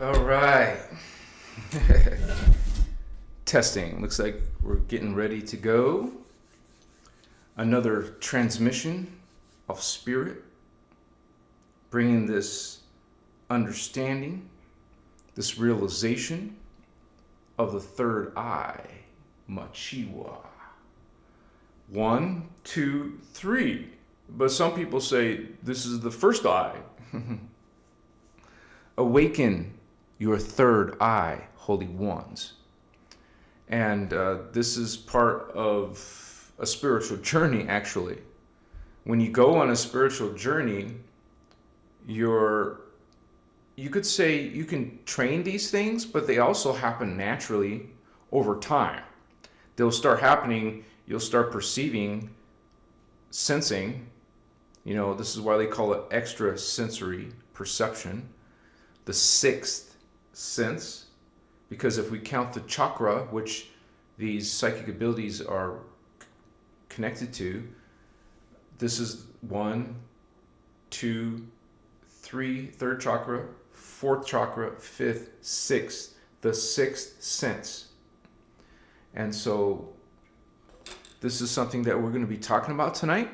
All right. Testing. Looks like we're getting ready to go. Another transmission of spirit, bringing this understanding, this realization of the third eye, Machiwa. 1, 2, 3. But some people say this is the first eye. Awaken your third eye, holy ones. And this is part of a spiritual journey, actually. When you go on a spiritual journey, you could say you can train these things, but they also happen naturally over time. They'll start happening, you'll start perceiving, sensing. This is why they call it extrasensory perception, the sixth sense, because if we count the chakra, which these psychic abilities are connected to, this is 1, 2, 3, third chakra, fourth chakra, fifth, sixth, the sixth sense. And so this is something that we're going to be talking about tonight.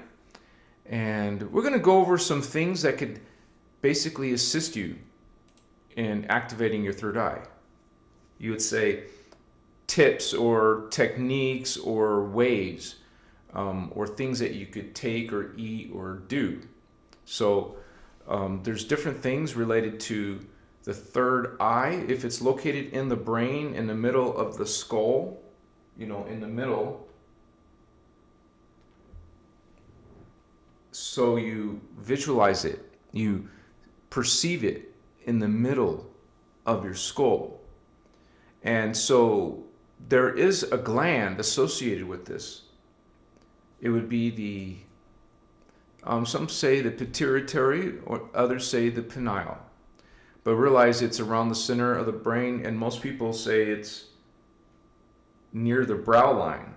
And we're going to go over some things that could basically assist you in activating your third eye. You would say tips or techniques or ways or things that you could take or eat or do. So there's different things related to the third eye. If it's located in the brain, in the middle of the skull, in the middle, so you visualize it, you perceive it in the middle of your skull. And so there is a gland associated with this. It would be the, some say the pituitary, or others say the pineal. But realize it's around the center of the brain, and most people say it's near the brow line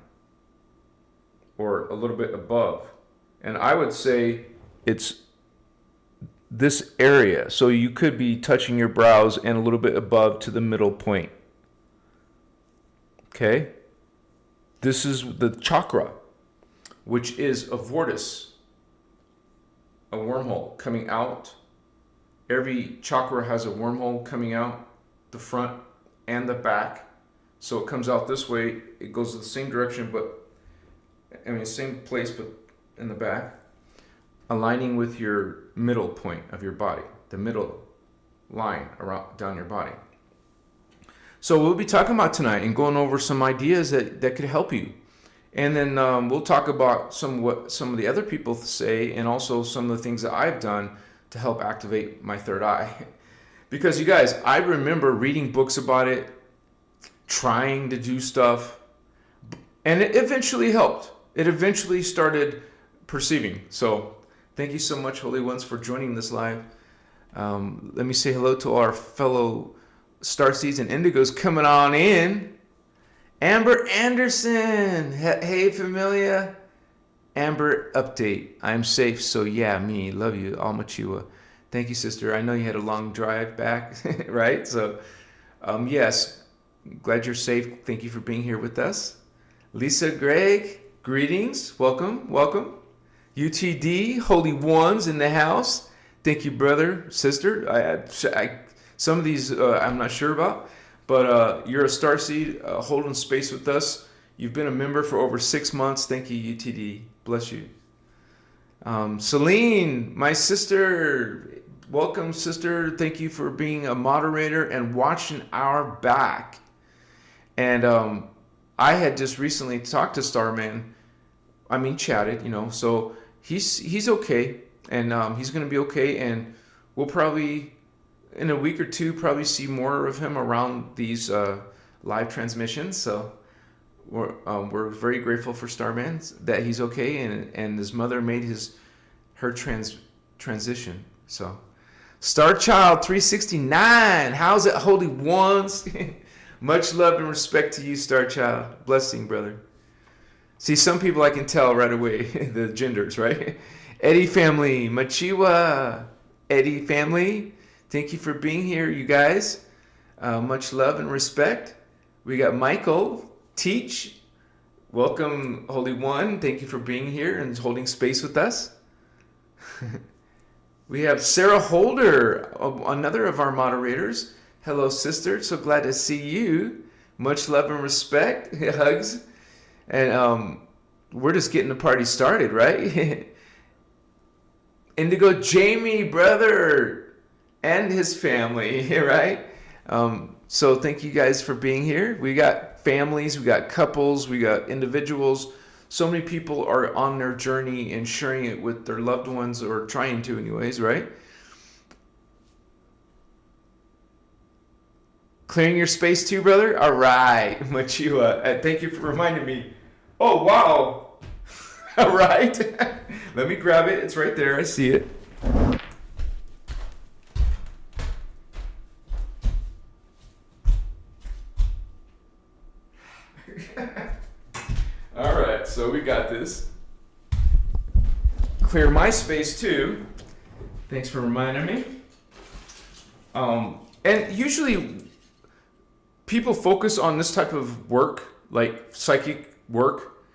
or a little bit above. And I would say it's this area. So you could be touching your brows and a little bit above to the middle point. Okay? This is the chakra, which is a vortex, a wormhole coming out. Every chakra has a wormhole coming out, the front and the back. So it comes out this way. It goes the same direction, same place, but in the back, aligning with your middle point of your body, the middle line around down your body. So we'll be talking about tonight and going over some ideas that could help you. And then we'll talk about what some of the other people say, and also some of the things that I've done to help activate my third eye. Because you guys, I remember reading books about it, trying to do stuff, and it eventually helped. It eventually started perceiving. So thank you so much, Holy Ones, for joining this live. Let me say hello to our fellow Starseeds and Indigos coming on in. Amber Anderson. Hey, familia. Amber update. I'm safe, so yeah, me. Love you. Almachiwa. Thank you, sister. I know you had a long drive back, right? So, yes. Glad you're safe. Thank you for being here with us. Lisa Gregg, greetings. Welcome. UTD, Holy Ones in the house. Thank you, brother, sister. Some of these I'm not sure about, but you're a starseed holding space with us. You've been a member for over 6 months. Thank you, UTD. Bless you. Celine, my sister. Welcome, sister. Thank you for being a moderator and watching our back. And I had just recently talked to Starman. Chatted, so he's okay, and he's going to be okay, and we'll probably, in a week or two, probably see more of him around these live transmissions. So we're very grateful for Starman that he's okay, and his mother made her transition. So Star Child 369, how's it, Holy Ones? Much love and respect to you, Star Child. Blessing, brother. See, some people I can tell right away, the genders, right? Eddie family, Machiwa. Eddie family, thank you for being here, you guys. Much love and respect. We got Michael, Teach. Welcome, Holy One. Thank you for being here and holding space with us. We have Sarah Holder, another of our moderators. Hello, sister. So glad to see you. Much love and respect. Hugs. And we're just getting the party started, right? Indigo Jamie, brother, and his family, right? So thank you guys for being here. We got families, we got couples, we got individuals. So many people are on their journey and sharing it with their loved ones, or trying to anyways, right? Clearing your space too, brother? All right, Machua. Thank you for reminding me. Oh, wow. All right. Let me grab it. It's right there. I see it. All right, so we got this. Clear my space too. Thanks for reminding me. And usually people focus on this type of work, like psychic work,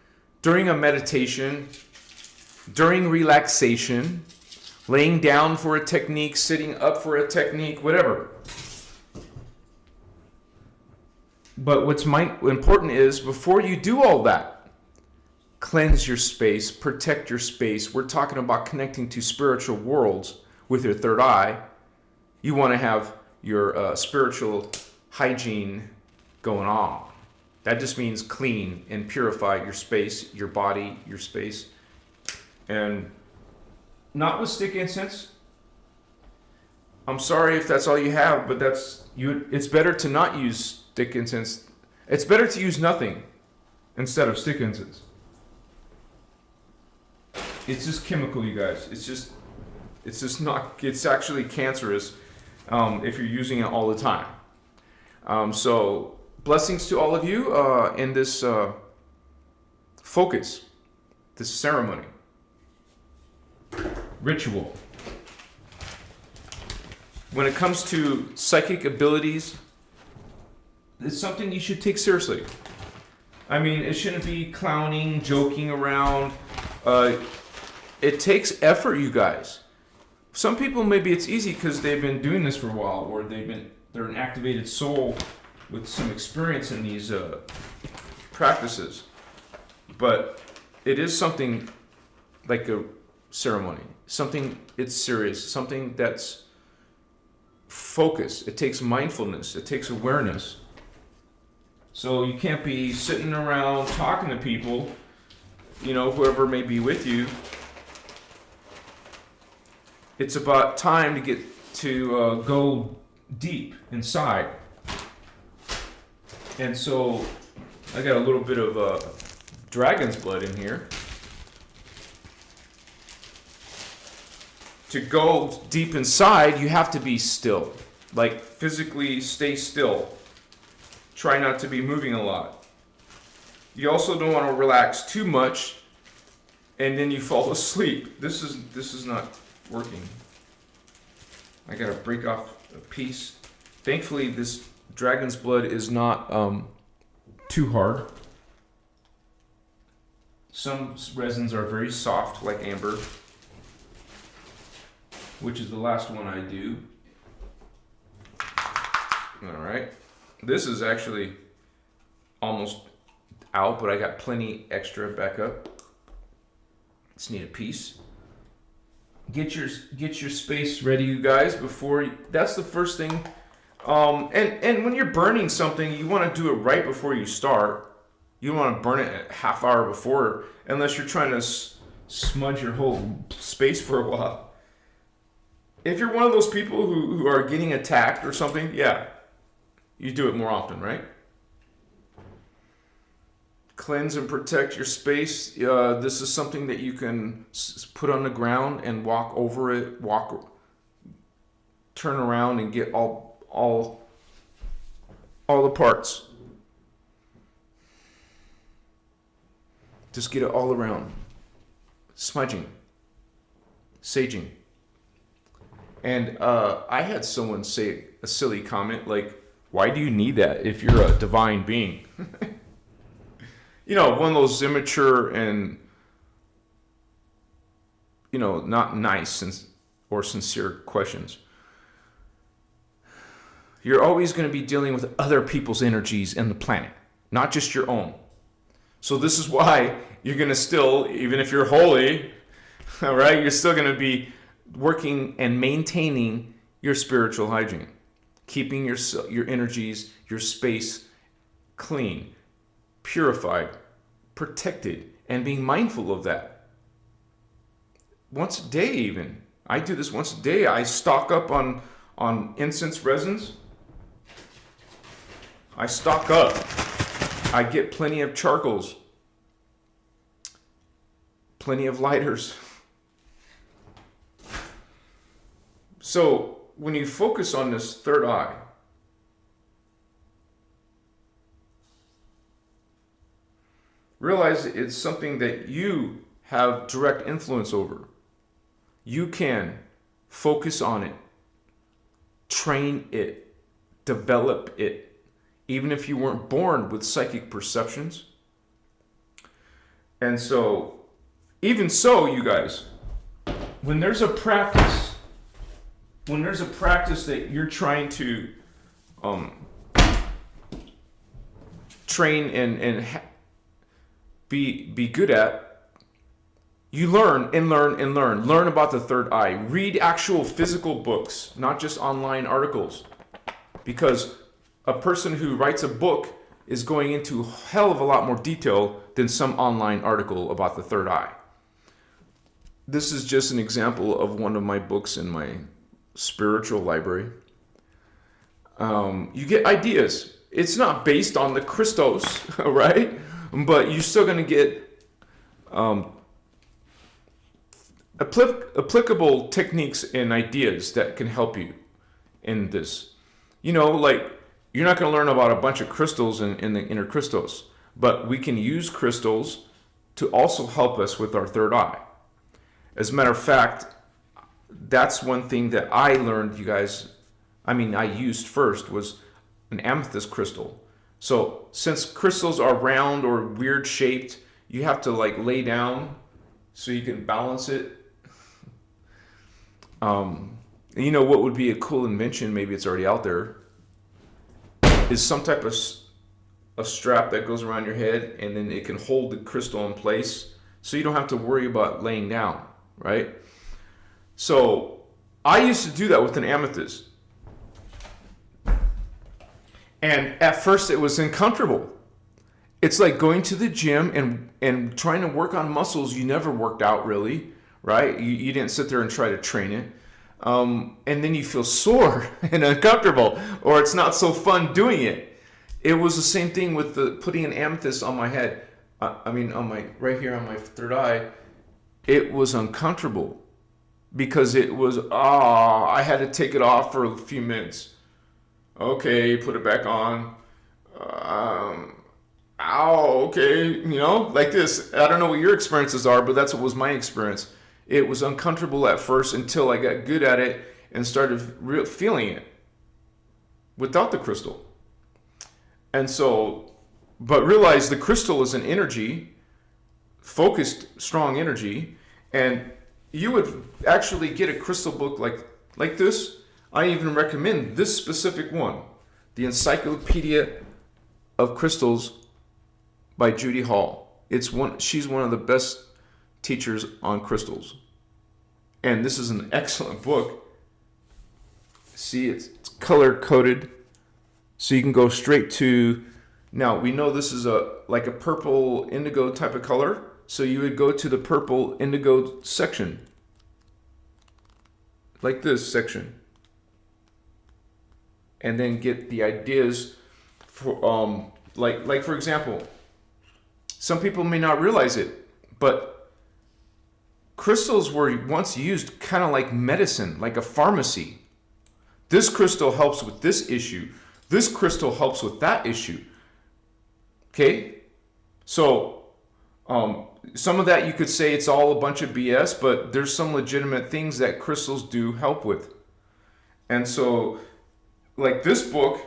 during a meditation, during relaxation, laying down for a technique, sitting up for a technique, whatever. But what's important is, before you do all that, cleanse your space, protect your space. We're talking about connecting to spiritual worlds with your third eye. You want to have your spiritual hygiene going on. That just means clean and purify your space, your body, your space. And not with stick incense. I'm sorry if that's all you have, but it's better to not use stick incense. It's better to use nothing instead of stick incense. It's just chemical, you guys. It's actually cancerous if you're using it all the time. So blessings to all of you in this focus, this ceremony, ritual. When it comes to psychic abilities, it's something you should take seriously. I mean, it shouldn't be clowning, joking around. It takes effort, you guys. Some people, maybe it's easy because they've been doing this for a while, or they're an activated soul with some experience in these practices. But it is something like a ceremony. It's serious. Something that's focus. It takes mindfulness. It takes awareness. So you can't be sitting around talking to people, whoever may be with you. It's about time to get to go deep inside. And so I got a little bit of dragon's blood in here. To go deep inside, you have to be still. Like, physically stay still. Try not to be moving a lot. You also don't want to relax too much, and then you fall asleep. This is not working. I gotta break off a piece. Thankfully, this dragon's blood is not too hard. Some resins are very soft, like amber, which is the last one I do. All right. This is actually almost out, but I got plenty extra backup. Just need a piece. Get your space ready, you guys. That's the first thing. And when you're burning something, you want to do it right before you start. You don't want to burn it a half hour before, unless you're trying to smudge your whole space for a while. If you're one of those people who are getting attacked or something, yeah, you do it more often, right? Cleanse and protect your space. This is something that you can put on the ground and walk over it, turn around and get all the parts. Just get it all around. Smudging. Saging. And I had someone say a silly comment like, Why do you need that if you're a divine being? One of those immature and, not nice or sincere questions. You're always going to be dealing with other people's energies in the planet, not just your own. So this is why you're going to still, even if you're holy, all right, you're still going to be working and maintaining your spiritual hygiene, keeping your energies, your space clean, purified, protected, and being mindful of that. Once a day even. I do this once a day. I stock up on incense resins. I stock up. I get plenty of charcoals, plenty of lighters. So when you focus on this third eye, realize it's something that you have direct influence over. You can focus on it, train it, develop it, even if you weren't born with psychic perceptions. And so, even so, you guys, when there's a practice that you're trying to train and be good at, you learn and learn and learn. Learn about the third eye. Read actual physical books, not just online articles. Because a person who writes a book is going into a hell of a lot more detail than some online article about the third eye. This is just an example of one of my books in my spiritual library. You get ideas. It's not based on the Christos, right? But you're still going to get applicable techniques and ideas that can help you in this. Like, you're not going to learn about a bunch of crystals in the inner Christos, but we can use crystals to also help us with our third eye. As a matter of fact, that's one thing that I learned, you guys, I used first was an amethyst crystal. So since crystals are round or weird shaped, you have to lay down so you can balance it. What would be a cool invention, maybe it's already out there, is some type of a strap that goes around your head and then it can hold the crystal in place so you don't have to worry about laying down, right? So I used to do that with an amethyst. And at first it was uncomfortable. It's like going to the gym and trying to work on muscles you never worked out really, right? You didn't sit there and try to train it. And then you feel sore and uncomfortable, or it's not so fun doing it. It was the same thing with putting an amethyst on my head. Right here on my third eye. It was uncomfortable because it was, I had to take it off for a few minutes. Okay, put it back on. Okay, like this. I don't know what your experiences are, but that's what was my experience. It was uncomfortable at first until I got good at it and started feeling it without the crystal. And so, but realize the crystal is an energy, focused, strong energy, and you would actually get a crystal book like this. I even recommend this specific one, the Encyclopedia of Crystals by Judy Hall. She's one of the best teachers on crystals. And this is an excellent book. See, it's color coded. So you can go straight to, now we know this is like a purple indigo type of color. So you would go to the purple indigo section. Like this section. And then get the ideas for, like for example, some people may not realize it, but crystals were once used kind of like medicine, like a pharmacy. This crystal helps with this issue. This crystal helps with that issue. Okay? So, some of that you could say it's all a bunch of BS, but there's some legitimate things that crystals do help with. And so, like this book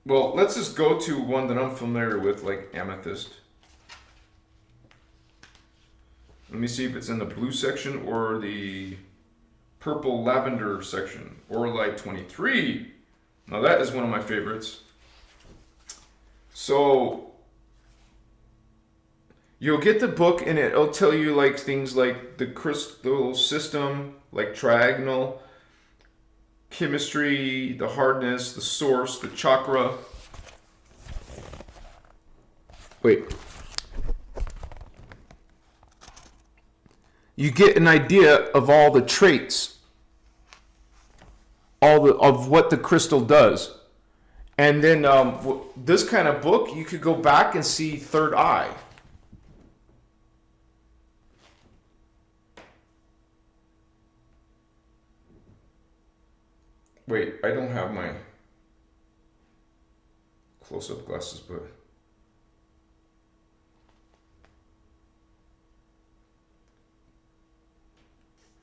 Well, let's just go to one that I'm familiar with, like amethyst. Let me see if it's in the blue section or the purple lavender section. Orlite 23. Now that is one of my favorites. So you'll get the book and it'll tell you like things like the crystal system, like triagonal, chemistry, the hardness, the source, the chakra. Wait. You get an idea of all the traits, of what the crystal does. And then this kind of book, you could go back and see third eye. Wait, I don't have my close-up glasses, but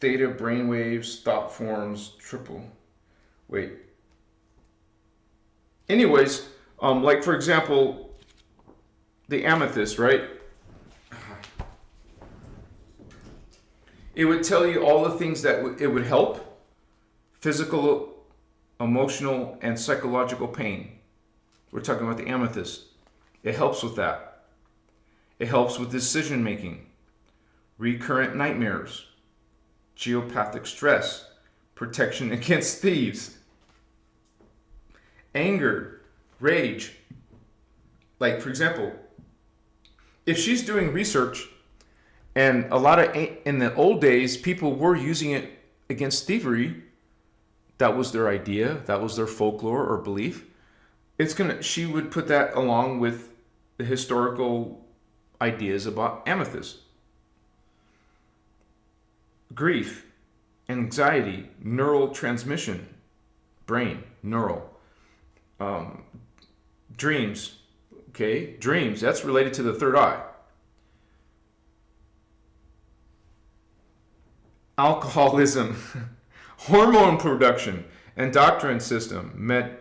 theta brainwaves, thought forms, triple. Wait. Anyways, like for example, the amethyst, right? It would tell you all the things that it would help: physical, emotional, and psychological pain. We're talking about the amethyst. It helps with that. It helps with decision making, recurrent nightmares, geopathic stress, protection against thieves, anger, rage. Like, for example, if she's doing research, and a lot of, in the old days, people were using it against thievery. That was their idea. That was their folklore or belief. She would put that along with the historical ideas about amethyst. Grief, anxiety, neural transmission, brain, neural. Dreams, okay? Dreams, that's related to the third eye. Alcoholism, hormone production, endocrine system,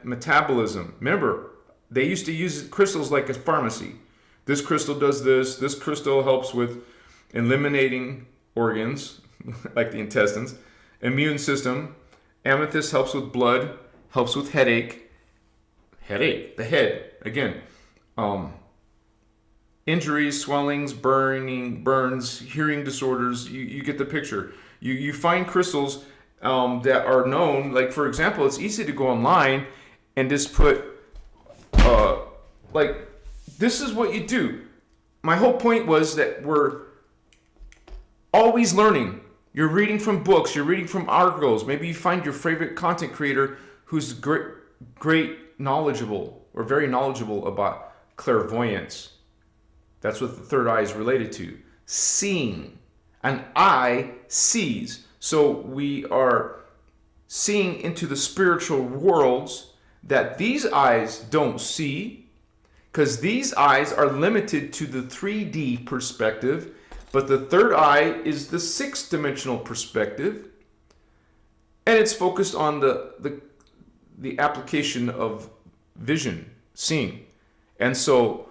metabolism. Remember, they used to use crystals like a pharmacy. This crystal does this. This crystal helps with eliminating organs, like the intestines. Immune system. Amethyst helps with blood, helps with headache. Headache, the head, again. Injuries, swellings, burns, hearing disorders. You get the picture. You find crystals that are known, like for example, it's easy to go online and just put, like, this is what you do. My whole point was that we're always learning. You're reading from books, you're reading from articles. Maybe you find your favorite content creator who's great knowledgeable or very knowledgeable about clairvoyance. That's what the third eye is related to. Seeing. An eye sees. So we are seeing into the spiritual worlds that these eyes don't see, because these eyes are limited to the 3D perspective, but the third eye is the 6th-dimensional perspective, and it's focused on the application of vision, seeing. And so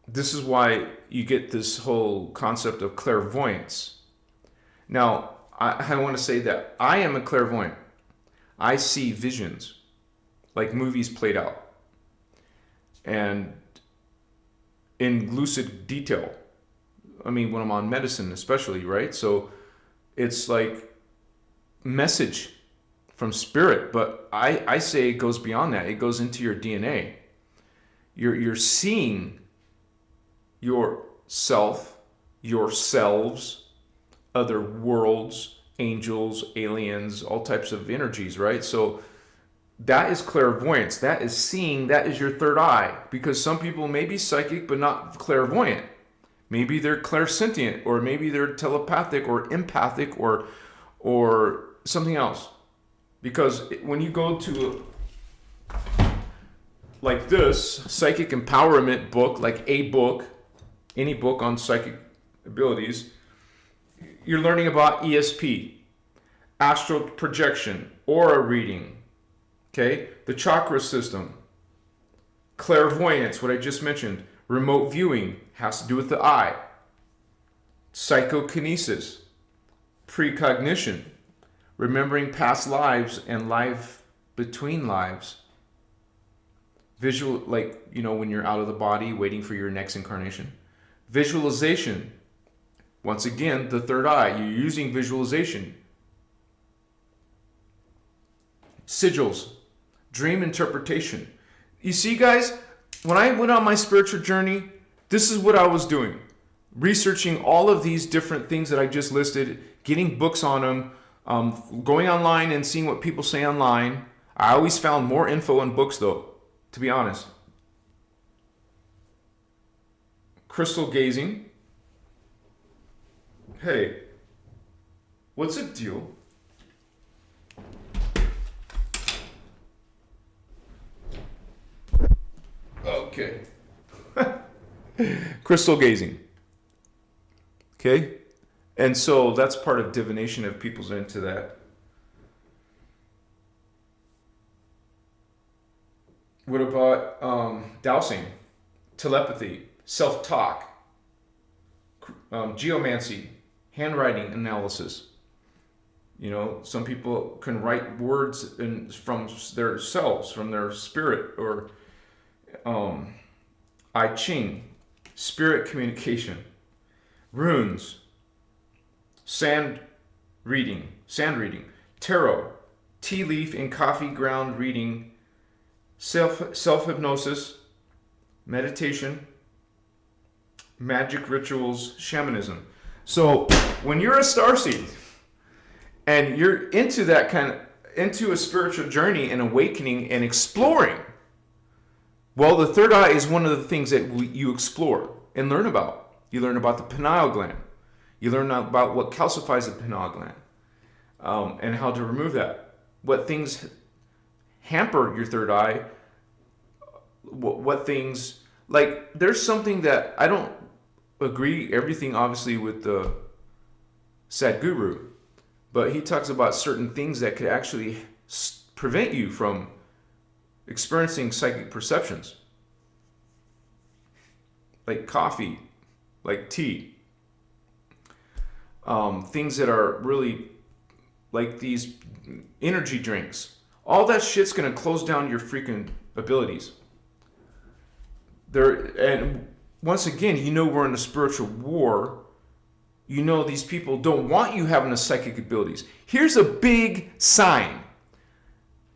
this is why you get this whole concept of clairvoyance. Now, I want to say that I am a clairvoyant. I see visions, like movies played out, and in lucid detail. I mean, when I'm on medicine especially, right? So it's like message from spirit, but I say it goes beyond that. It goes into your DNA. You're seeing yourself, yourselves, other worlds, angels, aliens, all types of energies, right? So that is clairvoyance. That is seeing. That is your third eye. Because some people may be psychic but not clairvoyant. Maybe they're clairsentient, or maybe they're telepathic or empathic or something else. Because when you go to like this psychic empowerment book, like a book, any book on psychic abilities, you're learning about ESP, astral projection, aura reading, Okay, the chakra system, clairvoyance, what I just mentioned, remote viewing has to do with the eye, psychokinesis, precognition, remembering past lives and life between lives, visual, like, you know, when you're out of the body waiting for your next incarnation, visualization, once again, the third eye, you're using visualization, sigils, dream interpretation. You see, guys, when I went on my spiritual journey, this is what I was doing. Researching all of these different things that I just listed, getting books on them, going online and seeing what people say online. I always found more info in books, though, to be honest. Crystal gazing. Hey, what's the deal? Okay. Crystal gazing. Okay? And so that's part of divination if people's into that. What about dowsing, telepathy, self-talk, geomancy, handwriting analysis? You know, some people can write words from their selves, from their spirit, or I Ching, spirit communication, runes, sand reading, tarot, tea leaf and coffee ground reading, self-hypnosis, meditation, magic rituals, shamanism. So when you're a starseed and you're into that into a spiritual journey and awakening and exploring, well, the third eye is one of the things that you explore and learn about. You learn about the pineal gland. You learn about what calcifies the pineal gland, and how to remove that. What things hamper your third eye. What things, like, there's something that I don't agree everything obviously with the Sadhguru, but he talks about certain things that could actually prevent you from experiencing psychic perceptions, like coffee, like tea, things that are really like these energy drinks. All that shit's gonna close down your freaking abilities. And once again, you know, we're in a spiritual war. You know, these people don't want you having the psychic abilities. Here's a big sign.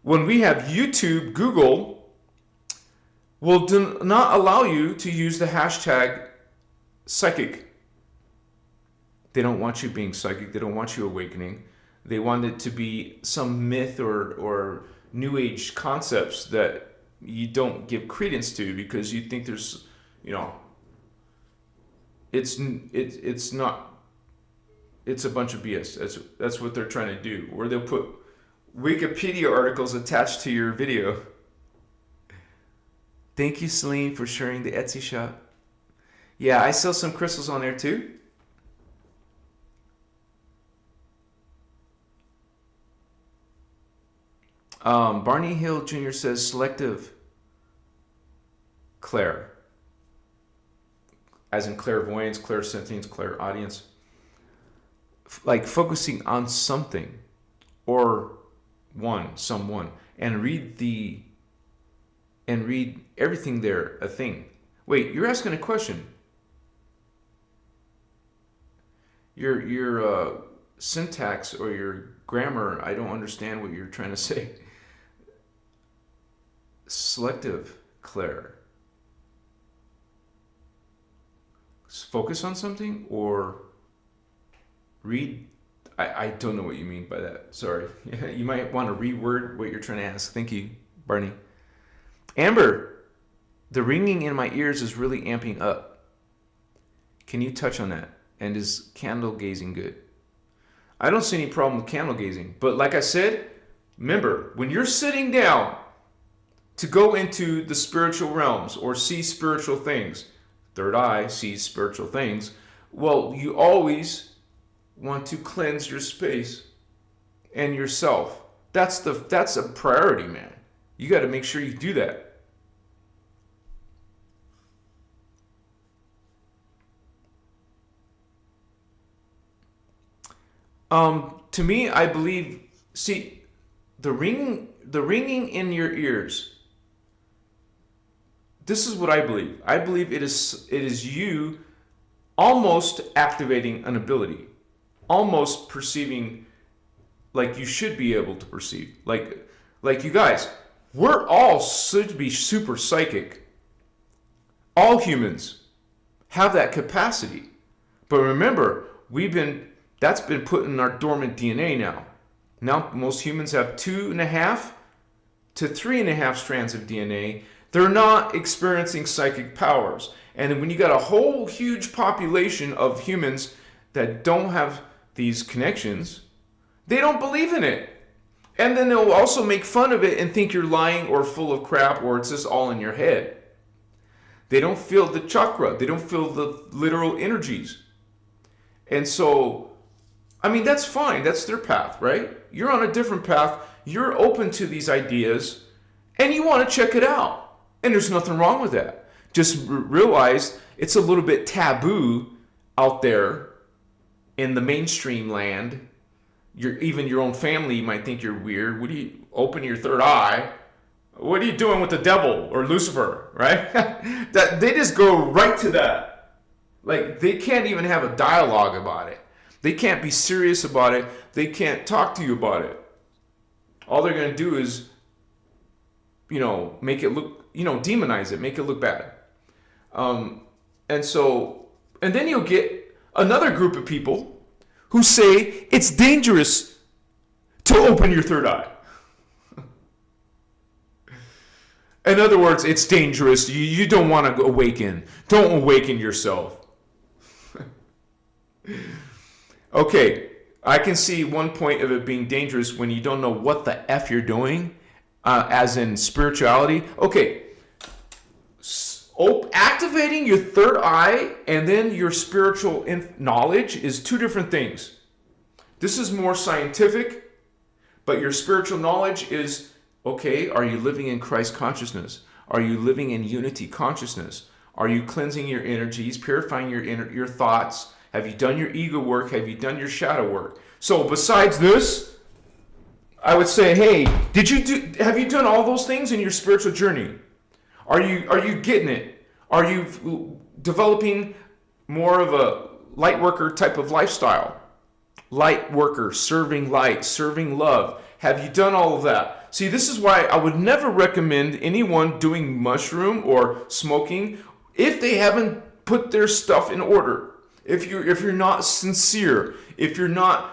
When we have YouTube, Google will not allow you to use the hashtag psychic. They don't want you being psychic. They don't want you awakening. They want it to be some myth or new age concepts that you don't give credence to because you think there's, you know, it's not, it's a bunch of BS. That's what they're trying to do. Or they'll put Wikipedia articles attached to your video. Thank you, Celine, for sharing the Etsy shop. Yeah, I sell some crystals on there too. Barney Hill Jr. says selective clair, as in clairvoyance, clairsentience, clairaudience, like focusing on something or someone, and read everything there, a thing. Wait, you're asking a question. Your syntax or your grammar, I don't understand what you're trying to say. Selective clair. Focus on something or read. I don't know what you mean by that. Sorry. You might want to reword what you're trying to ask. Thank you, Barney. Amber, the ringing in my ears is really amping up. Can you touch on that? And is candle gazing good? I don't see any problem with candle gazing. But like I said, remember, when you're sitting down to go into the spiritual realms or see spiritual things, third eye sees spiritual things, well, you always want to cleanse your space and yourself. That's a priority, man. You got to make sure you do that. To me, I believe, see, the ringing in your ears. This is what I believe. I believe it is you almost activating an ability, almost perceiving like you should be able to perceive. Like you guys, we're all should be super psychic. All humans have that capacity. But remember, that's been put in our dormant DNA now. Now most humans have 2.5 to 3.5 strands of DNA. They're not experiencing psychic powers. And when you got a whole huge population of humans that don't have these connections, they don't believe in it. And then they'll also make fun of it and think you're lying or full of crap or it's just all in your head. They don't feel the chakra. They don't feel the literal energies. And so, I mean, that's fine. That's their path, right? You're on a different path. You're open to these ideas and you want to check it out. And there's nothing wrong with that. Just realize it's a little bit taboo out there in the mainstream land. Even your own family might think you're weird. What do you open your third eye? What are you doing with the devil or Lucifer, right? That they just go right to that. Like they can't even have a dialogue about it. They can't be serious about it. They can't talk to you about it. All they're going to do is, make it look, demonize it, make it look bad. And then you'll get another group of people who say it's dangerous to open your third eye. In other words, it's dangerous. You don't want to awaken. Don't awaken yourself. Okay, I can see one point of it being dangerous when you don't know what the F you're doing, as in spirituality. Okay, activating your third eye and then your spiritual knowledge is two different things. This is more scientific, but your spiritual knowledge is, okay, are you living in Christ consciousness? Are you living in unity consciousness? Are you cleansing your energies, purifying your thoughts? Have you done your ego work? Have you done your shadow work? So besides this, I would say, hey, have you done all those things in your spiritual journey? Are you getting it? Are you developing more of a light worker type of lifestyle? Light worker, serving light, serving love. Have you done all of that? See, this is why I would never recommend anyone doing mushroom or smoking if they haven't put their stuff in order. If you're not sincere, if you're not,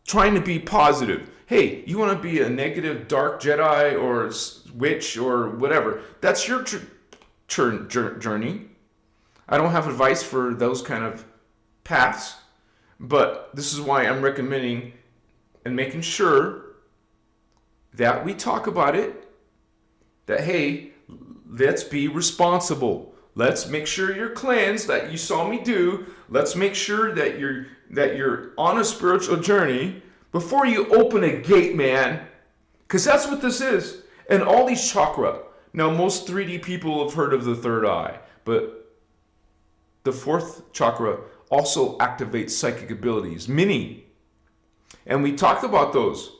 trying to be positive. Hey, you want to be a negative dark Jedi or witch or whatever. That's your journey. I don't have advice for those kind of paths, but this is why I'm recommending and making sure that we talk about it, that, hey, let's be responsible. Let's make sure you're cleansed, that you saw me do. Let's make sure that you're on a spiritual journey before you open a gate, man. Because that's what this is. And all these chakra. Now, most 3D people have heard of the third eye, but the fourth chakra also activates psychic abilities, many. And we talked about those.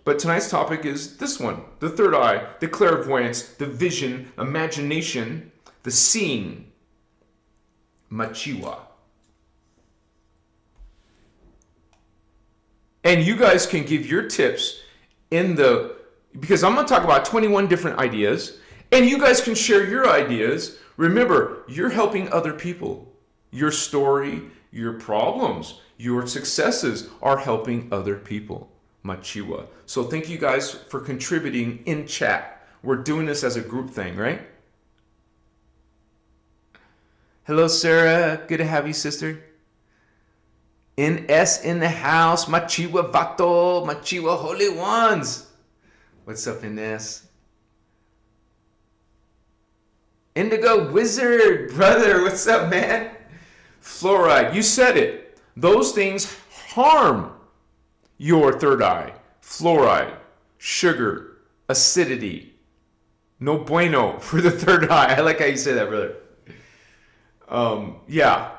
But tonight's topic is this one, the third eye, the clairvoyance, the vision, imagination, the seeing, machiwa. And you guys can give your tips because I'm going to talk about 21 different ideas, and you guys can share your ideas. Remember, you're helping other people. Your story, your problems, your successes are helping other people. Machiwa. So thank you guys for contributing in chat. We're doing this as a group thing, right? Hello, Sarah. Good to have you, sister. NS in the house. Machiwa Vato. Machiwa Holy Ones. What's up, NS? Indigo Wizard, brother. What's up, man? Fluoride. You said it. Those things harm your third eye. Fluoride, sugar, acidity. No bueno for the third eye. I like how you say that, brother. Yeah.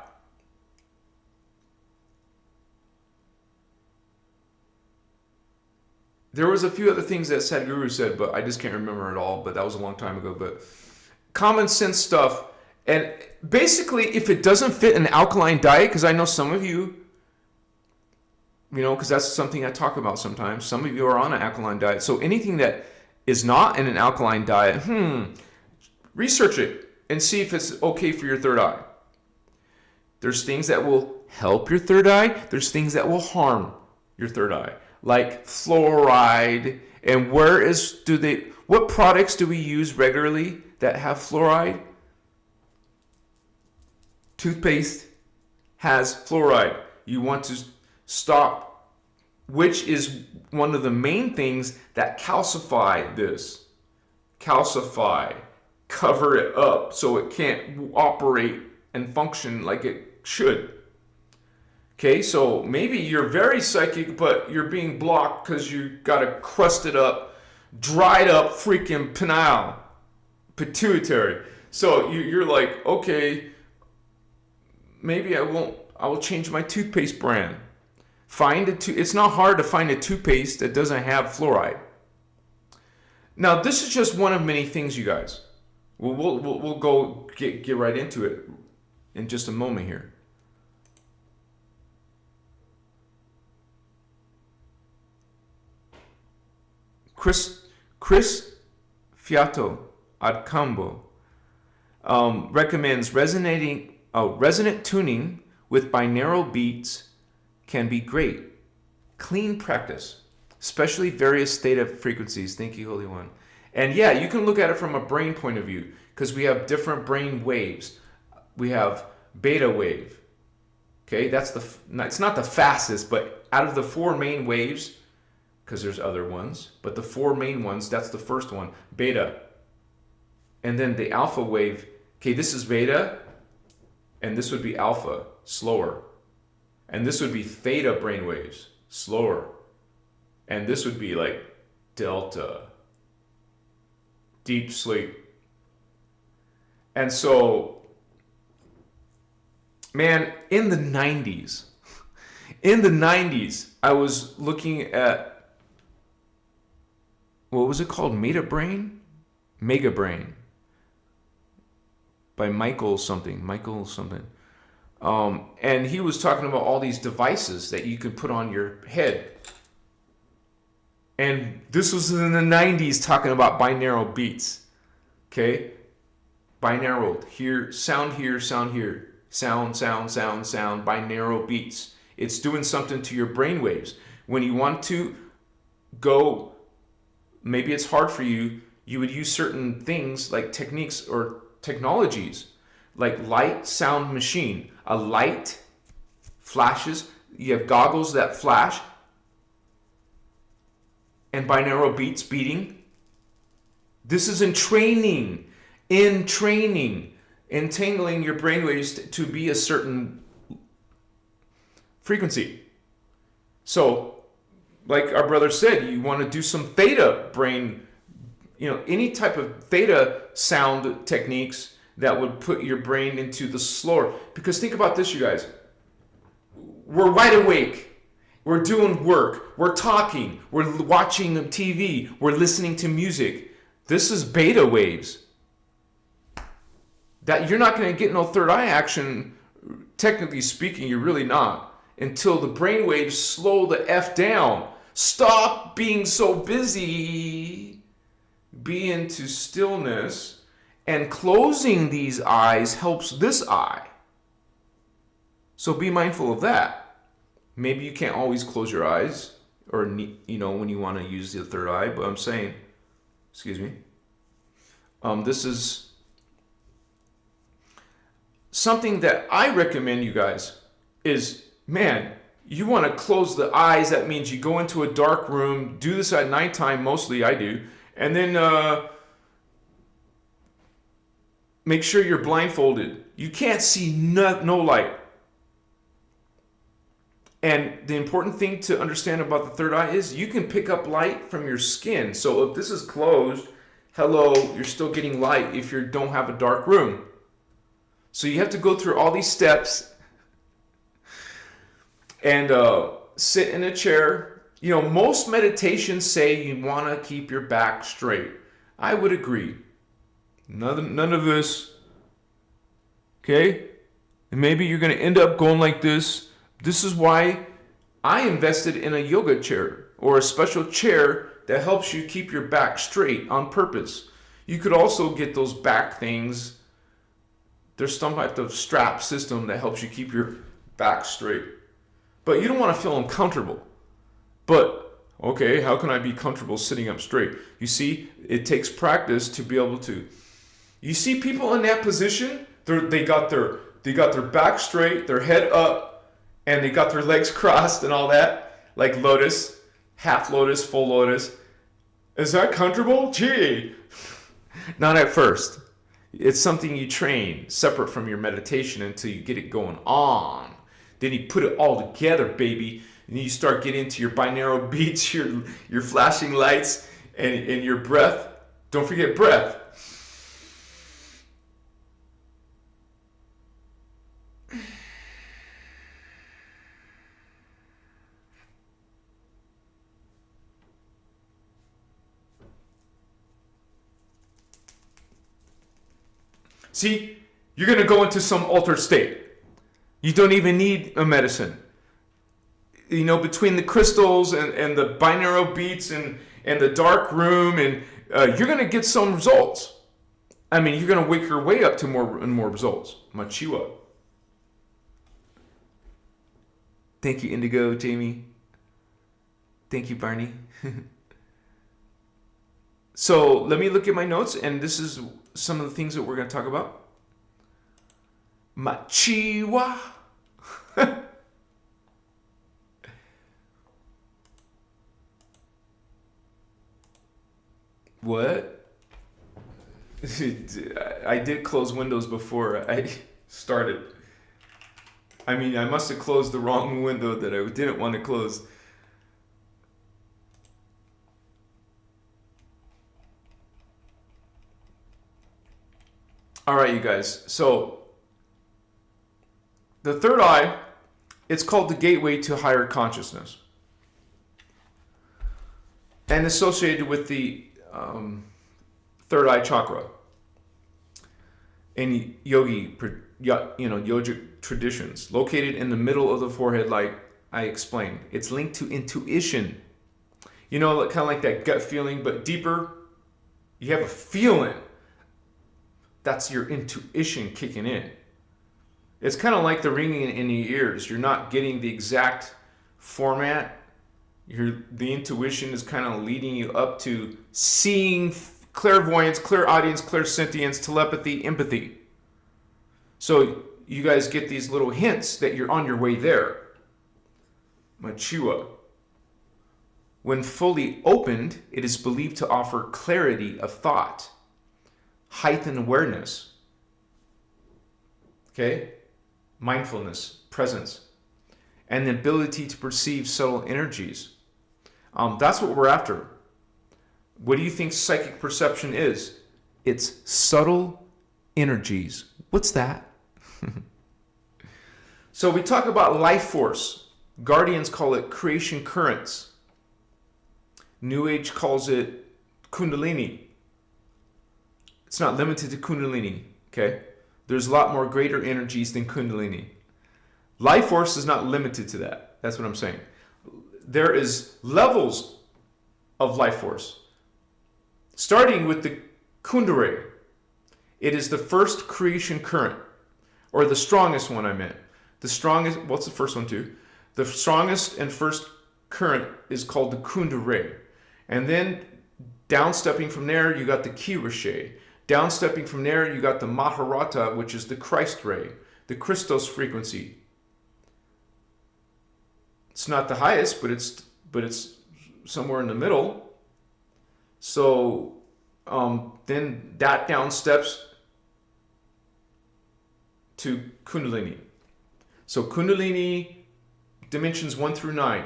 There was a few other things that Sadhguru said, but I just can't remember it all. But that was a long time ago. But common sense stuff. And basically, if it doesn't fit an alkaline diet, because I know some of you, because that's something I talk about sometimes. Some of you are on an alkaline diet. So anything that is not in an alkaline diet, research it and see if it's okay for your third eye. There's things that will help your third eye. There's things that will harm your third eye, like fluoride. And what products do we use regularly that have fluoride? Toothpaste has fluoride. You want to stop, which is one of the main things that calcify this. Calcify, cover it up so it can't operate and function like it should. Okay, so maybe you're very psychic, but you're being blocked because you got a crusted up, dried up freaking pineal, pituitary. So you're like, okay, maybe I will change my toothpaste brand. It's not hard to find a toothpaste that doesn't have fluoride. Now, this is just one of many things, you guys. We'll go get right into it in just a moment here. Chris Fiato ad Cambo recommends resonant tuning with binaural beats can be great. Clean practice, especially various theta frequencies. Thank you, Holy One. And yeah, you can look at it from a brain point of view because we have different brain waves. We have beta wave. Okay, it's not the fastest, but out of the four main waves, because there's other ones, but the four main ones, that's the first one, beta. And then the alpha wave, okay, this is beta, and this would be alpha, slower. And this would be theta brainwaves, slower. And this would be like delta, deep sleep. And so, man, in the 90s, I was looking at, what was it called? Megabrain by Michael something. And he was talking about all these devices that you could put on your head. And this was in the 90s talking about binaural beats. Okay? Binaural. Sound here, sound here. Sound, binaural beats. It's doing something to your brain waves. When you want to go, maybe it's hard for you, you would use certain things like techniques or technologies like light sound machine. A light flashes, you have goggles that flash, and binaural beats beating. This is entangling your brainwaves to be a certain frequency. So, like our brother said, you want to do some theta brain, any type of theta sound techniques that would put your brain into the slower. Because think about this, you guys. We're wide awake. We're doing work. We're talking. We're watching TV. We're listening to music. This is beta waves. That you're not going to get no third eye action, technically speaking, you're really not, until the brain waves slow the F down. Stop being so busy. Be into stillness. And closing these eyes helps this eye. So be mindful of that. Maybe you can't always close your eyes, or when you want to use the third eye. But I'm saying, excuse me. This is something that I recommend you guys is, man, you want to close the eyes. That means you go into a dark room. Do this at nighttime. Mostly I do, and then. Make sure you're blindfolded. You can't see no light. And the important thing to understand about the third eye is you can pick up light from your skin. So if this is closed, hello, you're still getting light if you don't have a dark room. So you have to go through all these steps and sit in a chair. You know, most meditations say you want to keep your back straight. I would agree. None of this. Okay? And maybe you're going to end up going like this. This is why I invested in a yoga chair or a special chair that helps you keep your back straight on purpose. You could also get those back things. There's some type of strap system that helps you keep your back straight. But you don't want to feel uncomfortable. But, okay, how can I be comfortable sitting up straight? You see, it takes practice to be able to. You see people in that position, they got their back straight, their head up, and they got their legs crossed and all that, like lotus, half lotus, full lotus. Is that comfortable? Gee, not at first. It's something you train separate from your meditation until you get it going on. Then you put it all together, baby, and you start getting into your binaural beats, your flashing lights, and your breath. Don't forget breath. See, you're going to go into some altered state. You don't even need a medicine. You know, between the crystals and the binaural beats and the dark room, and you're going to get some results. I mean, you're going to wake your way up to more and more results. Machiwa. Thank you, Indigo, Jamie. Thank you, Barney. So let me look at my notes, and this is some of the things that we're going to talk about. Machiwa. What? I did close windows before I started. I mean, I must have closed the wrong window that I didn't want to close. All right, you guys. So the third eye, it's called the gateway to higher consciousness, and associated with the third eye chakra in yogic traditions, located in the middle of the forehead, like I explained. It's linked to intuition. You know, kind of like that gut feeling, but deeper. You have a feeling. That's your intuition kicking in. It's kind of like the ringing in your ears. You're not getting the exact format. The intuition is kind of leading you up to seeing, clairvoyance, clairaudience, clairsentience, telepathy, empathy. So you guys get these little hints that you're on your way there. Machiwa. When fully opened, it is believed to offer clarity of thought, heightened awareness, okay, mindfulness, presence, and the ability to perceive subtle energies. That's what we're after. What do you think psychic perception is? It's subtle energies. What's that? So we talk about life force. Guardians call it creation currents. New Age calls it Kundalini. It's not limited to Kundalini, okay? There's a lot more greater energies than Kundalini. Life force is not limited to that. That's what I'm saying. There is levels of life force. Starting with the Kundalini. It is the first creation current, or the strongest one I meant. The strongest, what's the first one too? The strongest and first current is called the Kundalini. And then downstepping from there, you got the Kirashe. Downstepping from there, you got the Maharata, which is the Christ ray, the Christos frequency. It's not the highest, but it's somewhere in the middle. So then that downsteps to Kundalini. So Kundalini dimensions 1 through 9.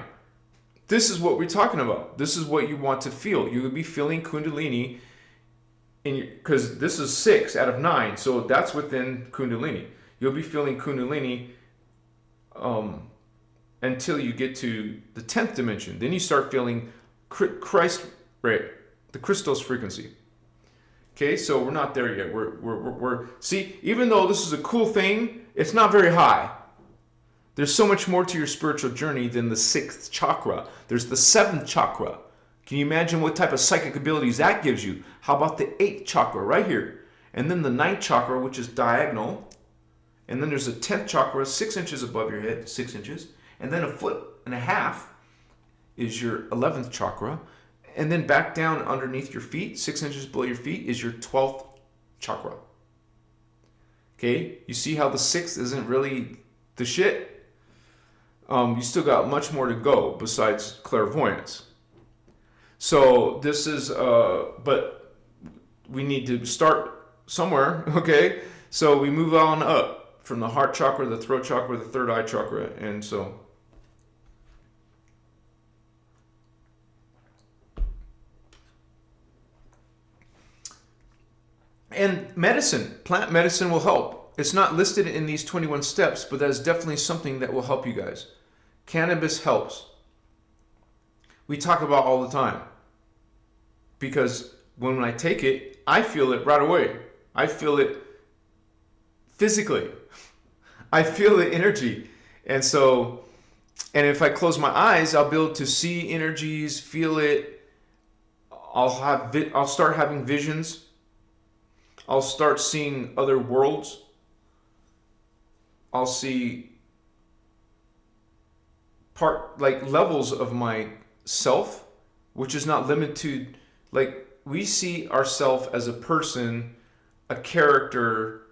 This is what we're talking about. This is what you want to feel. You will be feeling Kundalini, because this is 6 out of 9, so that's within Kundalini. You'll be feeling Kundalini until you get to the 10th dimension. Then you start feeling Christ, right? The Christos frequency. Okay, so we're not there yet. We're see, even though this is a cool thing, it's not very high. There's so much more to your spiritual journey than the 6th chakra. There's the 7th chakra. Can you imagine what type of psychic abilities that gives you? How about the 8th chakra right here? And then the 9th chakra, which is diagonal. And then there's a 10th chakra, 6 inches above your head, 6 inches. And then 1.5 feet is your 11th chakra. And then back down underneath your feet, 6 inches below your feet, is your 12th chakra. Okay, you see how the 6th isn't really the shit? You still got much more to go besides clairvoyance. So this is, but we need to start somewhere, okay? So we move on up from the heart chakra, the throat chakra, the third eye chakra, and so. And medicine, plant medicine will help. It's not listed in these 21 steps, but that is definitely something that will help you guys. Cannabis helps. We talk about all the time. Because when I take it, I feel it right away. I feel it physically. I feel the energy. And so, and if I close my eyes, I'll be able to see energies, feel it. I'll start having visions. I'll start seeing other worlds. I'll see levels of myself, which is not limited to, like, we see ourselves as a person, a character.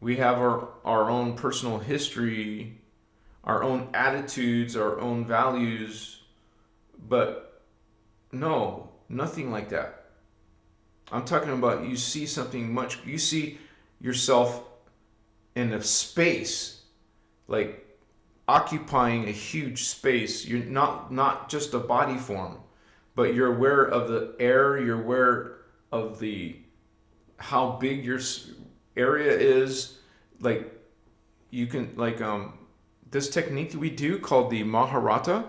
We have our own personal history, our own attitudes, our own values, but no, nothing like that. I'm talking about you see something you see yourself in a space, like occupying a huge space. You're not just a body form, but you're aware of the air, you're aware of how big your area is. Like you can, this technique that we do called the Maharata.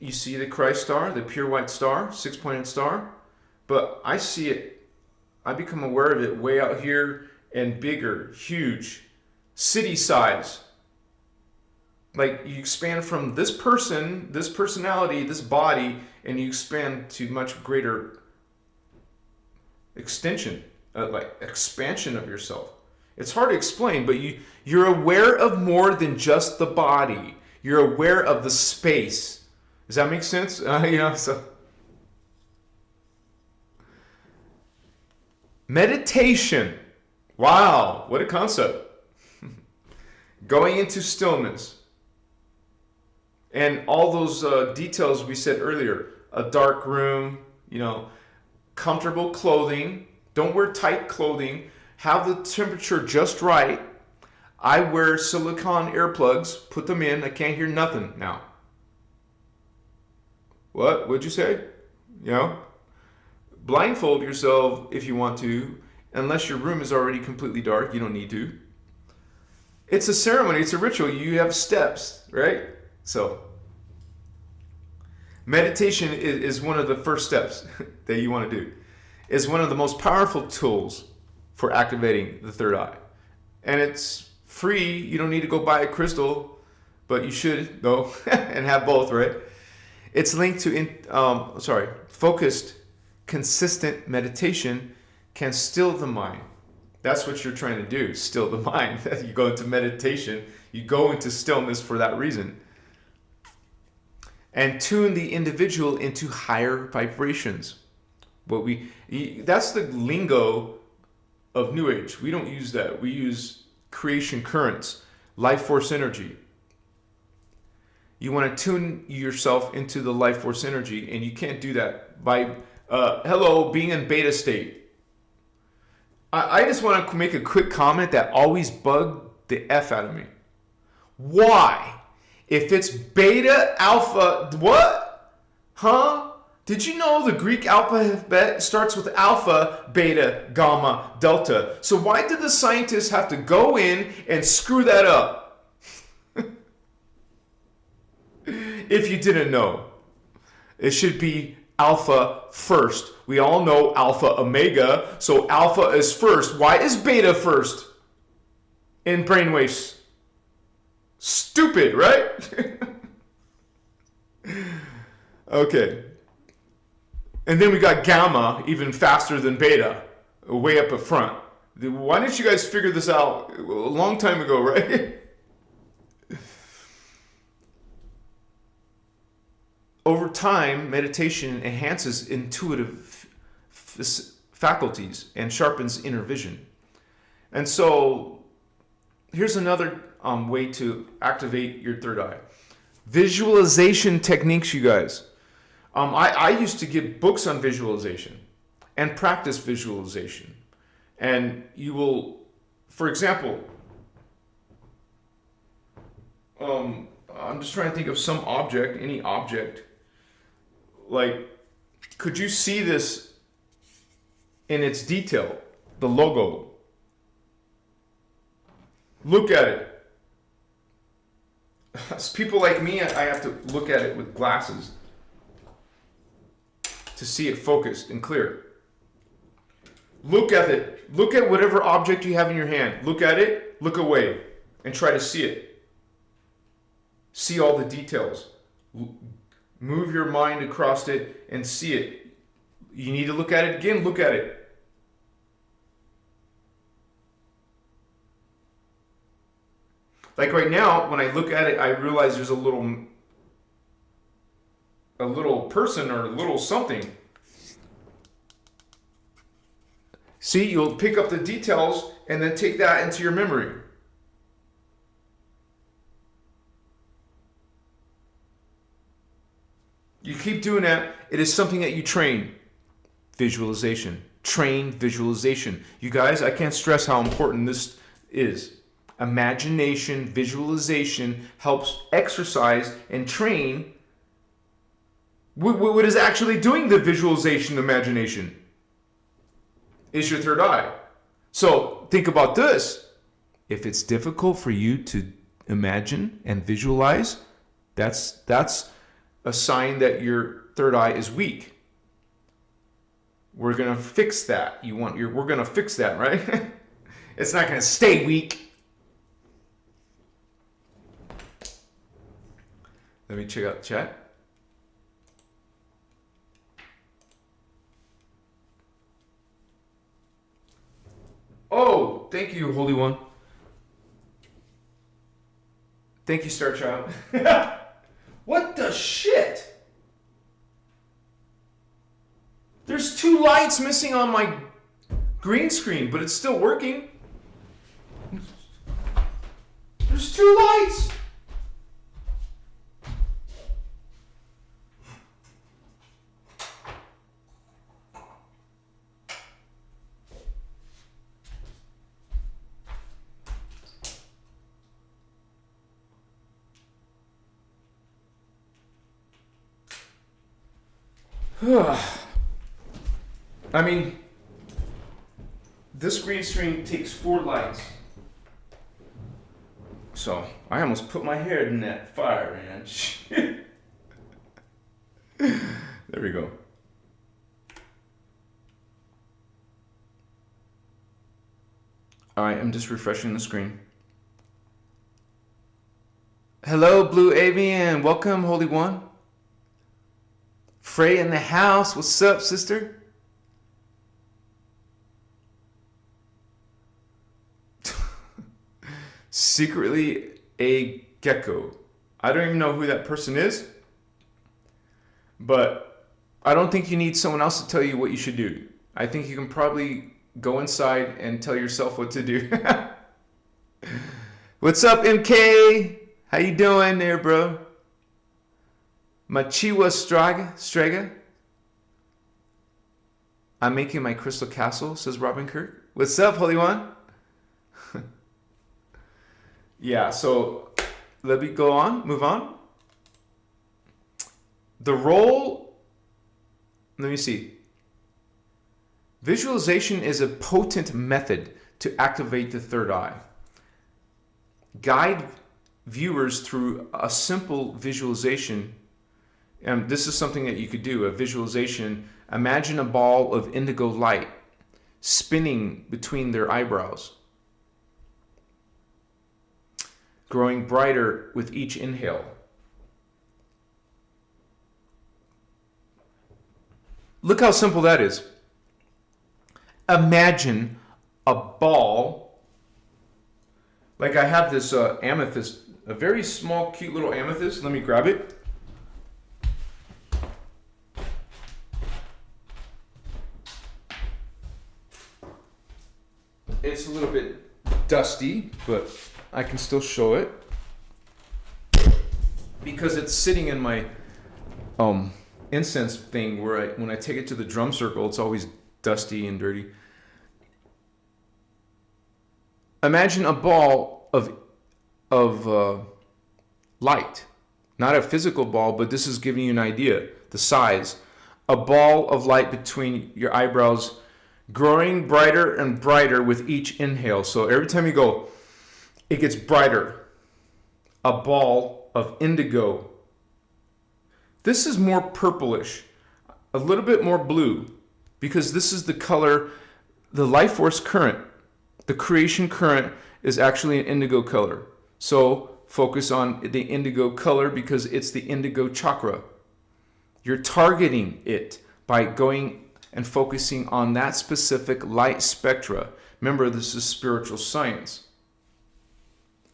You see the Christ star, the pure white star, 6-pointed star, but I see it, I become aware of it way out here and bigger, huge, city size. Like you expand from this person, this personality, this body, and you expand to much greater extension, expansion of yourself. It's hard to explain, but you're aware of more than just the body. You're aware of the space. Does that make sense? So meditation. Wow, what a concept. Going into stillness. And all those details we said earlier. A dark room, comfortable clothing. Don't wear tight clothing. Have the temperature just right. I wear silicone earplugs. Put them in. I can't hear nothing now. What? What'd you say? Blindfold yourself if you want to, unless your room is already completely dark. You don't need to. It's a ceremony. It's a ritual. You have steps, right? So, meditation is one of the first steps that you want to do. It's one of the most powerful tools for activating the third eye. And it's free. You don't need to go buy a crystal, but you should, though, and have both, right? It's linked to, focused, consistent meditation can still the mind. That's what you're trying to do, still the mind. You go into meditation, you go into stillness for that reason. And tune the individual into higher vibrations. That's the lingo of New Age. We don't use that. We use creation currents, life force energy. You want to tune yourself into the life force energy, and you can't do that by, being in beta state. I just want to make a quick comment that always bugged the F out of me. Why? If it's beta, alpha, what? Huh? Did you know the Greek alphabet starts with alpha, beta, gamma, delta? So why did the scientists have to go in and screw that up? If you didn't know, it should be alpha first. We all know alpha, omega, so alpha is first. Why is beta first in brainwaves? Stupid, right? Okay. And then we got gamma, even faster than beta, way up at front. Why didn't you guys figure this out a long time ago, right? Over time, meditation enhances intuitive faculties and sharpens inner vision. And so here's another way to activate your third eye. Visualization techniques, you guys. I used to give books on visualization and practice visualization. And you will, for example, I'm just trying to think of some object, any object. Like, could you see this in its detail? The logo. Look at it. As people like me, I have to look at it with glasses to see it focused and clear. Look at it. Look at whatever object you have in your hand. Look at it, look away, and try to see it. See all the details. Move your mind across it and see it. You need to look at it again, look at it. Like right now, when I look at it, I realize there's a little person or a little something. See, you'll pick up the details and then take that into your memory. You keep doing that. It is something that you train. Visualization. Train visualization. You guys, I can't stress how important this is. Imagination, visualization helps exercise and train what is actually doing the visualization, imagination, is your third eye. So think about this. If it's difficult for you to imagine and visualize, that's a sign that your third eye is weak. We're gonna fix that. We're gonna fix that, right? It's not gonna stay weak. Let me check out the chat. Oh, thank you, Holy One. Thank you, Star Child. What the shit? There's 2 lights missing on my green screen, but it's still working. There's 2 lights. I mean, this green screen takes 4 lights. So, I almost put my head in that fire, man. Shit. There we go. Alright, I'm just refreshing the screen. Hello, Blue Avian. Welcome, Holy One. Frey in the house. What's up, sister? Secretly a gecko. I don't even know who that person is, but I don't think you need someone else to tell you what you should do. I think you can probably go inside and tell yourself what to do. What's up, MK? How you doing there, bro? Machiwa Strega. I'm making my crystal castle, says Robin Kirk. What's up, Holy One? Yeah, so let me go on, move on. The role, let me see. Visualization is a potent method to activate the third eye. Guide viewers through a simple visualization. And this is something that you could do, a visualization. Imagine a ball of indigo light spinning between their eyebrows, growing brighter with each inhale. Look how simple that is. Imagine a ball, like I have this amethyst, a very small, cute little amethyst. Let me grab it. It's a little bit dusty, but I can still show it because it's sitting in my incense thing where when I take it to the drum circle, it's always dusty and dirty. Imagine a ball of light, not a physical ball, but this is giving you an idea, the size. A ball of light between your eyebrows, growing brighter and brighter with each inhale. So every time you go, it gets brighter. A ball of indigo. This is more purplish, a little bit more blue, because this is the color, the life force current, the creation current is actually an indigo color. So focus on the indigo color because it's the indigo chakra. You're targeting it by going and focusing on that specific light spectra. Remember, this is spiritual science.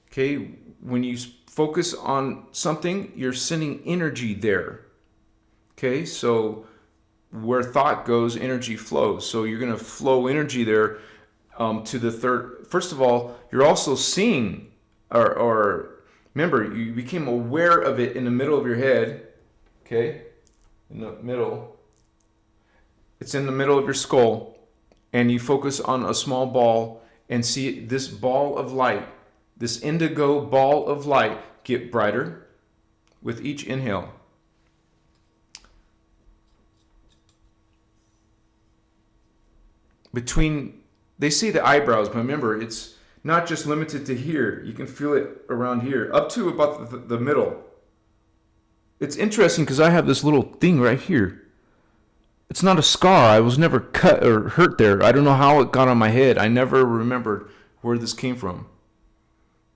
Okay, when you focus on something, you're sending energy there. Okay, so where thought goes, energy flows. So you're going to flow energy there to the third. First of all, you're also seeing, or remember, you became aware of it in the middle of your head. Okay, in the middle. It's in the middle of your skull, and you focus on a small ball and see this ball of light, this indigo ball of light, get brighter with each inhale. Between, they say the eyebrows, but remember, it's not just limited to here. You can feel it around here, up to about the middle. It's interesting because I have this little thing right here. It's not a scar. I was never cut or hurt there. I don't know how it got on my head. I never remembered where this came from.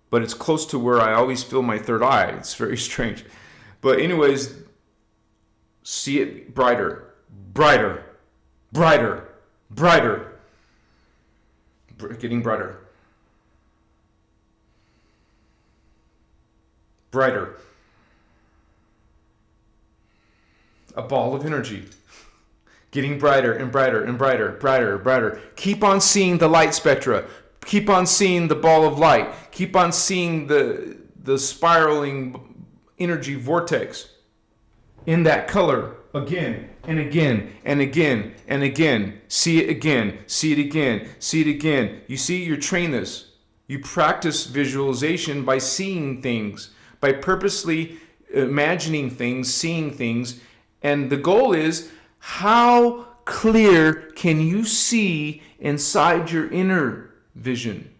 But it's close to where I always feel my third eye. It's very strange. But anyways, see it brighter, brighter, brighter, brighter. Getting brighter. Brighter. A ball of energy. Getting brighter and brighter and brighter, brighter, brighter. Keep on seeing the light spectra. Keep on seeing the ball of light. Keep on seeing the spiraling energy vortex in that color again and again and again and again. See it again. See it again. See it again. You see, you train this. You practice visualization by seeing things, by purposely imagining things, seeing things. And the goal is, how clear can you see inside your inner vision?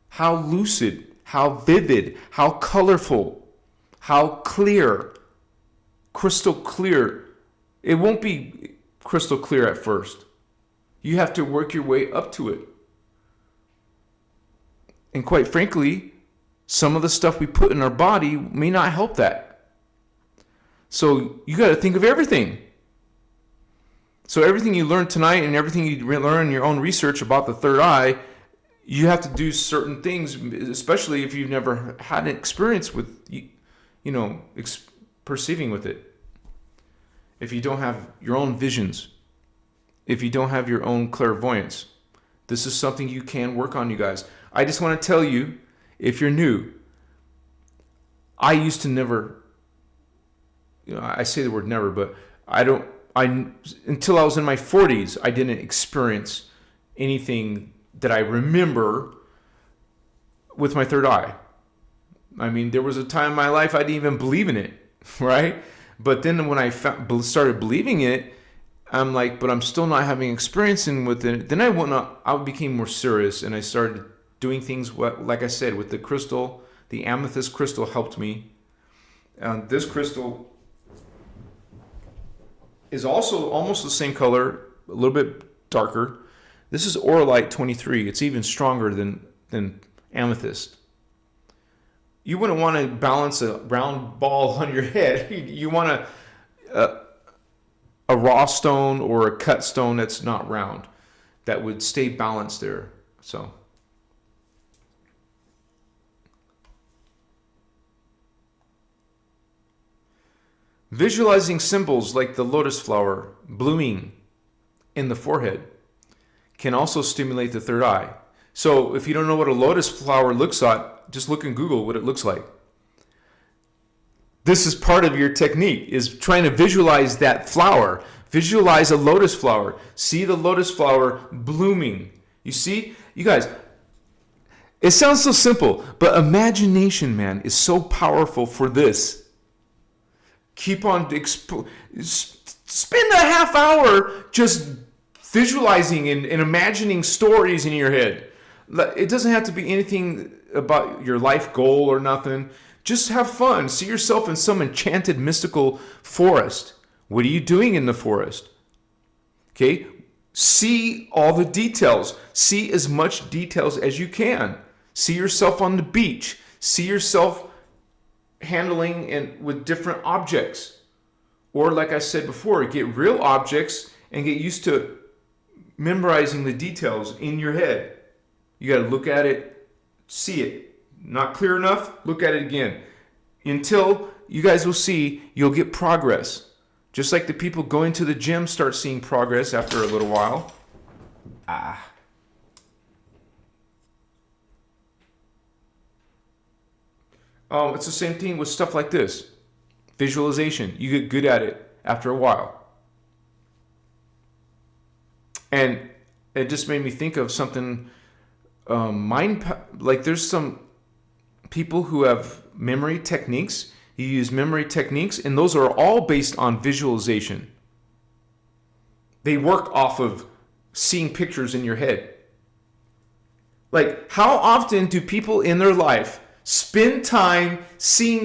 How lucid, how vivid, how colorful, how clear, crystal clear. It won't be crystal clear at first. You have to work your way up to it. And quite frankly, some of the stuff we put in our body may not help that. So you got to think of everything. So everything you learn tonight and everything you learn in your own research about the third eye, you have to do certain things, especially if you've never had an experience with, perceiving with it. If you don't have your own visions, if you don't have your own clairvoyance, this is something you can work on, you guys. I just want to tell you, if you're new, I used to never, I say the word never, but until I was in my 40s, I didn't experience anything that I remember with my third eye. I mean, there was a time in my life I didn't even believe in it, right? But then when I started believing it, I'm like, but I'm still not having experience with it. Then I became more serious, and I started doing things, like I said, with the crystal. The amethyst crystal helped me. This crystal is also almost the same color, a little bit darker. This is Auralite 23. It's even stronger than amethyst. You wouldn't want to balance a round ball on your head. You want a raw stone or a cut stone that's not round, that would stay balanced there. So visualizing symbols like the lotus flower blooming in the forehead can also stimulate the third eye. So if you don't know what a lotus flower looks like, just look in Google what it looks like. This is part of your technique, is trying to visualize that flower. Visualize a lotus flower. See the lotus flower blooming. You see? You guys, it sounds so simple, but imagination, man, is so powerful for this. Keep on, spend a half hour just visualizing and imagining stories in your head. It doesn't have to be anything about your life goal or nothing. Just have fun. See yourself in some enchanted mystical forest. What are you doing in the forest? Okay? See all the details. See as much details as you can. See yourself on the beach. See yourself handling with different objects. Or like I said before, get real objects and get used to memorizing the details in your head. You got to look at it, see it. Not clear enough? Look at it again. Until you guys will see, you'll get progress. Just like the people going to the gym start seeing progress after a little while. It's the same thing with stuff like this. Visualization. You get good at it after a while. And it just made me think of something. Like there's some people who have memory techniques. You use memory techniques, and those are all based on visualization. They work off of seeing pictures in your head. Like, how often do people in their life spend time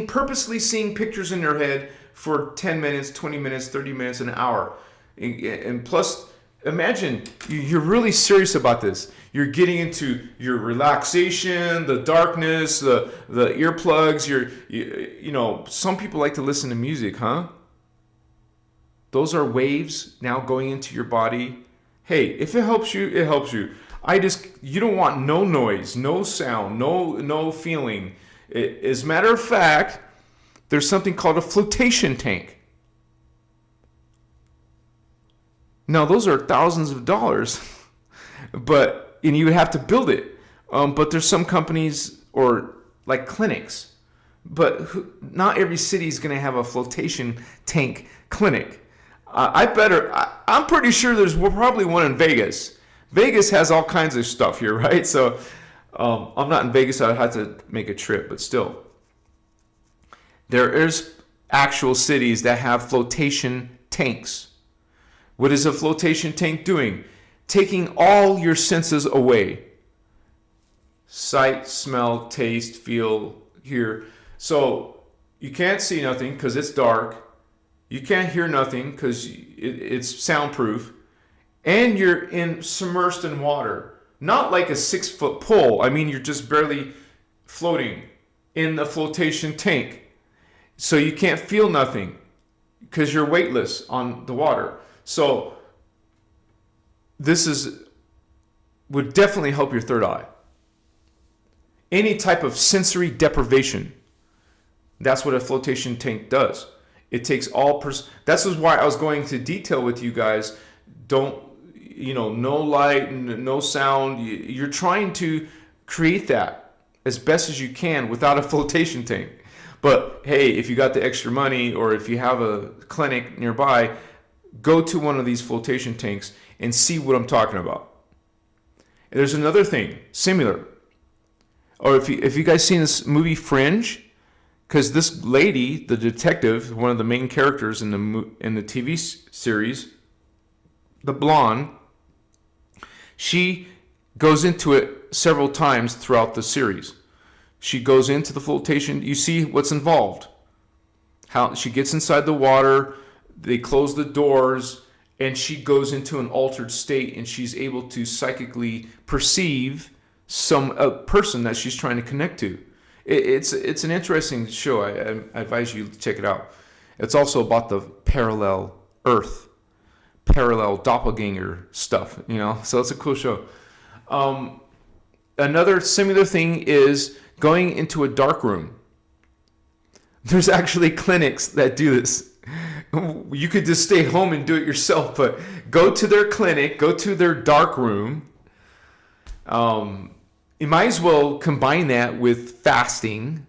purposely seeing pictures in their head for 10 minutes, 20 minutes, 30 minutes, an hour? And plus, imagine you're really serious about this. You're getting into your relaxation, the darkness, the earplugs. You know, some people like to listen to music, huh? Those are waves now going into your body. Hey, if it helps you, it helps you. You don't want no noise, no sound, no feeling. As a matter of fact, there's something called a flotation tank. Now, those are thousands of dollars, and you would have to build it. But there's some companies or like clinics, but not every city is going to have a flotation tank clinic. I'm pretty sure there's probably one in Vegas. Vegas has all kinds of stuff here, right? So I'm not in Vegas, so I'd have to make a trip, but still. There is actual cities that have flotation tanks. What is a flotation tank doing? Taking all your senses away. Sight, smell, taste, feel, hear. So you can't see nothing because it's dark. You can't hear nothing because it's soundproof. And you're submersed in water. Not like a 6-foot pool. I mean, you're just barely floating in the flotation tank. So you can't feel nothing because you're weightless on the water. So this would definitely help your third eye. Any type of sensory deprivation. That's what a flotation tank does. It takes all This is why I was going to detail with you guys. Don't, no light, no sound. You're trying to create that as best as you can without a flotation tank. But hey, if you got the extra money or if you have a clinic nearby, go to one of these flotation tanks and see what I'm talking about. And there's another thing, similar. Or if you guys seen this movie Fringe, because this lady, the detective, one of the main characters in the TV series, the blonde, she goes into it several times throughout the series. She goes into the flotation. You see what's involved. How she gets inside the water, they close the doors, and she goes into an altered state, and she's able to psychically perceive a person that she's trying to connect to. It's an interesting show. I advise you to check it out. It's also about the parallel Earth, parallel doppelganger stuff, so it's a cool show. Another similar thing is going into a dark room. There's actually clinics that do this. You could just stay home and do it yourself, but go to their clinic, go to their dark room. You might as well combine that with fasting,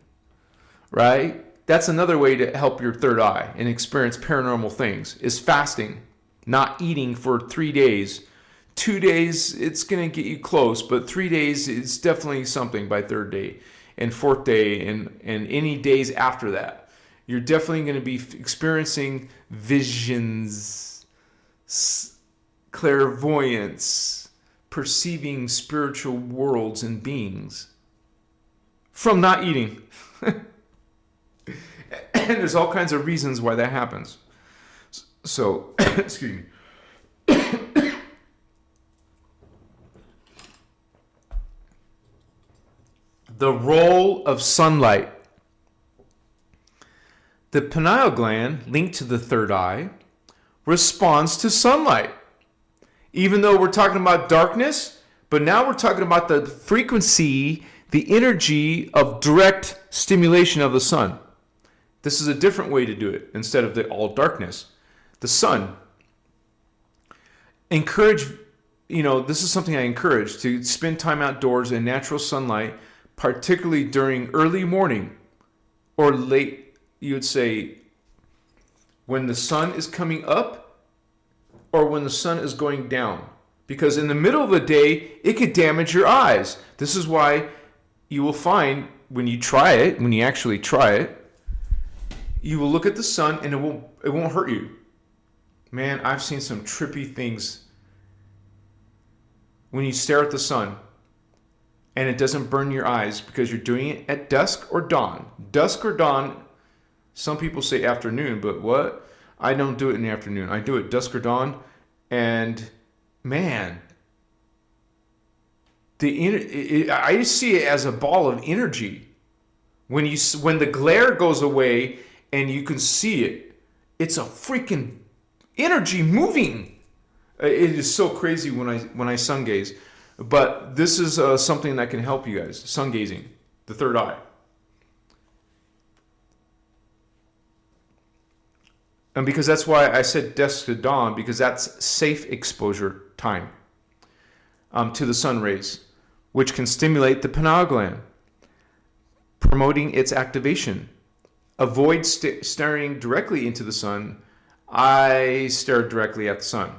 right? That's another way to help your third eye and experience paranormal things, is fasting. Not eating for 3 days. 2 days, it's going to get you close, but 3 days, it's definitely something by third day. And fourth day, and any days after that. You're definitely going to be experiencing visions, clairvoyance, perceiving spiritual worlds and beings from not eating. And there's all kinds of reasons why that happens. So, excuse me. The role of sunlight. The pineal gland, linked to the third eye, responds to sunlight. Even though we're talking about darkness, but now we're talking about the frequency, the energy of direct stimulation of the sun. This is a different way to do it instead of the all darkness. The sun. This is something I encourage, to spend time outdoors in natural sunlight, particularly during early morning or late, you would say, when the sun is coming up or when the sun is going down. Because in the middle of the day, it could damage your eyes. This is why you will find when you actually try it, you will look at the sun and it won't hurt you. Man, I've seen some trippy things when you stare at the sun and it doesn't burn your eyes because you're doing it at dusk or dawn. Dusk or dawn, some people say afternoon, but what? I don't do it in the afternoon. I do it dusk or dawn, and man, I see it as a ball of energy. When the glare goes away and you can see it, it's a freaking energy moving. It is so crazy when I sun gaze. But this is something that can help you guys. Sun gazing, the third eye. And because that's why I said dusk to dawn, because that's safe exposure time to the sun rays, which can stimulate the pineal gland, promoting its activation. Avoid staring directly into the sun. I stare directly at the sun.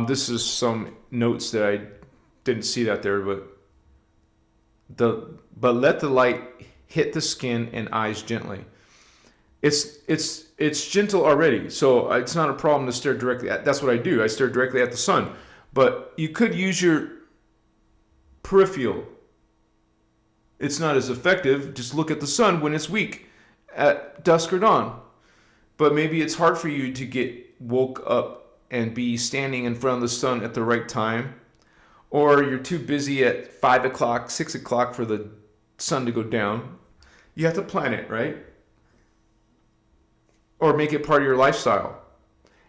This is some notes that I didn't see that there, but let the light hit the skin and eyes gently. It's gentle already, so it's not a problem to stare directly at. That's what I do. I stare directly at the sun. But you could use your peripheral. It's not as effective. Just look at the sun when it's weak, at dusk or dawn. But maybe it's hard for you to get woke up and be standing in front of the sun at the right time, or you're too busy at 5 o'clock, 6 o'clock for the sun to go down. You have to plan it, right? Or make it part of your lifestyle.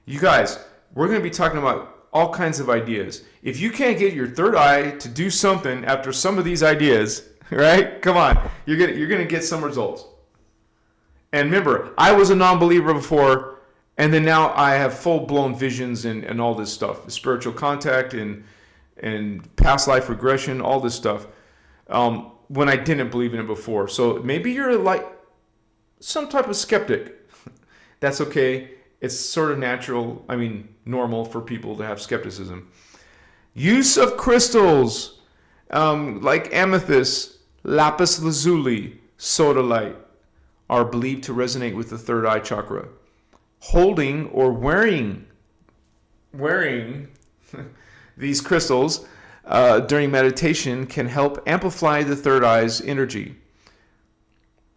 You guys, we're going to be talking about all kinds of ideas. If you can't get your third eye to do something after some of these ideas, right? Come on, you're gonna get some results. And remember, I was a non-believer before, and then now I have full-blown visions and all this stuff, spiritual contact and past life regression, all this stuff, when I didn't believe in it before. So maybe you're like some type of skeptic. That's okay. It's sort of normal for people to have skepticism. Use of crystals. Like amethyst, lapis lazuli, sodalite are believed to resonate with the third eye chakra. Holding or wearing these crystals during meditation can help amplify the third eye's energy.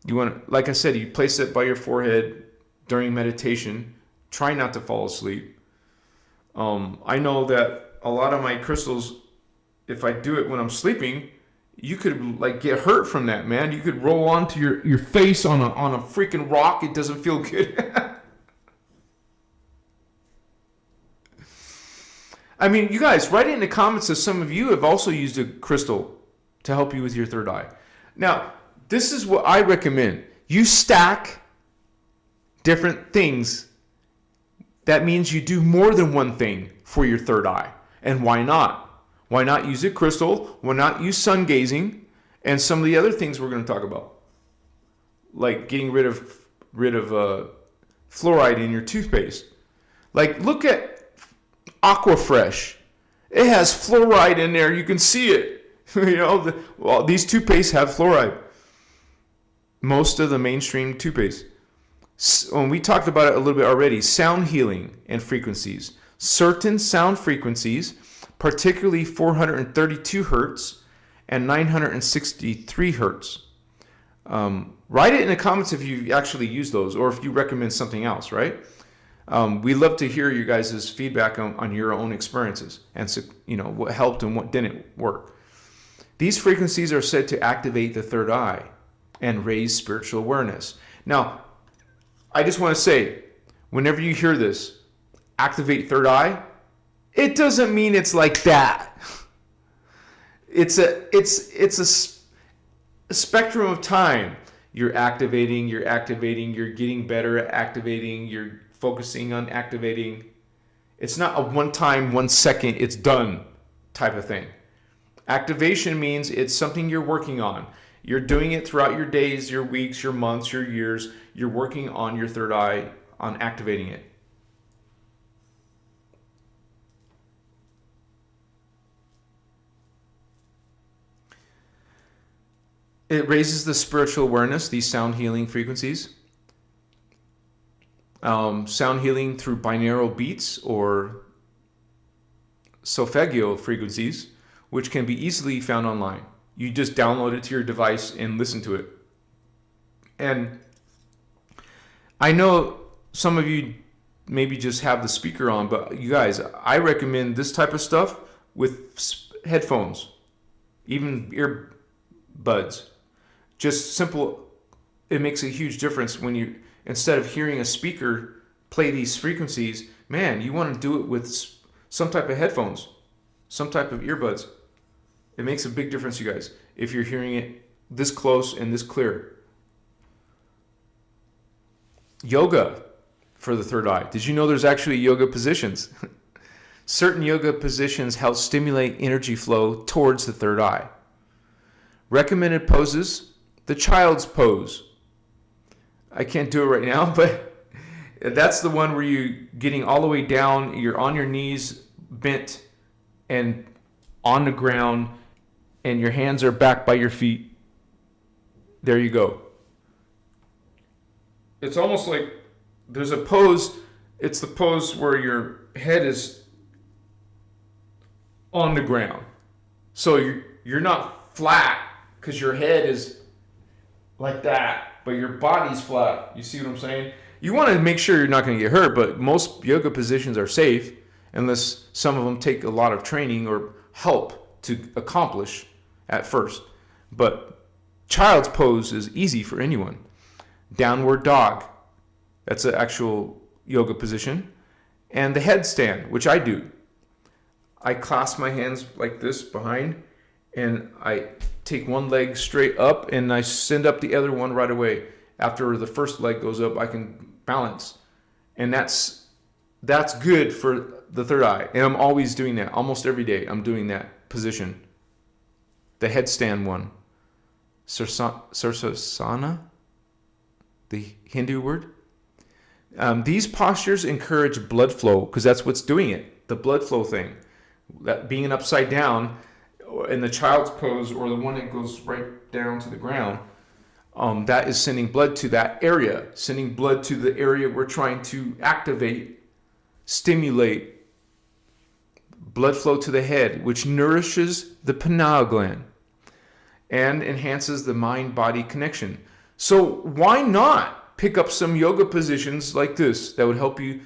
You want, like I said, you place it by your forehead during meditation. Try not to fall asleep. I know that a lot of my crystals, if I do it when I'm sleeping, you could like get hurt from that, man. You could roll onto your face on a freaking rock. It doesn't feel good. I mean, you guys, write it in the comments if some of you have also used a crystal to help you with your third eye. Now, this is what I recommend. You stack different things. That means you do more than one thing for your third eye. And why not? Why not use a crystal? Why not use sun gazing? And some of the other things we're going to talk about. Like getting rid of fluoride in your toothpaste. Like, look at Aquafresh. It has fluoride in there. You can see it. These toothpastes have fluoride. Most of the mainstream toothpaste. When we talked about it a little bit already, sound healing and frequencies. Certain sound frequencies, particularly 432 hertz and 963 hertz. Write it in the comments if you actually use those or if you recommend something else, right? We love to hear you guys' feedback on your own experiences and what helped and what didn't work. These frequencies are said to activate the third eye and raise spiritual awareness. Now, I just want to say, whenever you hear this, activate third eye, it doesn't mean it's like that. It's a spectrum of time. You're activating, you're getting better at activating, you're focusing on activating. It's not a one time, 1 second, it's done type of thing. Activation means it's something you're working on. You're doing it throughout your days, your weeks, your months, your years. You're working on your third eye, on activating it. It raises the spiritual awareness, these sound healing frequencies. Sound healing through binaural beats or solfeggio frequencies, which can be easily found online. You just download it to your device and listen to it. And I know some of you maybe just have the speaker on, but you guys, I recommend this type of stuff with headphones, even earbuds. Just simple, it makes a huge difference when you, instead of hearing a speaker play these frequencies, man, you want to do it with some type of headphones, some type of earbuds. It makes a big difference, you guys, if you're hearing it this close and this clear. Yoga for the third eye. Did you know there's actually yoga positions? Certain yoga positions help stimulate energy flow towards the third eye. Recommended poses, the child's pose. I can't do it right now, but that's the one where you're getting all the way down, you're on your knees, bent, and on the ground, and your hands are back by your feet. There you go. It's almost like there's a pose, it's the pose where your head is on the ground. So you're not flat because your head is like that, but your body's flat. You see what I'm saying? You want to make sure you're not going to get hurt, but most yoga positions are safe unless some of them take a lot of training or help to accomplish at first. But child's pose is easy for anyone. Downward dog, that's an actual yoga position. And the headstand, which I do. I clasp my hands like this behind, and I take one leg straight up, and I send up the other one right away. After the first leg goes up, I can balance. And that's good for the third eye. And I'm always doing that. Almost every day I'm doing that position. The headstand one. Sirsasana, the Hindu word. These postures encourage blood flow because that's what's doing it. The blood flow thing. That being upside down, in the child's pose, or the one that goes right down to the ground, that is sending blood to that area, sending blood to the area we're trying to activate, stimulate blood flow to the head, which nourishes the pineal gland and enhances the mind-body connection. So why not pick up some yoga positions like this that would help you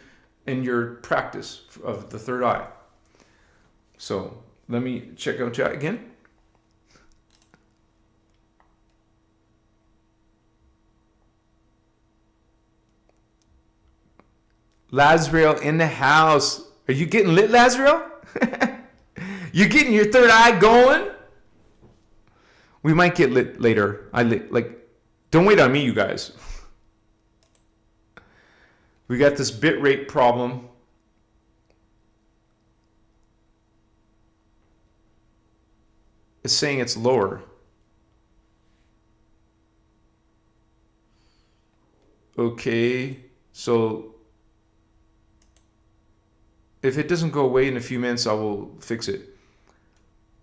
in your practice of the third eye? So let me check out chat again. Lazriel in the house. Are you getting lit, Lazriel? You getting your third eye going? We might get lit later. Don't wait on me, you guys. We got this bit rate problem. It's saying it's lower. Okay, so if it doesn't go away in a few minutes, I will fix it.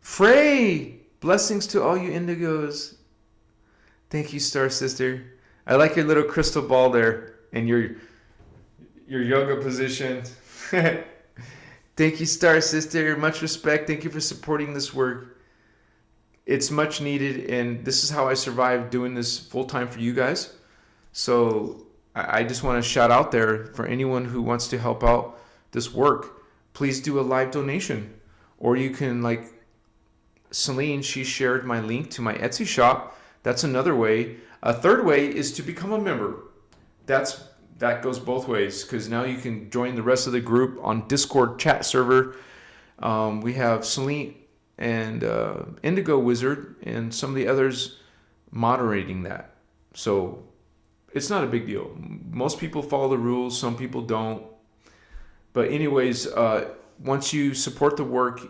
Frey, blessings to all you indigos. Thank you, Star Sister. I like your little crystal ball there and your yoga position. Thank you, Star Sister. Much respect. Thank you for supporting this work. It's much needed, and this is how I survive doing this full time for you guys. So I just want to shout out there for anyone who wants to help out this work. Please do a live donation, or you can, like Celine, she shared my link to my Etsy shop. That's another way. A third way is to become a member. That goes both ways, because now you can join the rest of the group on Discord chat server. We have Celine and Indigo Wizard and some of the others moderating that. So it's not a big deal. Most people follow the rules, some people don't. But anyways, once you support the work,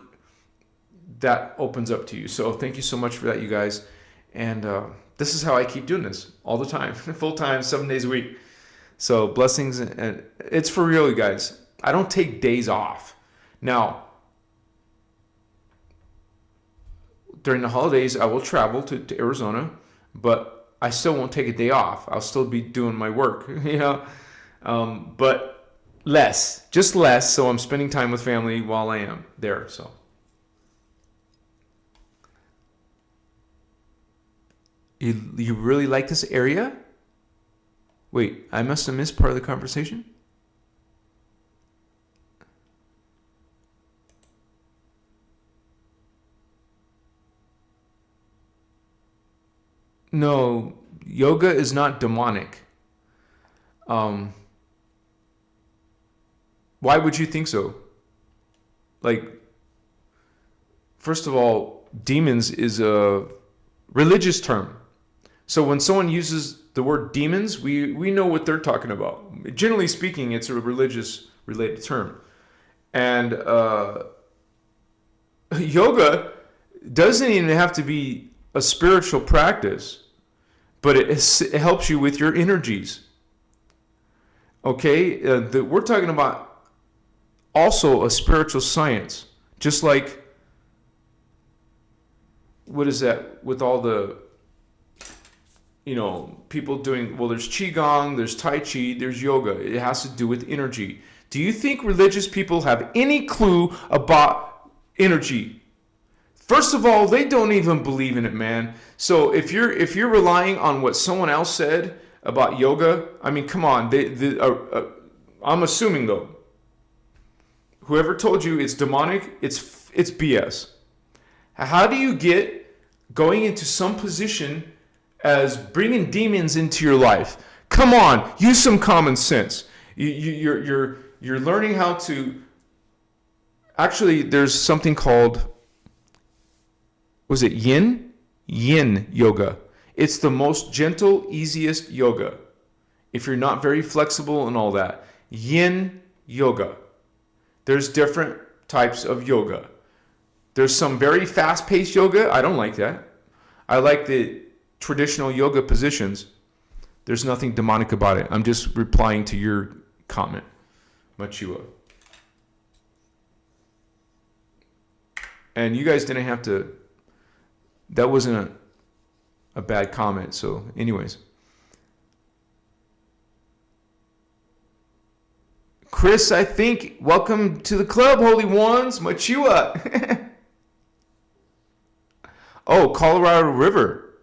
that opens up to you. So thank you so much for that, you guys. And this is how I keep doing this all the time, full time, 7 days a week. So blessings, and it's for real, you guys. I don't take days off. Now, during the holidays, I will travel to Arizona, but I still won't take a day off. I'll still be doing my work, but just less. So I'm spending time with family while I am there. So. You really like this area? Wait, I must have missed part of the conversation. No, yoga is not demonic. Why would you think so? First of all, demons is a religious term. So when someone uses the word demons, we know what they're talking about. Generally speaking, it's a religious related term. And yoga doesn't even have to be a spiritual practice, but it helps you with your energies. Okay? We're talking about also a spiritual science. Just like, what is that with all the people doing, there's Qigong, there's Tai Chi, there's yoga. It has to do with energy. Do you think religious people have any clue about energy? First of all, they don't even believe in it, man. So if you're relying on what someone else said about yoga, I mean, come on. I'm assuming, though, whoever told you it's demonic, it's BS. How do you get going into some position as bringing demons into your life? Come on, use some common sense. You're learning how to. Actually, there's something called, was it yin? Yin yoga. It's the most gentle, easiest yoga. If you're not very flexible and all that, yin yoga. There's different types of yoga. There's some very fast-paced yoga. I don't like that. I like the traditional yoga positions. There's nothing demonic about it. I'm just replying to your comment, Machua. And you guys didn't have to, that wasn't a bad comment. So anyways. Chris, I think, welcome to the club, Holy Ones. Machua. Oh, Colorado River.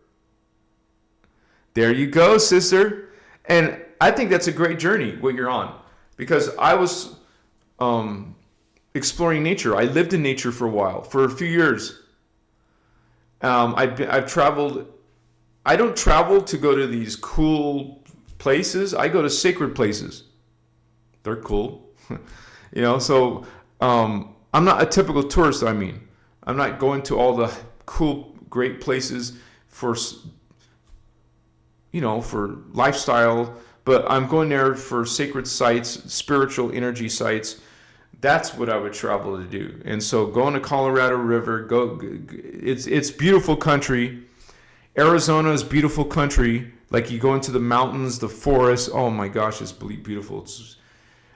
There you go, sister. And I think that's a great journey, what you're on. Because I was exploring nature. I lived in nature for a while, for a few years. I've traveled. I don't travel to go to these cool places. I go to sacred places. They're cool. So I'm not a typical tourist, I'm not going to all the cool, great places for lifestyle, but I'm going there for sacred sites, spiritual energy sites. That's what I would travel to do. And so going to Colorado River, it's beautiful country. Arizona is beautiful country. Like you go into the mountains, the forest. Oh my gosh, it's beautiful.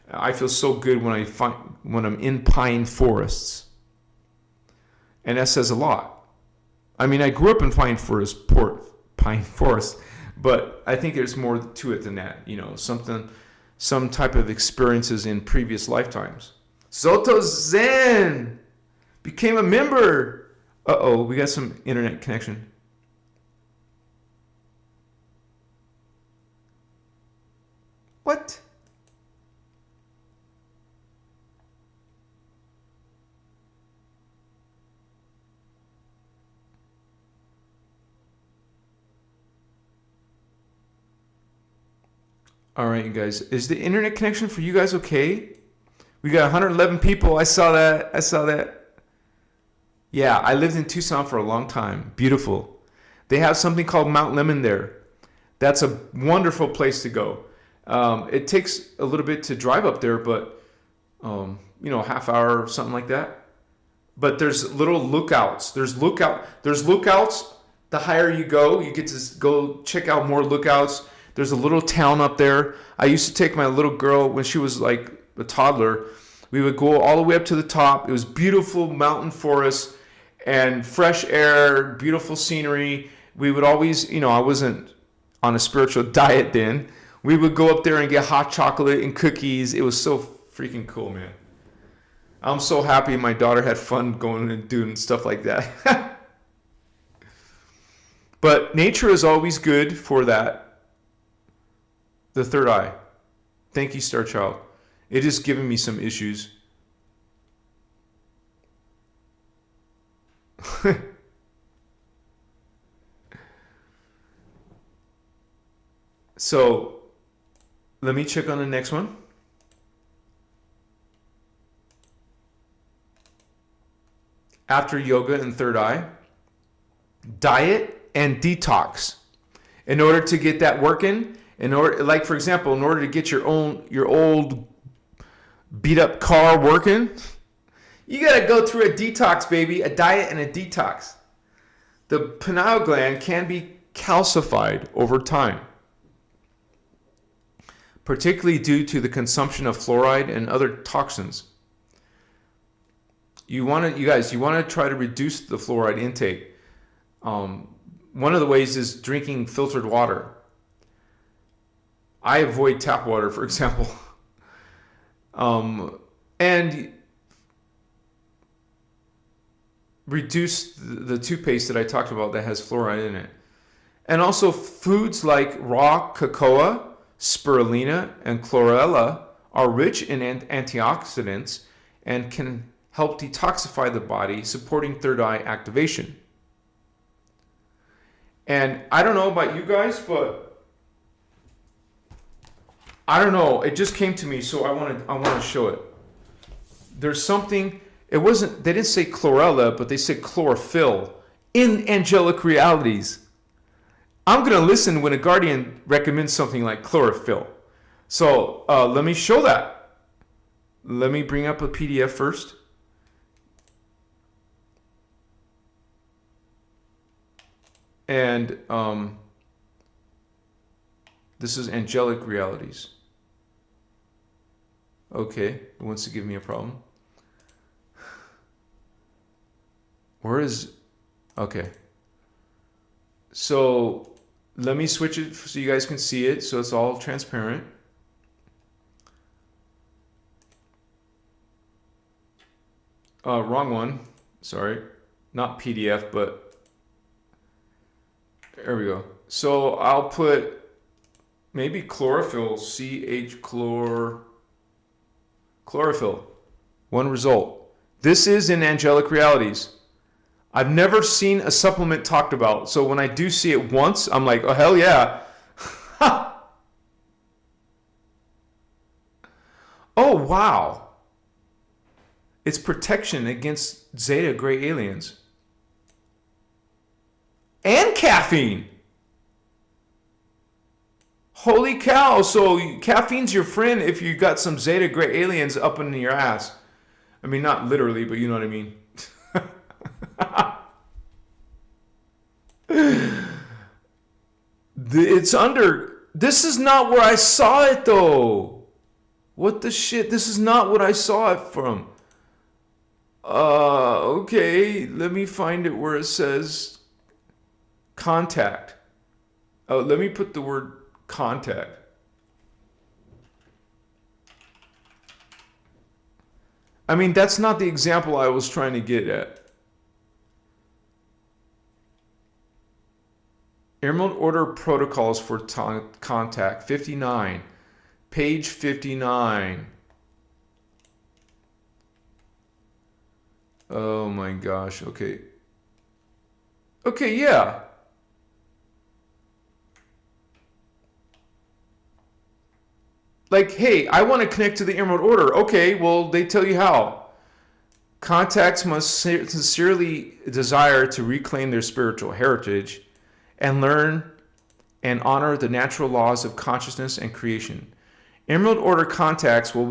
I feel so good when I'm in pine forests. And that says a lot. I mean, I grew up in pine forest, but I think there's more to it than that. Some type of experiences in previous lifetimes. Soto Zen became a member. Uh-oh, we got some internet connection. What? All right, you guys. Is the internet connection for you guys okay? We got 111 people. I saw that. Yeah, I lived in Tucson for a long time. Beautiful. They have something called Mount Lemmon there. That's a wonderful place to go. It takes a little bit to drive up there, but half hour or something like that. But there's little lookouts. There's lookouts. The higher you go, you get to go check out more lookouts. There's a little town up there. I used to take my little girl when she was like a toddler. We would go all the way up to the top. It was beautiful mountain forest and fresh air, beautiful scenery. We would always, I wasn't on a spiritual diet then. We would go up there and get hot chocolate and cookies. It was so freaking cool, man. I'm so happy my daughter had fun going and doing stuff like that. But nature is always good for that. The third eye. Thank you, Star Child. It is giving me some issues. So, let me check on the next one. After yoga and third eye, diet and detox. In order to get that working, for example, in order to get your old beat up car working, you got to go through a detox, baby, a diet and a detox. The pineal gland can be calcified over time, particularly due to the consumption of fluoride and other toxins. You want to try to reduce the fluoride intake. One of the ways is drinking filtered water. I avoid tap water, for example. And reduce the toothpaste that I talked about that has fluoride in it. And also foods like raw cocoa, spirulina, and chlorella are rich in antioxidants and can help detoxify the body, supporting third eye activation. And I don't know about you guys, but I don't know. It just came to me, so I want to show it. There's something. They didn't say chlorella, but they said chlorophyll in angelic realities. I'm gonna listen when a guardian recommends something like chlorophyll. So let me show that. Let me bring up a PDF first. And this is angelic realities. Okay, it wants to give me a problem. Where is... Okay. So let me switch it so you guys can see it. So it's all transparent. Wrong one. Sorry. Not PDF, but there we go. So I'll put maybe chlorophyll, chlorophyll. One result. This is in angelic realities. I've never seen a supplement talked about. So when I do see it once, I'm like, oh, hell yeah. Oh, wow. It's protection against Zeta gray aliens. And caffeine. Holy cow. So caffeine's your friend if you got some Zeta gray aliens up in your ass. I mean, not literally, but you know what I mean. It's under... This is not where I saw it, though. What the shit? This is not what I saw it from. Okay. Let me find it where it says contact. Oh, let me put the word contact. I mean, that's not the example I was trying to get at. Emerald Order Protocols for Contact, 59. Page 59. Oh my gosh, okay. Okay, yeah. Like, hey, I want to connect to the Emerald Order. Okay, well, they tell you how. Contacts must sincerely desire to reclaim their spiritual heritage and learn and honor the natural laws of consciousness and creation. Emerald Order contacts will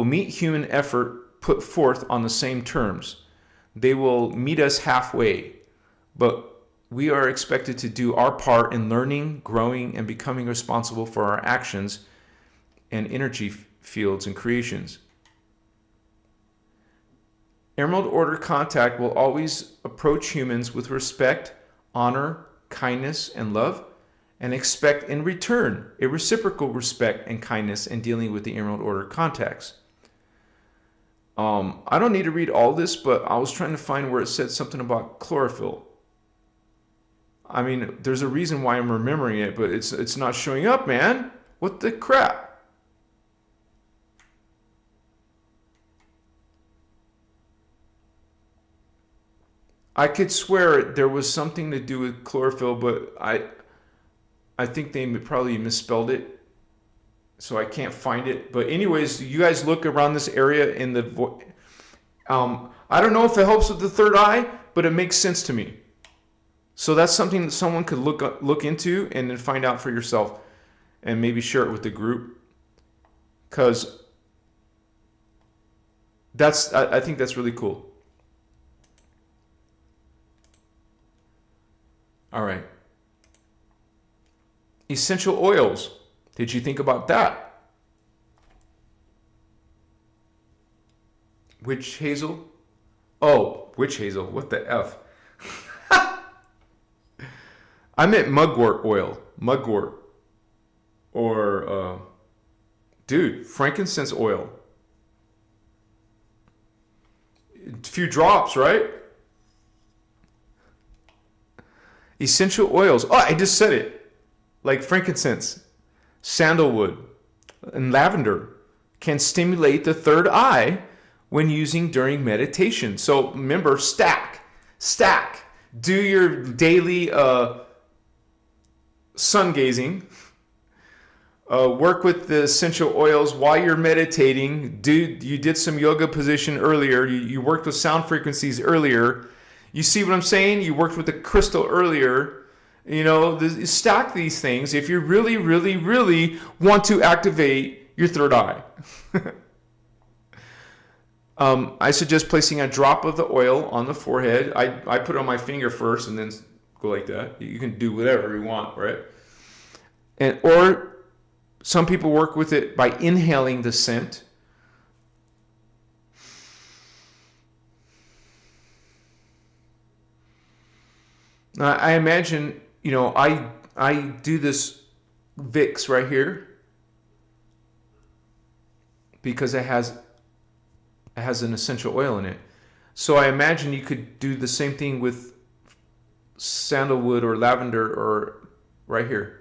meet human effort put forth on the same terms. They will meet us halfway, but we are expected to do our part in learning, growing, and becoming responsible for our actions and energy fields and creations. Emerald Order contact will always approach humans with respect, honor, kindness, and love, and expect in return a reciprocal respect and kindness in dealing with the Emerald Order contacts. I don't need to read all this, but I was trying to find where it said something about chlorophyll. I mean, there's a reason why I'm remembering it, but it's not showing up, man. What the crap? I could swear there was something to do with chlorophyll, but I think they probably misspelled it, so I can't find it. But anyways, you guys look around this area in the... I don't know if it helps with the third eye, but it makes sense to me. So that's something that someone could look into and then find out for yourself and maybe share it with the group. Because I think that's really cool. All right. Essential oils. Did you think about that? Witch hazel? Oh, witch hazel. What the F? I meant mugwort oil. Mugwort. Or, dude, frankincense oil. A few drops, right? Essential oils. Oh, I just said it. Like frankincense, sandalwood, and lavender can stimulate the third eye when using during meditation. So remember, stack. Do your daily sun gazing. Work with the essential oils while you're meditating. You did some yoga position earlier. You worked with sound frequencies earlier. You see what I'm saying? You worked with the crystal earlier. You know, stack these things if you really, really, really want to activate your third eye. I suggest placing a drop of the oil on the forehead. I put it on my finger first and then go like that. You can do whatever you want, right? Or some people work with it by inhaling the scent. I imagine, I do this Vicks right here because it has an essential oil in it. So I imagine you could do the same thing with sandalwood or lavender or right here.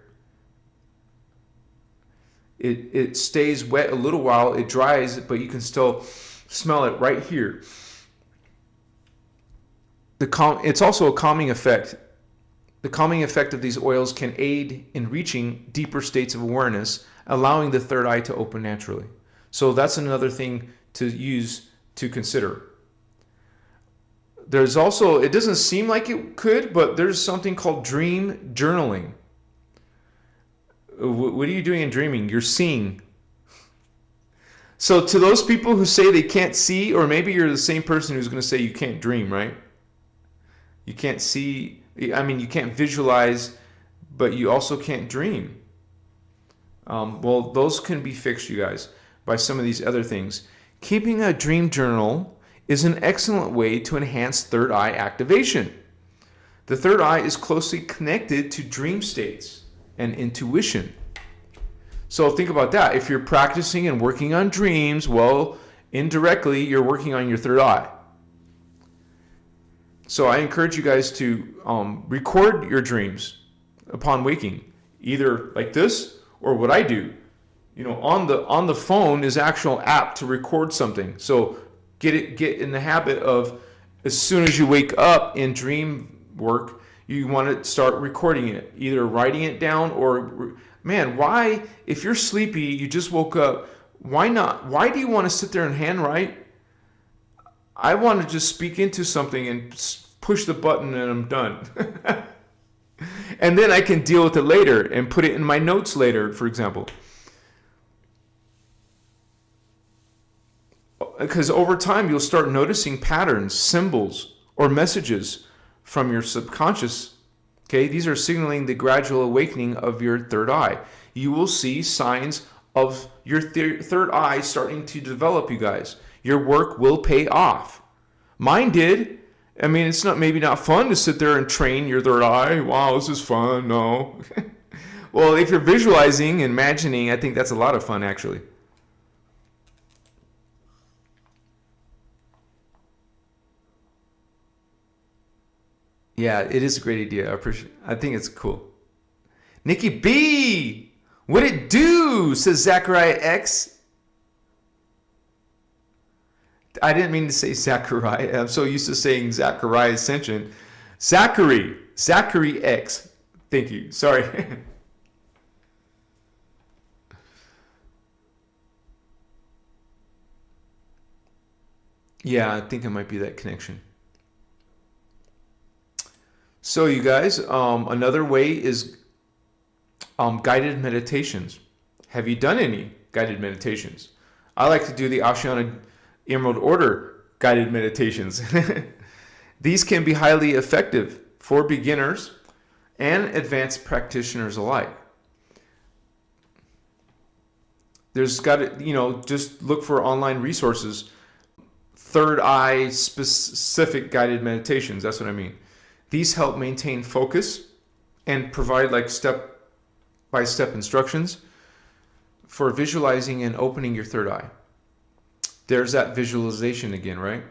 It stays wet a little while, it dries, but you can still smell it right here. It's also a calming effect. The calming effect of these oils can aid in reaching deeper states of awareness, allowing the third eye to open naturally. So that's another thing to use to consider. There's also, it doesn't seem like it could, but there's something called dream journaling. What are you doing in dreaming? You're seeing. So to those people who say they can't see, or maybe you're the same person who's going to say you can't dream, right? You can't see, you can't visualize, but you also can't dream. Well, those can be fixed, you guys, by some of these other things. Keeping a dream journal is an excellent way to enhance third eye activation. The third eye is closely connected to dream states and intuition. So think about that. If you're practicing and working on dreams, well, indirectly, you're working on your third eye. So I encourage you guys to record your dreams upon waking, either like this or what I do. On the phone is actual app to record something. So get in the habit of, as soon as you wake up in dream work, you want to start recording it, either writing it down or, man, why, if you're sleepy, you just woke up, why not? Why do you want to sit there and handwrite? I want to just speak into something and push the button and I'm done. And then I can deal with it later and put it in my notes later, for example. Because over time, you'll start noticing patterns, symbols, or messages from your subconscious. Okay, these are signaling the gradual awakening of your third eye. You will see signs of your third eye starting to develop, you guys. Your work will pay off. Mine did. It's maybe not fun to sit there and train your third eye. Wow, this is fun. No. Well, if you're visualizing and imagining, I think that's a lot of fun, actually. Yeah, it is a great idea. I think it's cool. Nikki B, what it do? Says Zachariah X. I didn't mean to say Zachariah. I'm so used to saying Zachariah Ascension. Zachary X. Thank you. Sorry. Yeah, I think it might be that connection. So you guys, another way is guided meditations. Have you done any guided meditations? I like to do the Ashiana Emerald Order guided meditations. These can be highly effective for beginners and advanced practitioners alike. There's got to, just look for online resources. Third eye specific guided meditations. That's what I mean. These help maintain focus and provide like step-by-step instructions for visualizing and opening your third eye. There's that visualization again, right?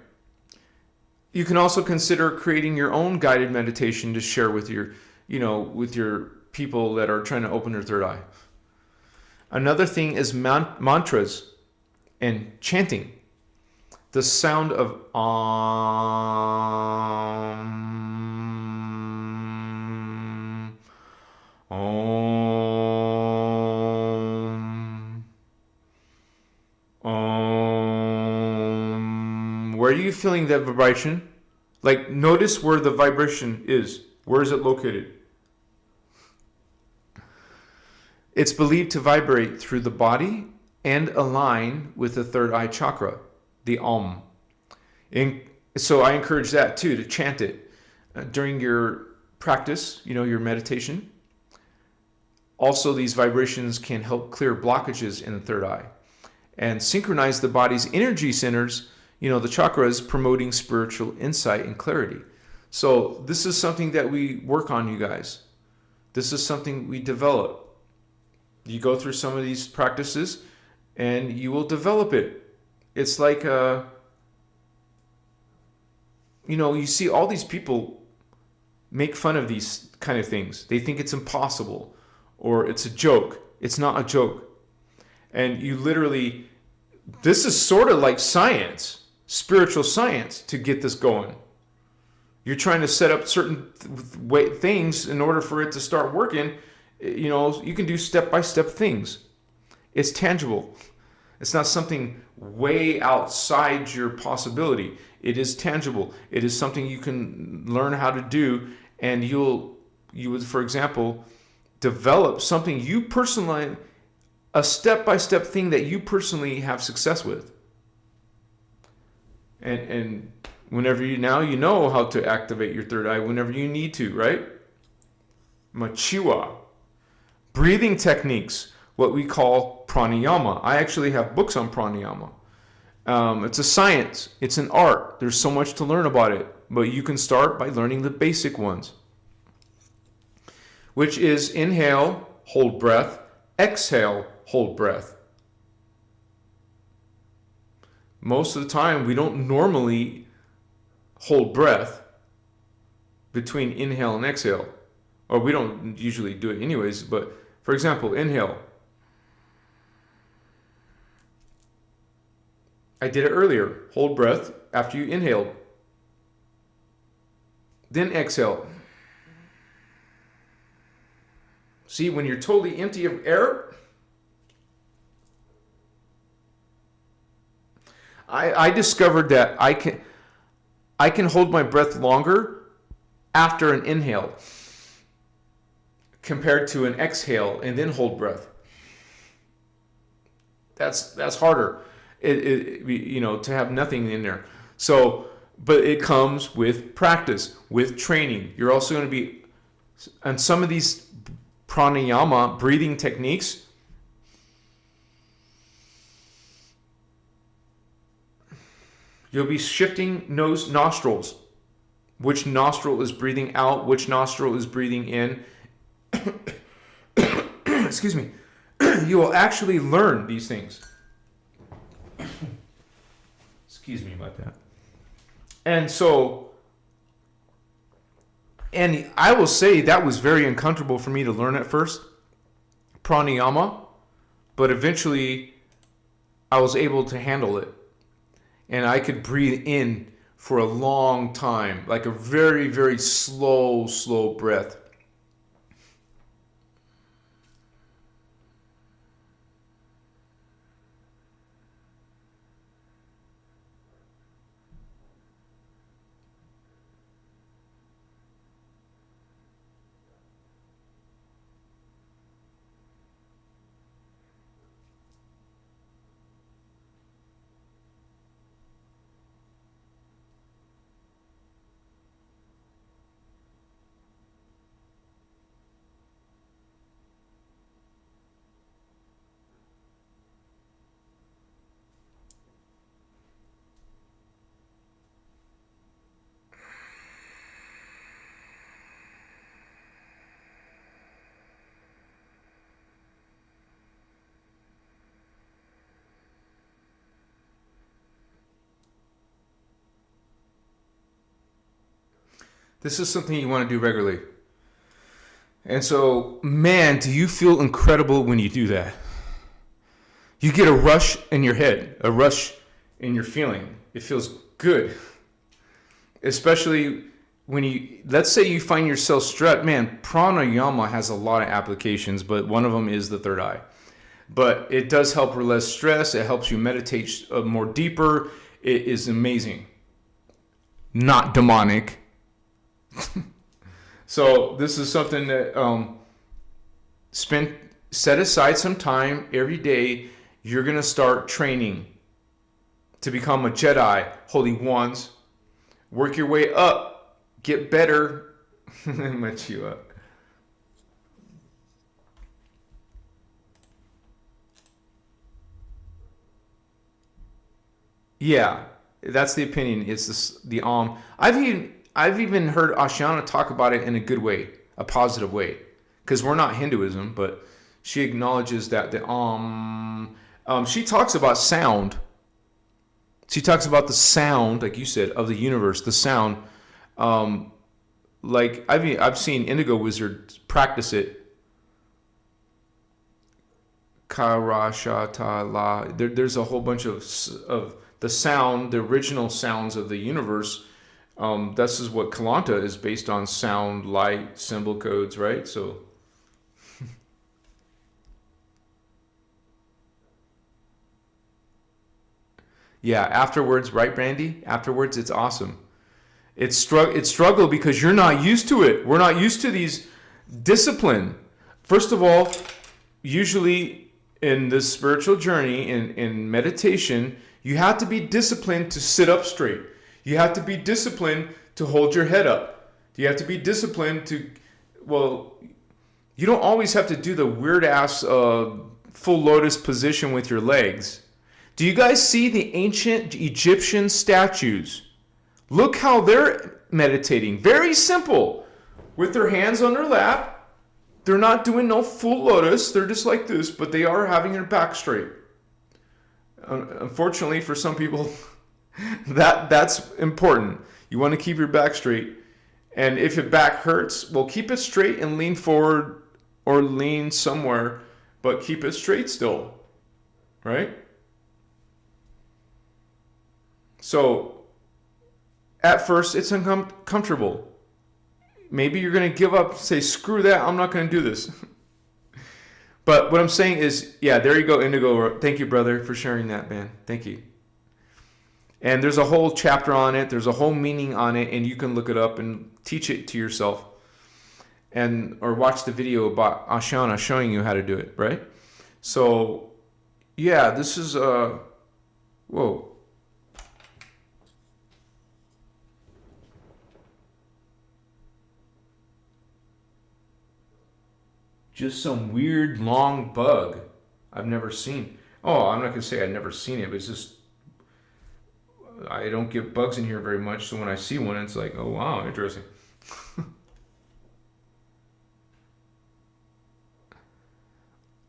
You can also consider creating your own guided meditation to share with your people that are trying to open their third eye. Another thing is mantras and chanting. The sound of Where are you feeling that vibration? Like, notice where the vibration is. Where is it located? It's believed to vibrate through the body and align with the third eye chakra, the Om. So I encourage that too, to chant it during your practice, your meditation. Also, these vibrations can help clear blockages in the third eye and synchronize the body's energy centers, the chakras, promoting spiritual insight and clarity. So this is something that we work on, you guys. This is something we develop. You go through some of these practices and you will develop it. It's like, you see all these people make fun of these kind of things. They think it's impossible or it's a joke. It's not a joke. And you literally, this is sort of like science, spiritual science, to get this going. You're trying to set up certain things in order for it to start working. You can do step-by-step things. It's tangible. It's not something way outside your possibility. It is tangible. It is something you can learn how to do, and you would, for example, develop something you personally, a step-by-step thing that you personally have success with. And whenever you know how to activate your third eye whenever you need to, right? Machiwa. Breathing techniques, what we call pranayama. I actually have books on pranayama. It's a science. It's an art. There's so much to learn about it. But you can start by learning the basic ones, which is inhale, hold breath, exhale, hold breath. Most of the time, we don't normally hold breath between inhale and exhale. Or we don't usually do it anyways, but for example, inhale. I did it earlier. Hold breath after you inhaled. Then exhale. See, when you're totally empty of air, I discovered that I can hold my breath longer after an inhale compared to an exhale and then hold breath. That's harder, to have nothing in there. So, but it comes with practice, with training. You're also going to be, and some of these pranayama breathing techniques, you'll be shifting nostrils. Which nostril is breathing out, which nostril is breathing in. Excuse me. You will actually learn these things. Excuse me about that. And I will say that was very uncomfortable for me to learn at first, pranayama, but eventually I was able to handle it. And I could breathe in for a long time, like a very, very slow breath. This is something you want to do regularly. And so, man, do you feel incredible when you do that? You get a rush in your head, a rush in your feeling. It feels good. Especially when let's say you find yourself stressed. Man, pranayama has a lot of applications, but one of them is the third eye. But it does help relieve stress. It helps you meditate more deeper. It is amazing. Not demonic. So this is something that set aside some time every day. You're going to start training to become a Jedi, holy ones. Work your way up. Get better. Much you up. Yeah, that's the opinion. It's the I've even heard Ashana talk about it in a good way, a positive way, because we're not Hinduism, but she acknowledges that she talks about sound. She talks about the sound, like you said, of the universe, the sound. Like I've seen indigo wizards practice it. Karashatala. There's a whole bunch of the sound, the original sounds of the universe. This is what Kalanta is based on: sound, light, symbol codes, right? So. Yeah, afterwards, right, Brandy? Afterwards, it's awesome. It's struggle because you're not used to it. We're not used to these discipline. First of all, usually in this spiritual journey, in meditation, you have to be disciplined to sit up straight. You have to be disciplined to hold your head up. You have to be disciplined to, well, you don't always have to do the weird ass full lotus position with your legs. Do you guys see the ancient Egyptian statues? Look how they're meditating. Very simple. With their hands on their lap. They're not doing no full lotus. They're just like this, but they are having their back straight. Unfortunately, for some people, that's important. You want to keep your back straight. And if your back hurts, well, keep it straight and lean forward or lean somewhere, but keep it straight still. Right? So, at first, it's uncomfortable. Maybe you're going to give up, say, screw that, I'm not going to do this. But what I'm saying is, yeah, there you go, Indigo. Thank you, brother, for sharing that, man. Thank you. And there's a whole chapter on it. There's a whole meaning on it, and you can look it up and teach it to yourself. Or watch the video about Ashana showing you how to do it, right? So, yeah, this is, whoa. Just some weird long bug I've never seen. Oh, I'm not going to say I've never seen it, but it's just, I don't get bugs in here very much. So when I see one, it's like, oh, wow, interesting.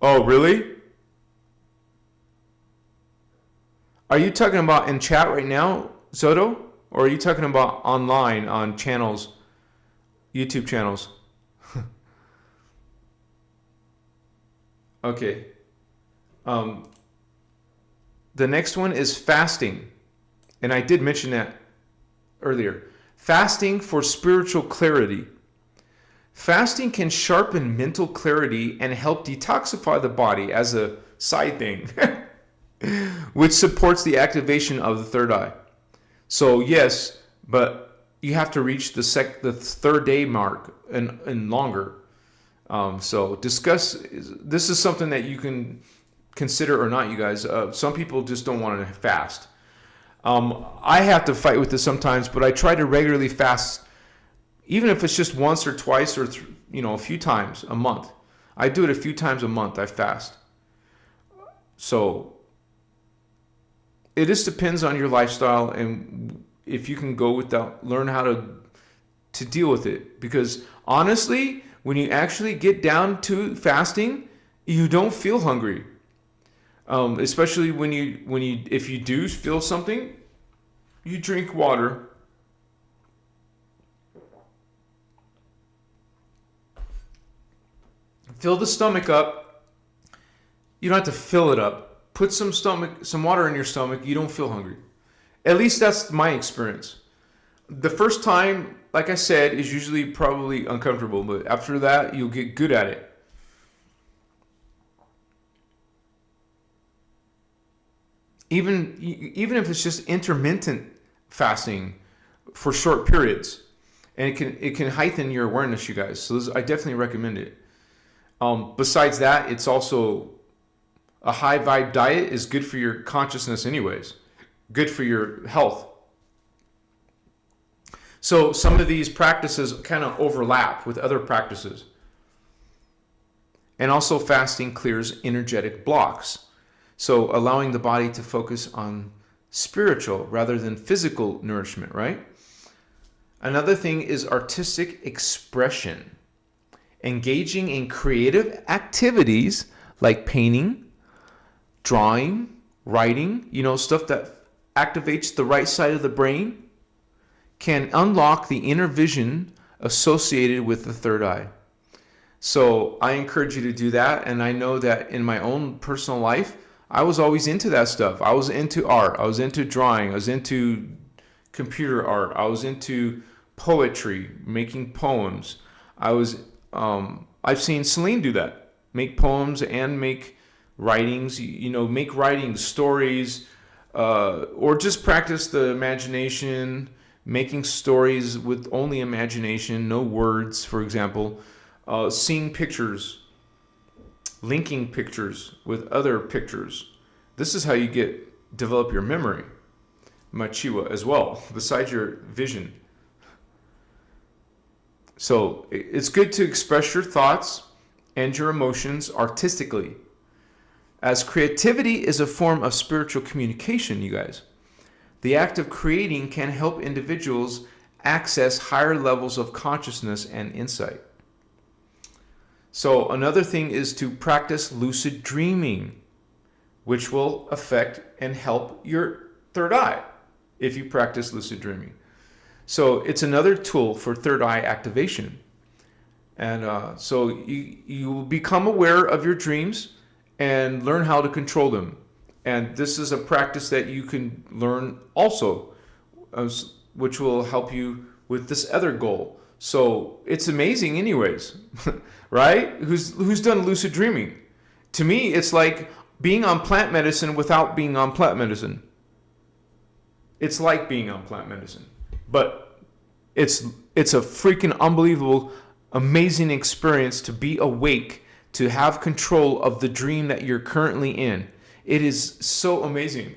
Oh, really? Are you talking about in chat right now, Soto? Or are you talking about online on channels, YouTube channels? Okay. The next one is fasting. And I did mention that earlier. Fasting for spiritual clarity. Fasting can sharpen mental clarity and help detoxify the body as a side thing, which supports the activation of the third eye. So yes, but you have to reach the third day mark and longer. So discuss, this is something that you can consider or not, you guys. Some people just don't want to fast. I have to fight with this sometimes, but I try to regularly fast, even if it's just once or twice or a few times a month. I do it a few times a month. I fast. So it just depends on your lifestyle and if you can go without, learn how to deal with it. Because honestly, when you actually get down to fasting, you don't feel hungry. Especially if you do feel something, you drink water. Fill the stomach up. You don't have to fill it up. Put some water in your stomach. You don't feel hungry. At least that's my experience. The first time, like I said, is usually probably uncomfortable, but after that, you'll get good at it. Even if it's just intermittent fasting for short periods, and it can heighten your awareness, you guys. So I definitely recommend it. Besides that, it's also a high vibe diet is good for your consciousness anyways, good for your health. So some of these practices kind of overlap with other practices. And also fasting clears energetic blocks. So allowing the body to focus on spiritual rather than physical nourishment, right? Another thing is artistic expression. Engaging in creative activities like painting, drawing, writing, stuff that activates the right side of the brain, can unlock the inner vision associated with the third eye. So I encourage you to do that. And I know that in my own personal life, I was always into that stuff. I was into art. I was into drawing. I was into computer art. I was into poetry, making poems. I've seen Celine do that. Make poems and make writings, make writings, stories, or just practice the imagination, making stories with only imagination, no words, for example, seeing pictures, linking pictures with other pictures. This is how you develop your memory, machiwa, as well, besides your vision. So it's good to express your thoughts and your emotions artistically, as creativity is a form of spiritual communication, you guys. The act of creating can help individuals access higher levels of consciousness and insight. So another thing is to practice lucid dreaming, which will affect and help your third eye if you practice lucid dreaming. So it's another tool for third eye activation. And so you will become aware of your dreams and learn how to control them. And this is a practice that you can learn also, which will help you with this other goal. So it's amazing anyways, right? Who's done lucid dreaming? To me, it's like being on plant medicine without being on plant medicine. It's like being on plant medicine. But it's a freaking unbelievable, amazing experience to be awake, to have control of the dream that you're currently in. It is so amazing.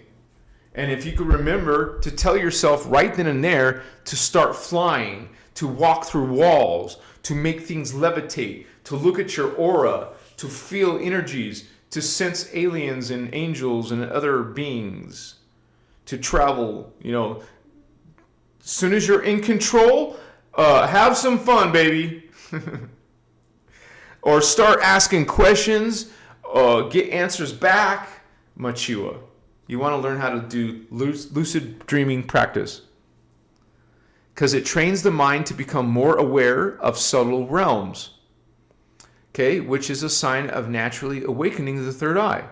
And if you could remember to tell yourself right then and there to start flying, to walk through walls, to make things levitate, to look at your aura, to feel energies, to sense aliens and angels and other beings, to travel, as soon as you're in control, have some fun, baby. Or start asking questions, get answers back. Machiwa. You want to learn how to do lucid dreaming practice, because it trains the mind to become more aware of subtle realms, okay, which is a sign of naturally awakening the third eye.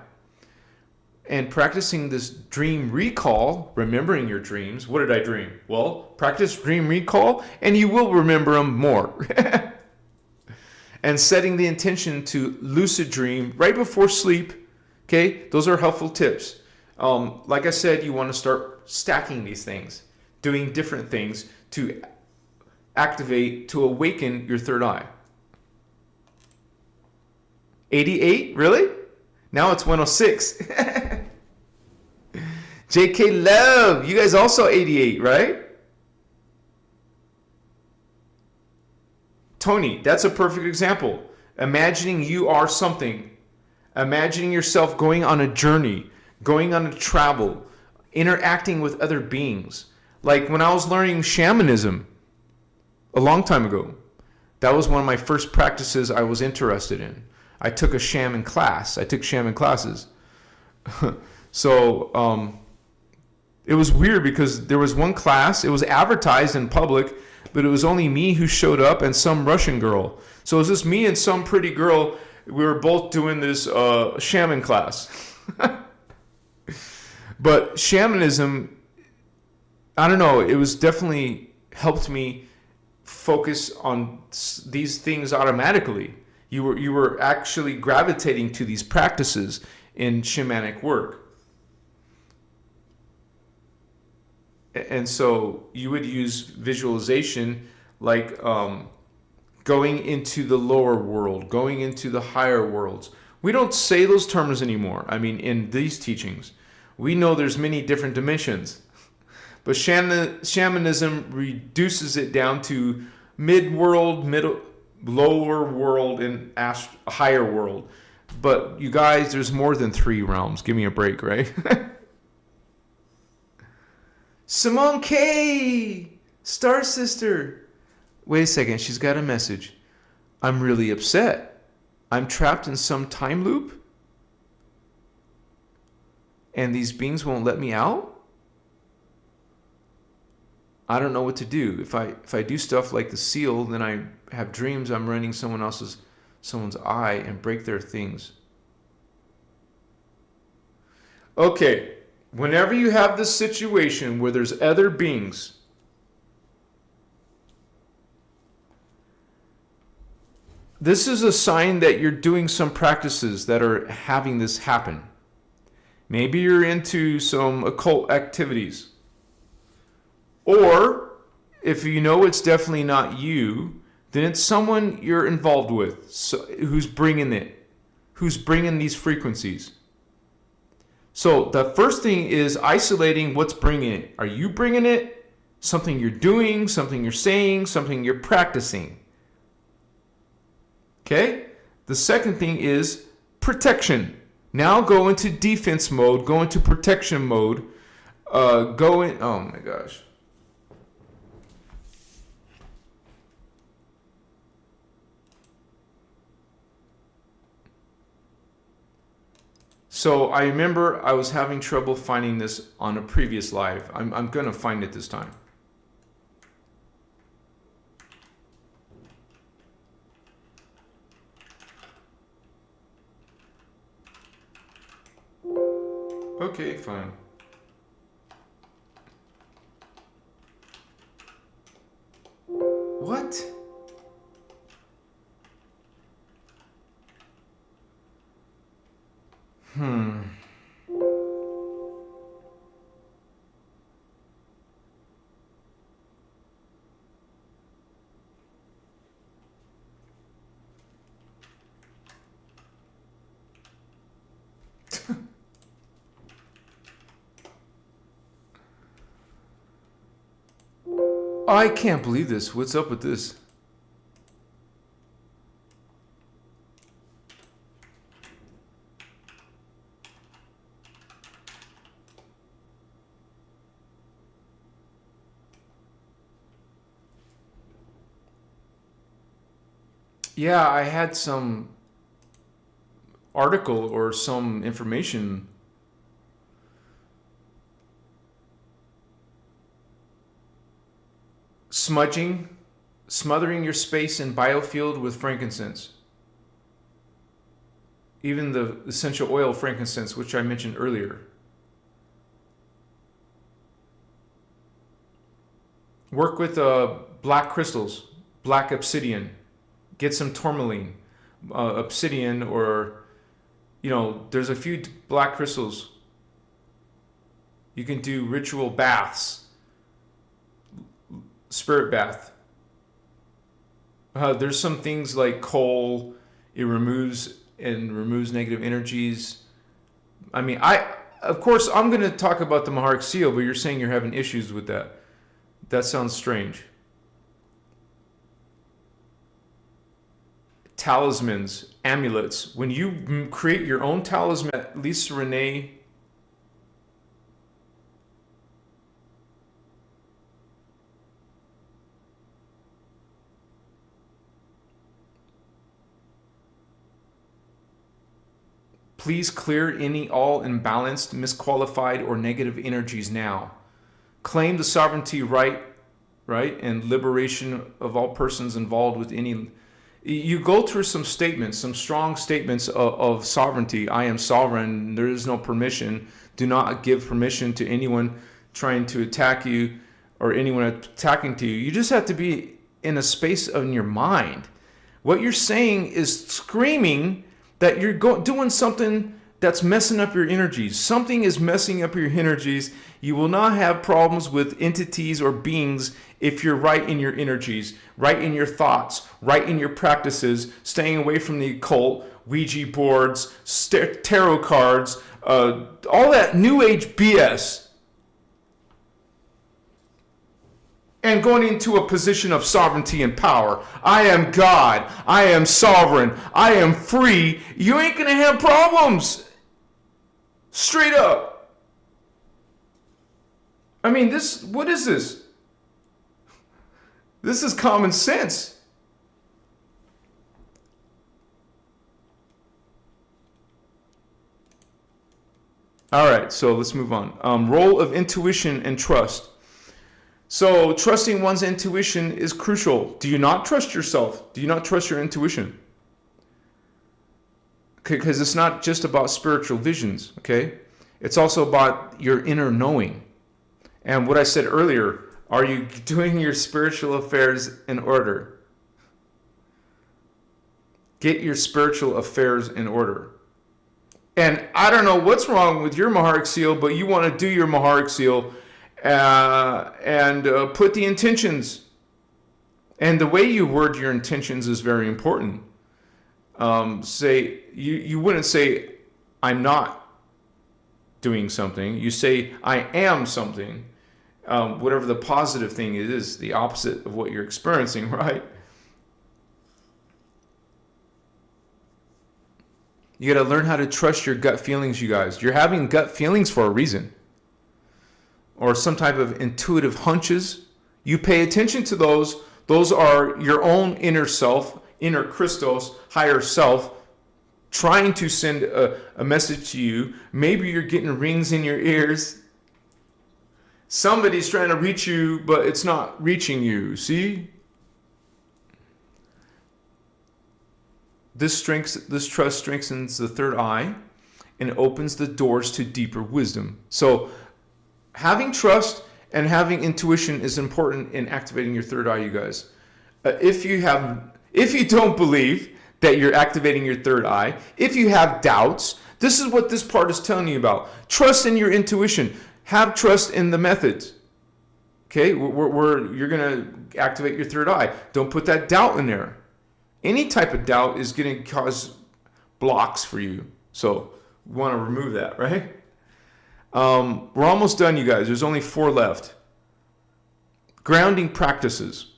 And practicing this dream recall, remembering your dreams. What did I dream? Well, practice dream recall and you will remember them more. And setting the intention to lucid dream right before sleep. Okay, those are helpful tips. Like I said, you want to start stacking these things, doing different things to activate, to awaken your third eye. 88? Really? Now it's 106. JK Love, you guys also 88, right? Tony, that's a perfect example. Imagining you are something. Imagining yourself going on a journey, going on a travel, interacting with other beings. Like when I was learning shamanism a long time ago, that was one of my first practices I was interested in. I took a shaman class. I took shaman classes. So it was weird because there was one class, it was advertised in public, but it was only me who showed up and some Russian girl. So it was just me and some pretty girl. We were both doing this shaman class. But shamanism, I don't know, it was definitely helped me focus on these things automatically. You were actually gravitating to these practices in shamanic work. And so you would use visualization like going into the lower world, going into the higher worlds. We don't say those terms anymore. I mean, in these teachings, we know there's many different dimensions. But shamanism reduces it down to mid-world, lower world, and higher world. But you guys, there's more than 3 realms. Give me a break, right? Simone K. Star Sister. Wait a second, she's got a message. I'm really upset. I'm trapped in some time loop? And these beings won't let me out? I don't know what to do. If I do stuff like the seal, then I have dreams I'm running someone's eye and break their things. Okay, whenever you have this situation where there's other beings, this is a sign that you're doing some practices that are having this happen. Maybe you're into some occult activities. Or, if you know it's definitely not you, then it's someone you're involved with, who's bringing it, who's bringing these frequencies. So the first thing is isolating what's bringing it. Are you bringing it? Something you're doing, something you're saying, something you're practicing. Okay? The second thing is protection. Now go into defense mode, go into protection mode, oh my gosh. So I remember I was having trouble finding this on a previous live. I'm going to find it this time. Okay, fine. What? I can't believe this. What's up with this? Yeah, I had some article or some information. Smothering your space in biofield with frankincense. Even the essential oil frankincense, which I mentioned earlier. Work with black crystals, black obsidian. Get some tourmaline, obsidian, or, there's a few black crystals. You can do ritual baths, spirit bath. There's some things like coal. It removes negative energies. I mean, of course, I'm going to talk about the Maharic seal, but you're saying you're having issues with that. That sounds strange. Talismans, amulets. When you create your own talisman, Lisa Renee, please clear all imbalanced, misqualified, or negative energies now. Claim the sovereignty right, and liberation of all persons involved with any. You go through some statements, some strong statements of sovereignty. I am sovereign. There is no permission. Do not give permission to anyone trying to attack you or anyone attacking to you. You just have to be in a space in your mind. What you're saying is screaming that you're doing something that's messing up your energies. Something is messing up your energies. You will not have problems with entities or beings if you're right in your energies, right in your thoughts, right in your practices, staying away from the occult, Ouija boards, tarot cards, all that new age BS. And going into a position of sovereignty and power. I am God. I am sovereign. I am free. You ain't going to have problems. Straight up. I mean, what is this? This is common sense. All right, so let's move on. Role of intuition and trust. So trusting one's intuition is crucial. Do you not trust yourself? Do you not trust your intuition? Because it's not just about spiritual visions, okay? It's also about your inner knowing. And what I said earlier, are you doing your spiritual affairs in order? Get your spiritual affairs in order. And I don't know what's wrong with your Maharic seal, but you want to do your Maharic seal and put the intentions. And the way you word your intentions is very important. You wouldn't say, I'm not doing something. You say, I am something. Whatever the positive thing is, the opposite of what you're experiencing, right? You got to learn how to trust your gut feelings, you guys. You're having gut feelings for a reason. Or some type of intuitive hunches. You pay attention to those. Those are your own inner self, inner Christos, higher self, trying to send a message to you. Maybe you're getting rings in your ears. Somebody's trying to reach you, but it's not reaching you. See? This trust strengthens the third eye and opens the doors to deeper wisdom. So having trust and having intuition is important in activating your third eye, you guys. If you don't believe that you're activating your third eye, if you have doubts, this is what this part is telling you about. Trust in your intuition. Have trust in the methods. Okay, you're going to activate your third eye. Don't put that doubt in there. Any type of doubt is going to cause blocks for you. So we want to remove that, right? We're almost done, you guys. There's only 4 left. Grounding practices.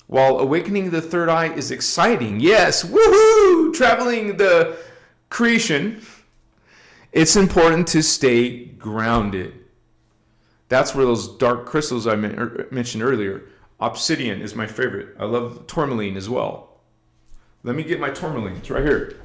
While awakening the third eye is exciting, yes, woohoo, traveling the creation, it's important to stay grounded. That's where those dark crystals I mentioned earlier. Obsidian is my favorite. I love tourmaline as well. Let me get my tourmaline. It's right here.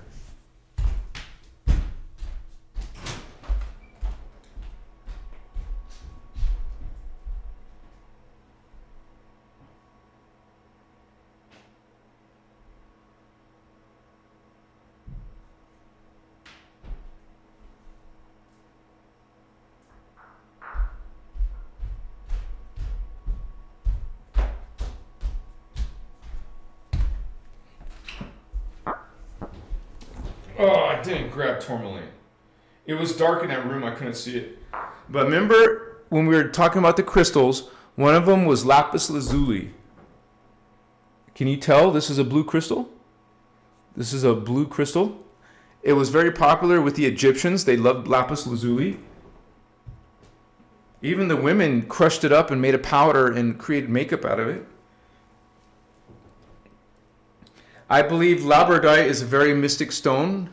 Oh, I didn't grab tourmaline. It was dark in that room. I couldn't see it. But remember when we were talking about the crystals, one of them was lapis lazuli. Can you tell this is a blue crystal? This is a blue crystal. It was very popular with the Egyptians. They loved lapis lazuli. Even the women crushed it up and made a powder and created makeup out of it. I believe labradorite is a very mystic stone.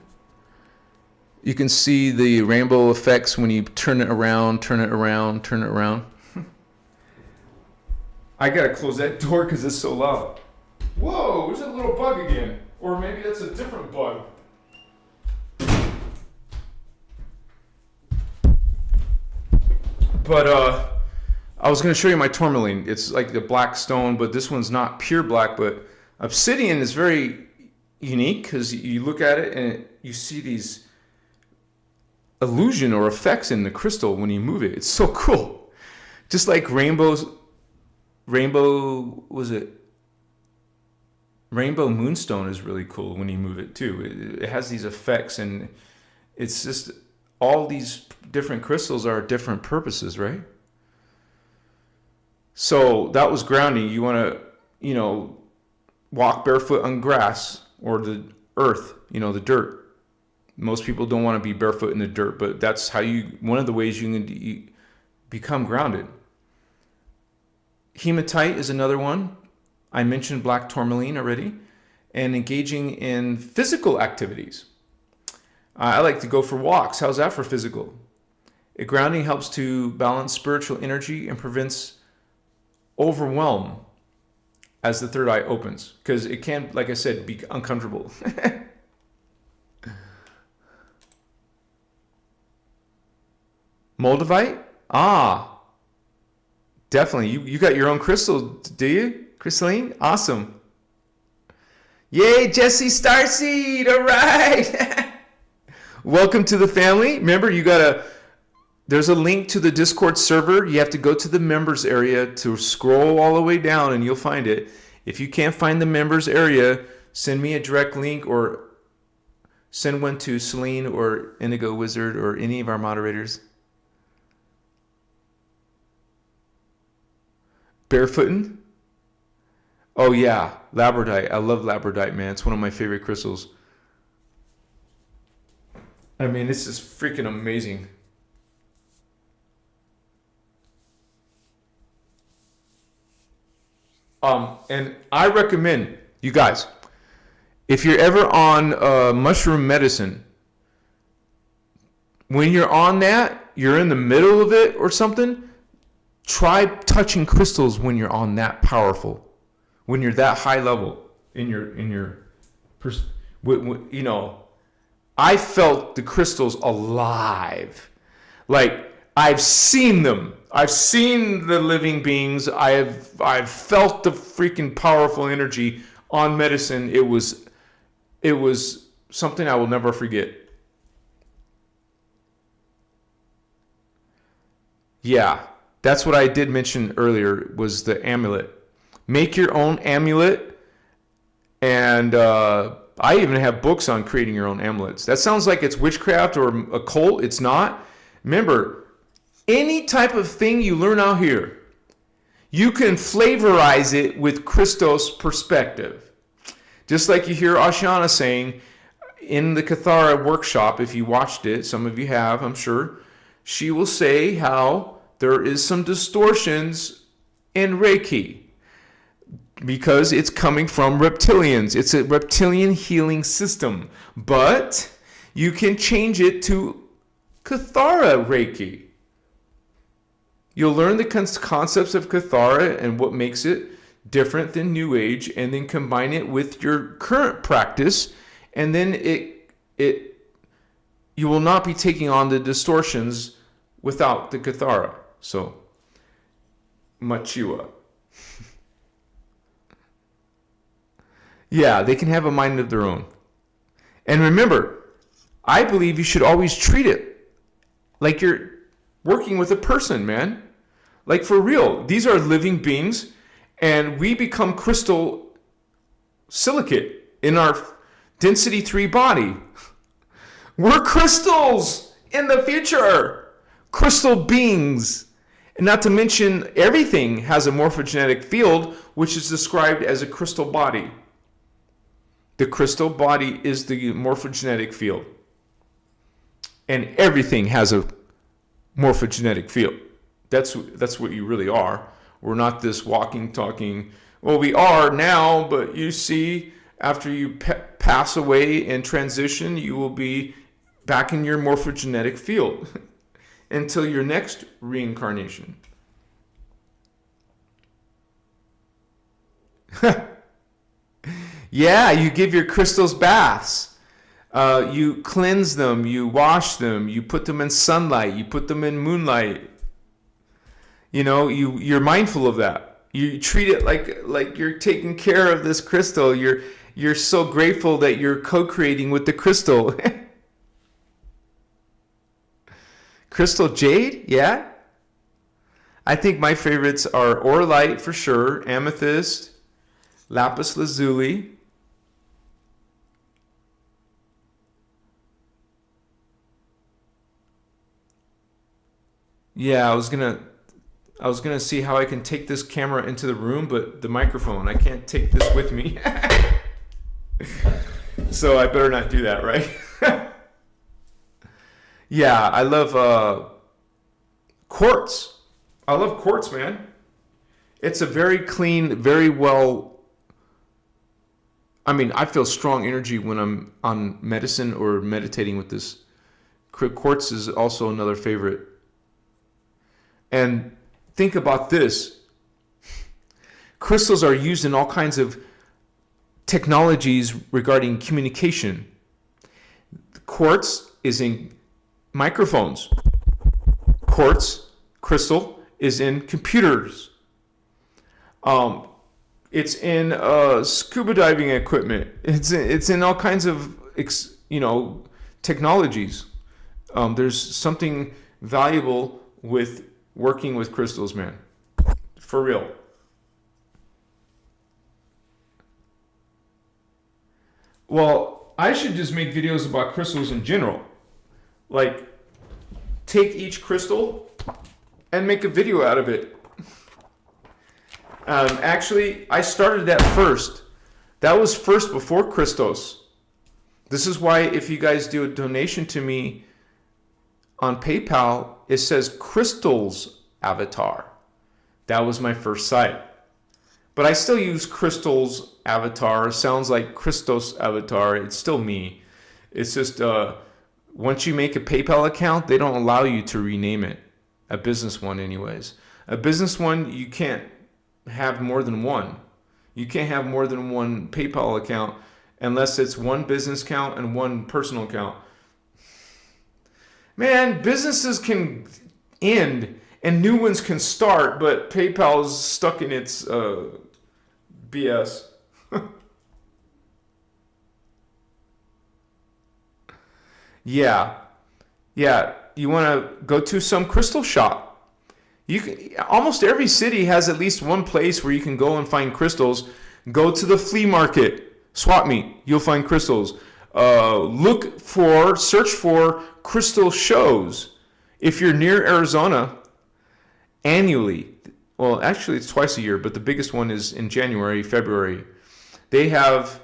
You can see the rainbow effects when you turn it around, turn it around, turn it around. I gotta close that door because it's so loud. Whoa, there's a little bug again. Or maybe that's a different bug. But I was gonna show you my tourmaline. It's like the black stone, but this one's not pure black, but obsidian is very unique because you look at it and you see these illusion or effects in the crystal when you move it. It's so cool. Just like rainbow moonstone is really cool when you move it too. It has these effects, and it's just all these different crystals are different purposes, right? So that was grounding. You want to, walk barefoot on grass or the earth, the dirt. Most people don't want to be barefoot in the dirt, but that's one of the ways you can become grounded. Hematite is another one. I mentioned black tourmaline already. And engaging in physical activities. I like to go for walks. How's that for physical? Grounding helps to balance spiritual energy and prevents overwhelm. as the third eye opens, because it can, like I said, be uncomfortable. Moldavite? Ah, definitely. You got your own crystal, do you? Crystalline? Awesome. Yay, Jesse Starseed. All right. Welcome to the family. Remember, there's a link to the Discord server. You have to go to the members area to scroll all the way down and you'll find it. If you can't find the members area, send me a direct link or send one to Celine or Indigo Wizard or any of our moderators. Barefooting? Oh yeah, labradorite. I love labradorite, man. It's one of my favorite crystals. I mean, this is freaking amazing. And I recommend you guys, if you're ever on mushroom medicine, when you're on that, you're in the middle of it or something, try touching crystals when you're on that powerful, when you're that high level in your you know, I felt the crystals alive. Like, I've seen them. I've seen the living beings. I've felt the freaking powerful energy on medicine. It was something I will never forget. Yeah, that's what I did mention earlier, was the amulet. Make your own amulet. And I even have books on creating your own amulets. That sounds like it's witchcraft or occult. It's not. Remember, any type of thing you learn out here, you can flavorize it with Christos perspective. Just like you hear Ashana saying in the Kathara workshop, if you watched it, some of you have, I'm sure, she will say how there is some distortions in Reiki because it's coming from reptilians. It's a reptilian healing system, but you can change it to Kathara Reiki. You'll learn the concepts of Kathara and what makes it different than New Age, and then combine it with your current practice, and then you will not be taking on the distortions without the Kathara. So, Machiwa. Yeah, they can have a mind of their own. And remember, I believe you should always treat it like you're working with a person, man. Like, for real. These are living beings, and we become crystal silicate in our density 3 body. We're crystals in the future. Crystal beings. And not to mention, everything has a morphogenetic field, which is described as a crystal body. The crystal body is the morphogenetic field. And everything has a morphogenetic field. That's what you really are. We're not this walking, talking. Well, we are now, but you see, after you pass away and transition, you will be back in your morphogenetic field until your next reincarnation. Yeah, you give your crystals baths. You cleanse them, you wash them, you put them in sunlight, you put them in moonlight. You know, you're mindful of that. You treat it like you're taking care of this crystal. You're so grateful that you're co-creating with the crystal. Crystal jade, yeah. I think my favorites are orlite for sure, amethyst, lapis lazuli. Yeah, I was gonna see how I can take this camera into the room, but the microphone, I can't take this with me. So I better not do that, right? Yeah, I love quartz. I love quartz, man. It's a very clean, very well. I mean, I feel strong energy when I'm on medicine or meditating with this. Quartz is also another favorite. And think about this. Crystals are used in all kinds of technologies regarding communication. Quartz is in microphones. Quartz crystal is in computers. It's in scuba diving equipment. It's in all kinds of technologies. There's something valuable with working with crystals, man. For real. Well, I should just make videos about crystals in general. Like, take each crystal and make a video out of it. Actually, I started that first. That was first before Christos. This is why if you guys do a donation to me on PayPal, it says Crystal's Avatar. That was my first site. But I still use Crystal's Avatar. Sounds like Christos Avatar. It's still me. It's just once you make a PayPal account, they don't allow you to rename it. A business one anyways. A business one, you can't have more than one. You can't have more than one PayPal account unless it's one business account and one personal account. Man, businesses can end and new ones can start, but PayPal's stuck in its BS. Yeah. You want to go to some crystal shop. You can, almost every city has at least one place where you can go and find crystals. Go to the flea market, swap meet, you'll find crystals. Search for crystal shows. If you're near Arizona, annually, well, actually it's twice a year, but the biggest one is in January, February. They have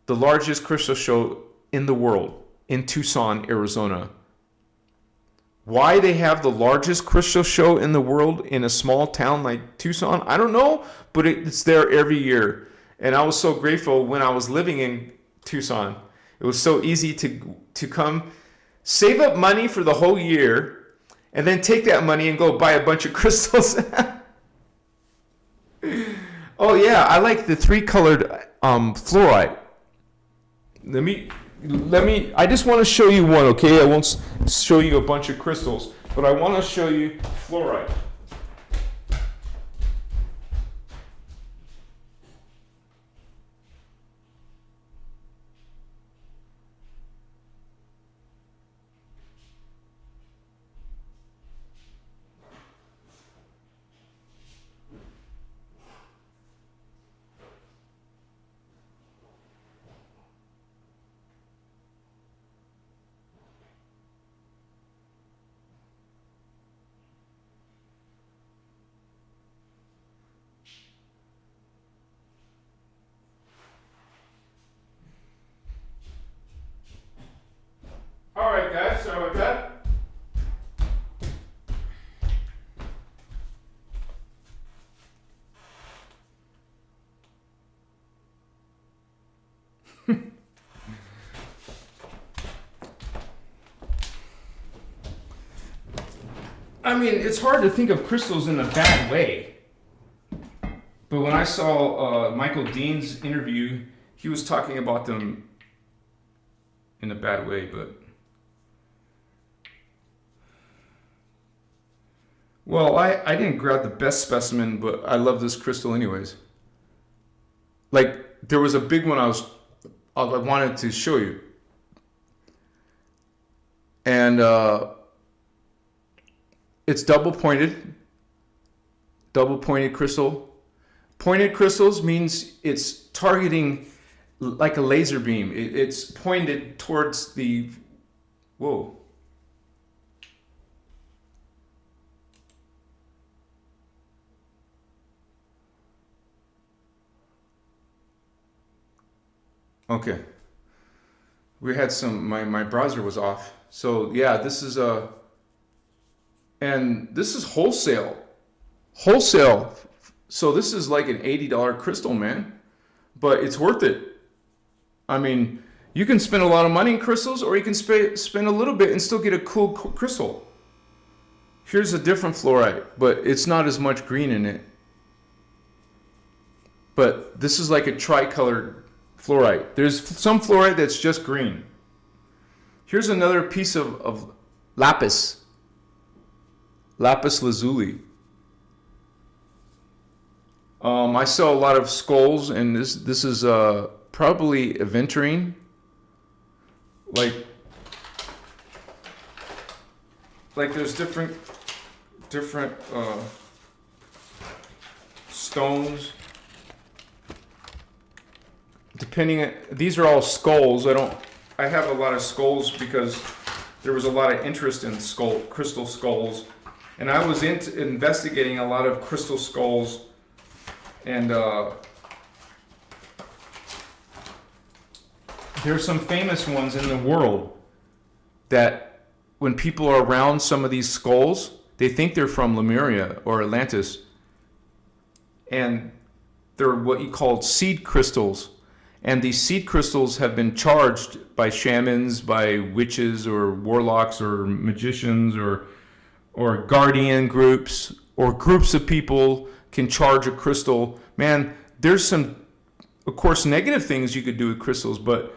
the largest crystal show in the world in Tucson, Arizona. Why they have the largest crystal show in the world in a small town like Tucson, I don't know, but it's there every year. And I was so grateful when I was living in Tucson. It was so easy to come, save up money for the whole year, and then take that money and go buy a bunch of crystals. Oh yeah, I like the 3-colored fluorite. Let me, I just want to show you one, okay? I won't show you a bunch of crystals, but I want to show you fluorite. All right, guys, sorry about that. I mean, it's hard to think of crystals in a bad way. But when I saw Michael Dean's interview, he was talking about them in a bad way, but... Well, I didn't grab the best specimen, but I love this crystal anyways. Like, there was a big one I wanted to show you. And it's double pointed crystal. Pointed crystals means it's targeting like a laser beam. It's pointed towards the, whoa. Okay. We had some, my browser was off. So yeah, this is and this is wholesale. Wholesale. So this is like an $80 crystal, man. But it's worth it. I mean, you can spend a lot of money in crystals, or you can spend a little bit and still get a cool crystal. Here's a different fluorite, but it's not as much green in it. But this is like a tricolored fluorite. There's some fluorite that's just green. Here's another piece of lapis. Lapis lazuli. I sell a lot of skulls, and this is probably aventurine. Like there's different stones. These are all skulls. I have a lot of skulls because there was a lot of interest in crystal skulls, and I was investigating a lot of crystal skulls, and there's some famous ones in the world that when people are around some of these skulls, they think they're from Lemuria or Atlantis, and they're what you call seed crystals. And these seed crystals have been charged by shamans, by witches or warlocks or magicians or guardian groups or groups of people can charge a crystal. Man, there's some, of course, negative things you could do with crystals, but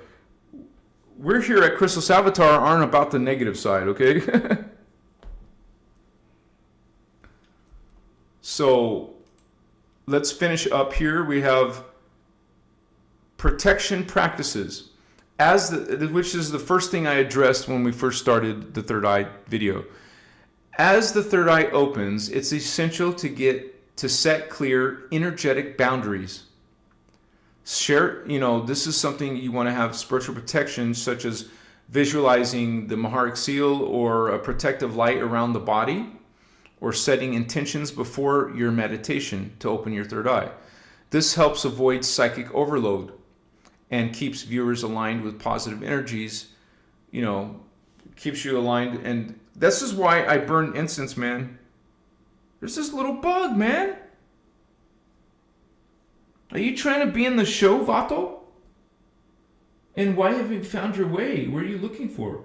we're here at Crystal Salvatore aren't about the negative side, okay? So let's finish up here. We have protection practices, which is the first thing I addressed when we first started the third eye video. As the third eye opens, it's essential to set clear energetic boundaries. This is something you want to have spiritual protection, such as visualizing the Maharic seal or a protective light around the body, or setting intentions before your meditation to open your third eye. This helps avoid psychic overload and keeps viewers aligned with positive energies, keeps you aligned. And this is why I burn incense, man. There's this little bug, man. Are you trying to be in the show, Vato? And why have you found your way? What are you looking for?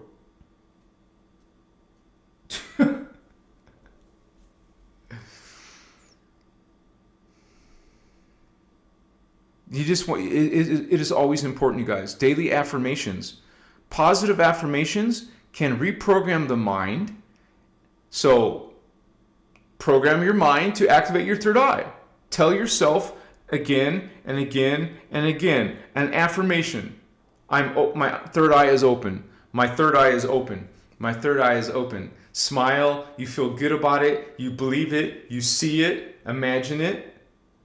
It is always important, you guys. Daily affirmations. Positive affirmations can reprogram the mind. So, program your mind to activate your third eye. Tell yourself again and again and again an affirmation. My third eye is open. My third eye is open. My third eye is open. Smile. You feel good about it. You believe it. You see it. Imagine it.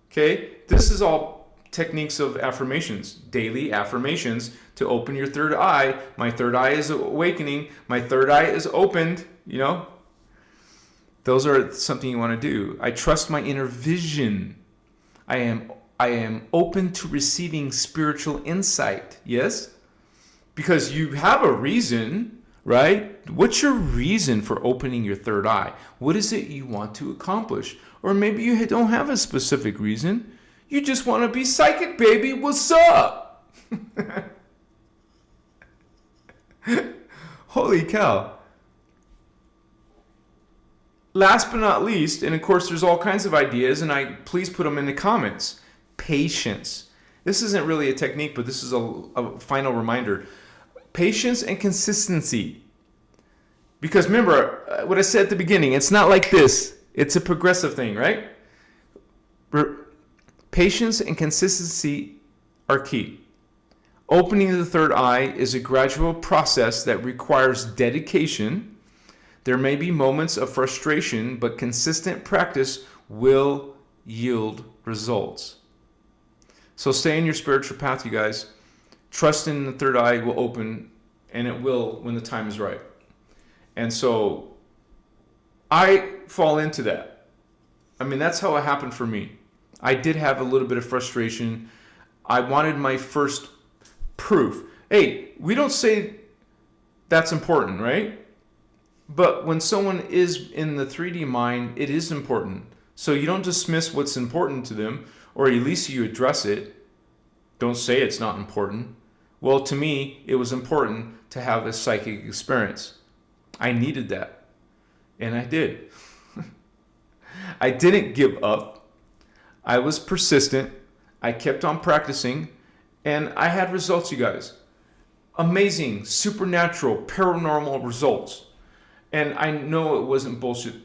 Okay? This is all techniques of affirmations, daily affirmations to open your third eye. My third eye is awakening. My third eye is opened. Those are something you want to do. I trust my inner vision. I am open to receiving spiritual insight. Yes? Because you have a reason, right? What's your reason for opening your third eye? What is it you want to accomplish? Or maybe you don't have a specific reason. You just want to be psychic, baby. What's up? Holy cow. Last but not least, and of course there's all kinds of ideas, and please put them in the comments. Patience. This isn't really a technique, but this is a final reminder. Patience and consistency. Because remember what I said at the beginning, it's not like this. It's a progressive thing, right? Patience and consistency are key. Opening the third eye is a gradual process that requires dedication. There may be moments of frustration, but consistent practice will yield results. So stay in your spiritual path, you guys. Trust in the third eye will open, and it will when the time is right. And so I fall into that. That's how it happened for me. I did have a little bit of frustration. I wanted my first proof. Hey, we don't say that's important, right? But when someone is in the 3D mind, it is important. So you don't dismiss what's important to them, or at least you address it. Don't say it's not important. Well, to me, it was important to have a psychic experience. I needed that. And I did. I didn't give up. I was persistent. I kept on practicing, and I had results, you guys. Amazing, supernatural, paranormal results. And I know it wasn't bullshit.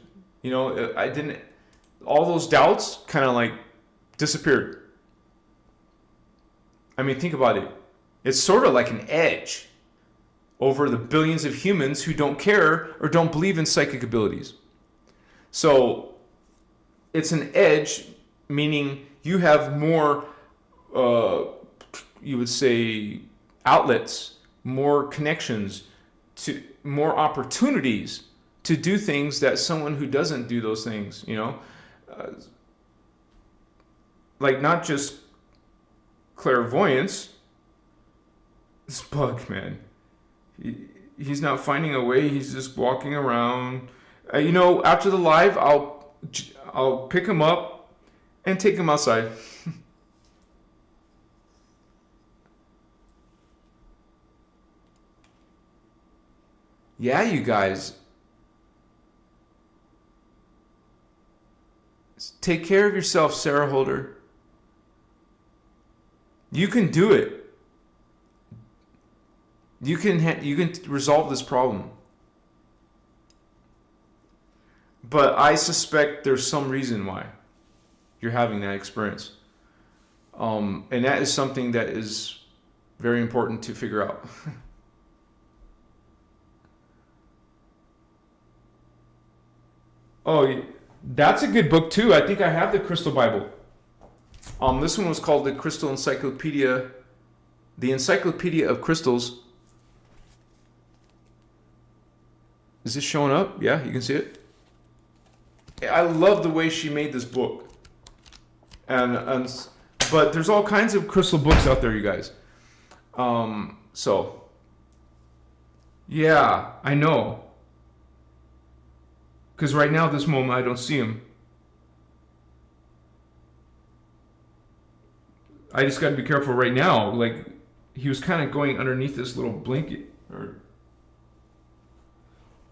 You know, I didn't, all those doubts kind of like disappeared. I mean, think about it. It's sort of like an edge over the billions of humans who don't care or don't believe in psychic abilities. So it's an edge, meaning you have more, you would say, outlets, more connections, to more opportunities to do things that someone who doesn't do those things, you know, like not just clairvoyance. This bug, man, he's not finding a way. He's just walking around. You know, after the live, I'll pick him up and take him outside. Yeah, you guys. Take care of yourself, Sarah Holder. You can do it. You can resolve this problem. But I suspect there's some reason why you're having that experience. And that is something that is very important to figure out. Oh, that's a good book too. I think I have the Crystal Bible. This one was called the Crystal Encyclopedia, the Encyclopedia of Crystals. Is this showing up? Yeah, you can see it. I love the way she made this book. But there's all kinds of crystal books out there, you guys. So yeah, I know. Because right now, at this moment, I don't see him. I just got to be careful right now. Like, he was kind of going underneath this little blanket.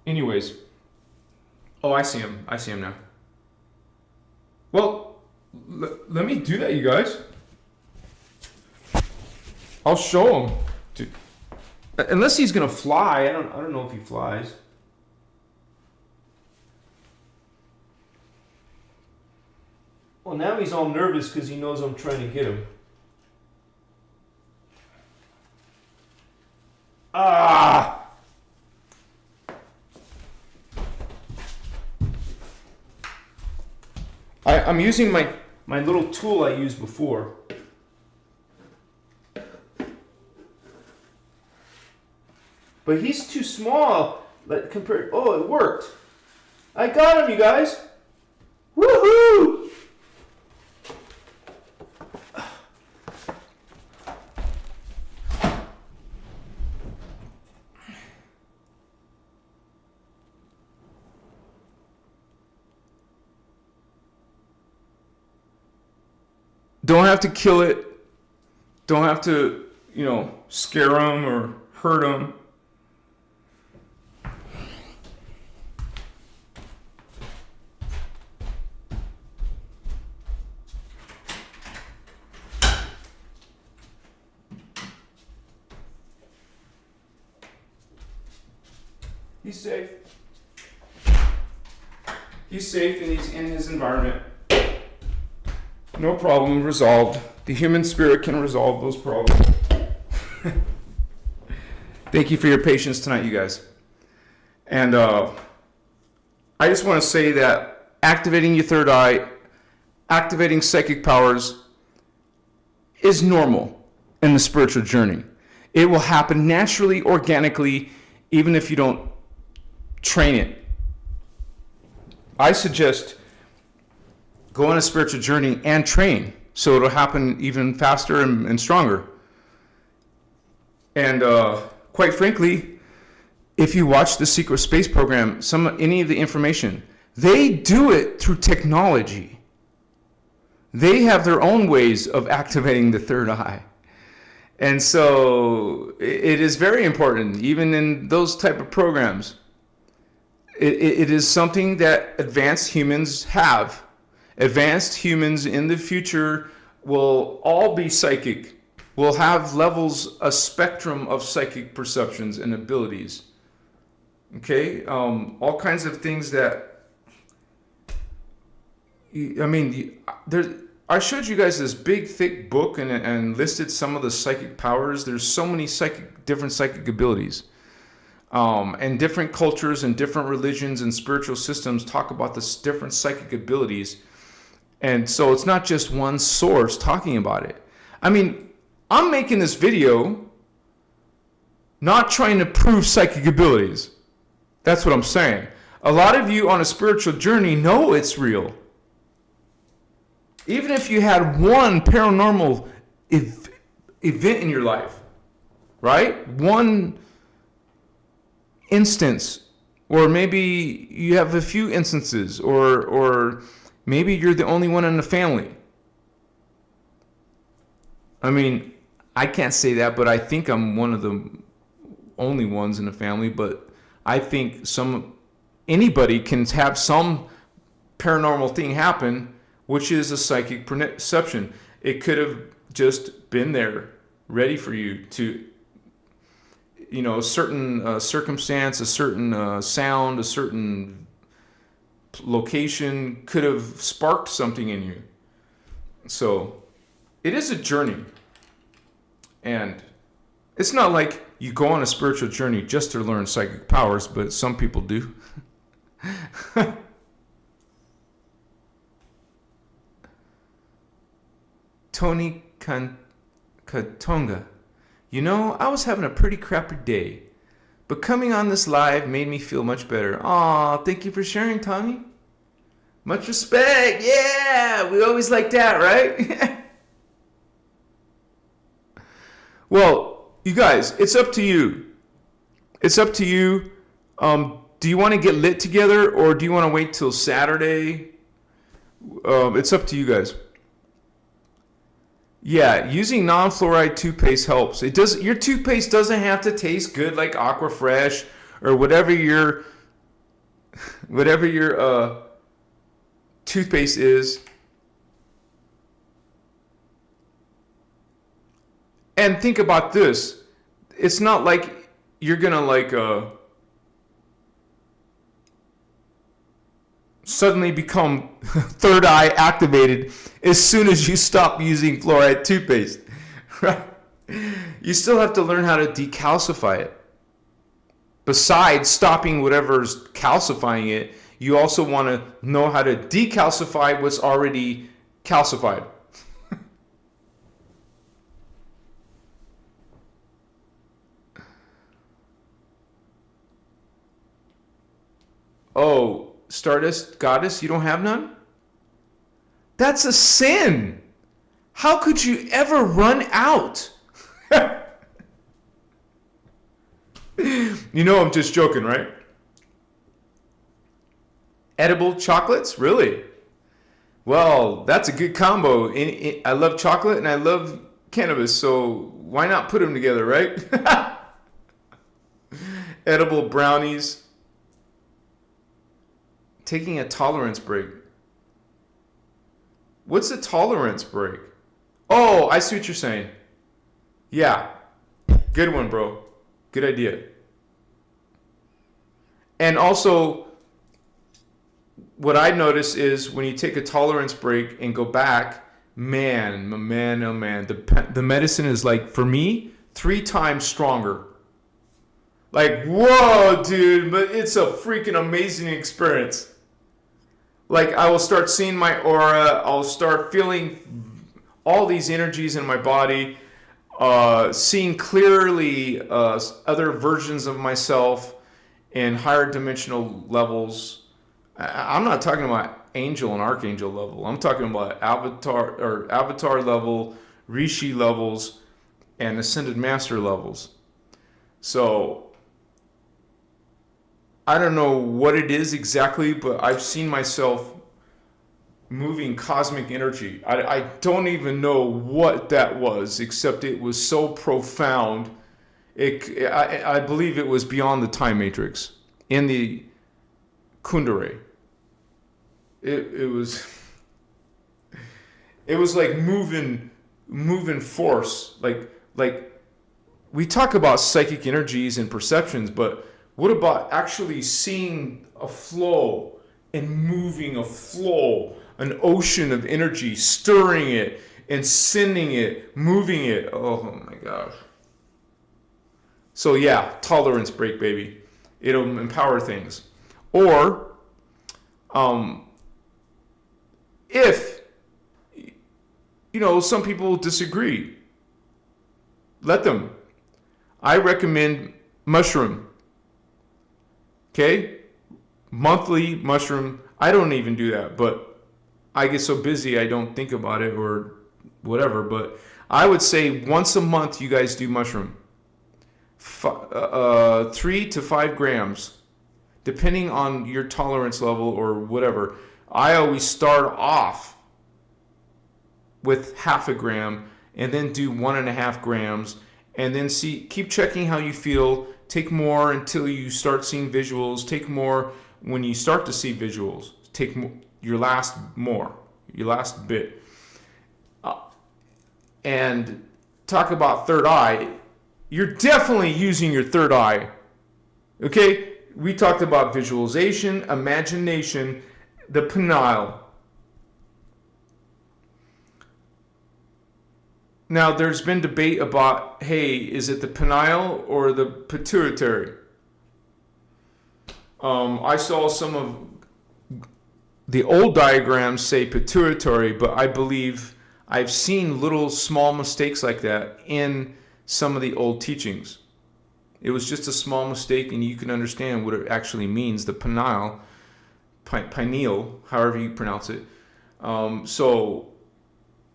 Anyways. Oh, I see him. I see him now. Well, let me do that, you guys. I'll show him. Dude. Unless he's going to fly. I don't know if he flies. Well, now he's all nervous because he knows I'm trying to get him. Ah! I'm using my little tool I used before. But he's too small compared. Oh, it worked. I got him, you guys. Woohoo! Don't have to kill it. Don't have to, scare them or hurt them. He's safe. He's safe and he's in his environment. No problem, resolved. The human spirit can resolve those problems. Thank you for your patience tonight, you guys. And I just want to say that activating your third eye, activating psychic powers is normal in the spiritual journey. It will happen naturally, organically, even if you don't train it. I suggest go on a spiritual journey and train so it'll happen even faster and stronger. And quite frankly, if you watch the Secret Space Program, any of the information, they do it through technology. They have their own ways of activating the third eye. And so it is very important, even in those type of programs. It is something that advanced humans have. Advanced humans in the future will all be psychic. We'll have levels, a spectrum of psychic perceptions and abilities. Okay, all kinds of things that, I mean, I showed you guys this big, thick book and listed some of the psychic powers. There's so many different psychic abilities. And different cultures and different religions and spiritual systems talk about this different psychic abilities. And so it's not just one source talking about it. I mean, I'm making this video not trying to prove psychic abilities. That's what I'm saying. A lot of you on a spiritual journey know it's real. Even if you had one paranormal event in your life, right? One instance, or maybe you have a few instances, or maybe you're the only one in the family. I mean, I can't say that, but I think I'm one of the only ones in the family. But I think anybody can have some paranormal thing happen, which is a psychic perception. It could have just been there, ready for you to, a certain circumstance, a certain sound, a certain location could have sparked something in you. So it is a journey. And it's not like you go on a spiritual journey just to learn psychic powers, but some people do. Tony Katonga. I was having a pretty crappy day, but coming on this live made me feel much better. Aw, thank you for sharing, Tony. Much respect. Yeah, we always like that, right? Well, you guys, it's up to you. It's up to you. Do you want to get lit together, or do you want to wait till Saturday? It's up to you guys. Yeah, using non-fluoride toothpaste helps. Your toothpaste doesn't have to taste good like Aquafresh or whatever your toothpaste is. And think about this. It's not like you're gonna suddenly become third eye activated as soon as you stop using fluoride toothpaste, right? You still have to learn how to decalcify it. Besides stopping whatever's calcifying it, you also want to know how to decalcify what's already calcified. Oh, Stardust Goddess, you don't have none? That's a sin. How could you ever run out? I'm just joking, right? Edible chocolates? Really? Well, that's a good combo. I love chocolate and I love cannabis, so why not put them together, right? Edible brownies. Taking a tolerance break. What's a tolerance break? Oh, I see what you're saying. Yeah. Good one, bro. Good idea. And also, what I notice is when you take a tolerance break and go back, man, oh man, the medicine is like, for me, 3 times stronger. Like, whoa, dude, but it's a freaking amazing experience. Like, I will start seeing my aura. I'll start feeling all these energies in my body, seeing clearly other versions of myself in higher dimensional levels. I'm not talking about angel and archangel level. I'm talking about avatar level, rishi levels, and ascended master levels. So I don't know what it is exactly, but I've seen myself moving cosmic energy. I don't even know what that was, except it was so profound. I believe it was beyond the time matrix, in the Kundalini. It It was like moving force. Like we talk about psychic energies and perceptions, but what about actually seeing a flow and moving a flow, an ocean of energy, stirring it and sending it, moving it? Oh my gosh. So yeah, tolerance break, baby. It'll empower things. Or if, some people disagree, let them. I recommend mushroom. Okay? Monthly mushroom. I don't even do that, but I get so busy I don't think about it or whatever. But I would say once a month you guys do mushroom. 3 to 5 grams, depending on your tolerance level or whatever. I always start off with half a gram and then do 1.5 grams and then keep checking how you feel. Take more until you start seeing visuals. Take more when you start to see visuals. Take your last bit. And talk about third eye. You're definitely using your third eye. Okay? We talked about visualization, imagination, the pineal. Now, there's been debate about, hey, is it the pineal or the pituitary? I saw some of the old diagrams say pituitary, but I believe I've seen little small mistakes like that in some of the old teachings. It was just a small mistake, and you can understand what it actually means, the pineal, however you pronounce it.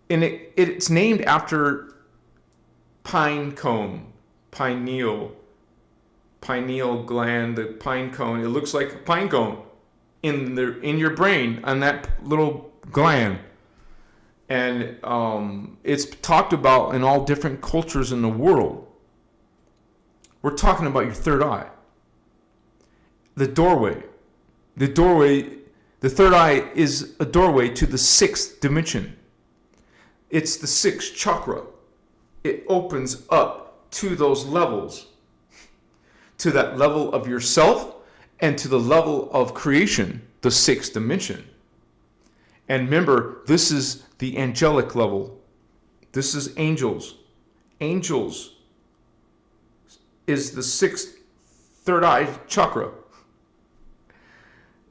And it's named after pine cone, pineal gland, the pine cone. It looks like a pine cone in your brain on that little gland. And it's talked about in all different cultures in the world. We're talking about your third eye. The doorway. The third eye is a doorway to the 6th dimension. It's the 6th chakra. It opens up to those levels. To that level of yourself and to the level of creation, the 6th dimension. And remember, this is the angelic level. This is angels. Angels is the 6th third eye chakra.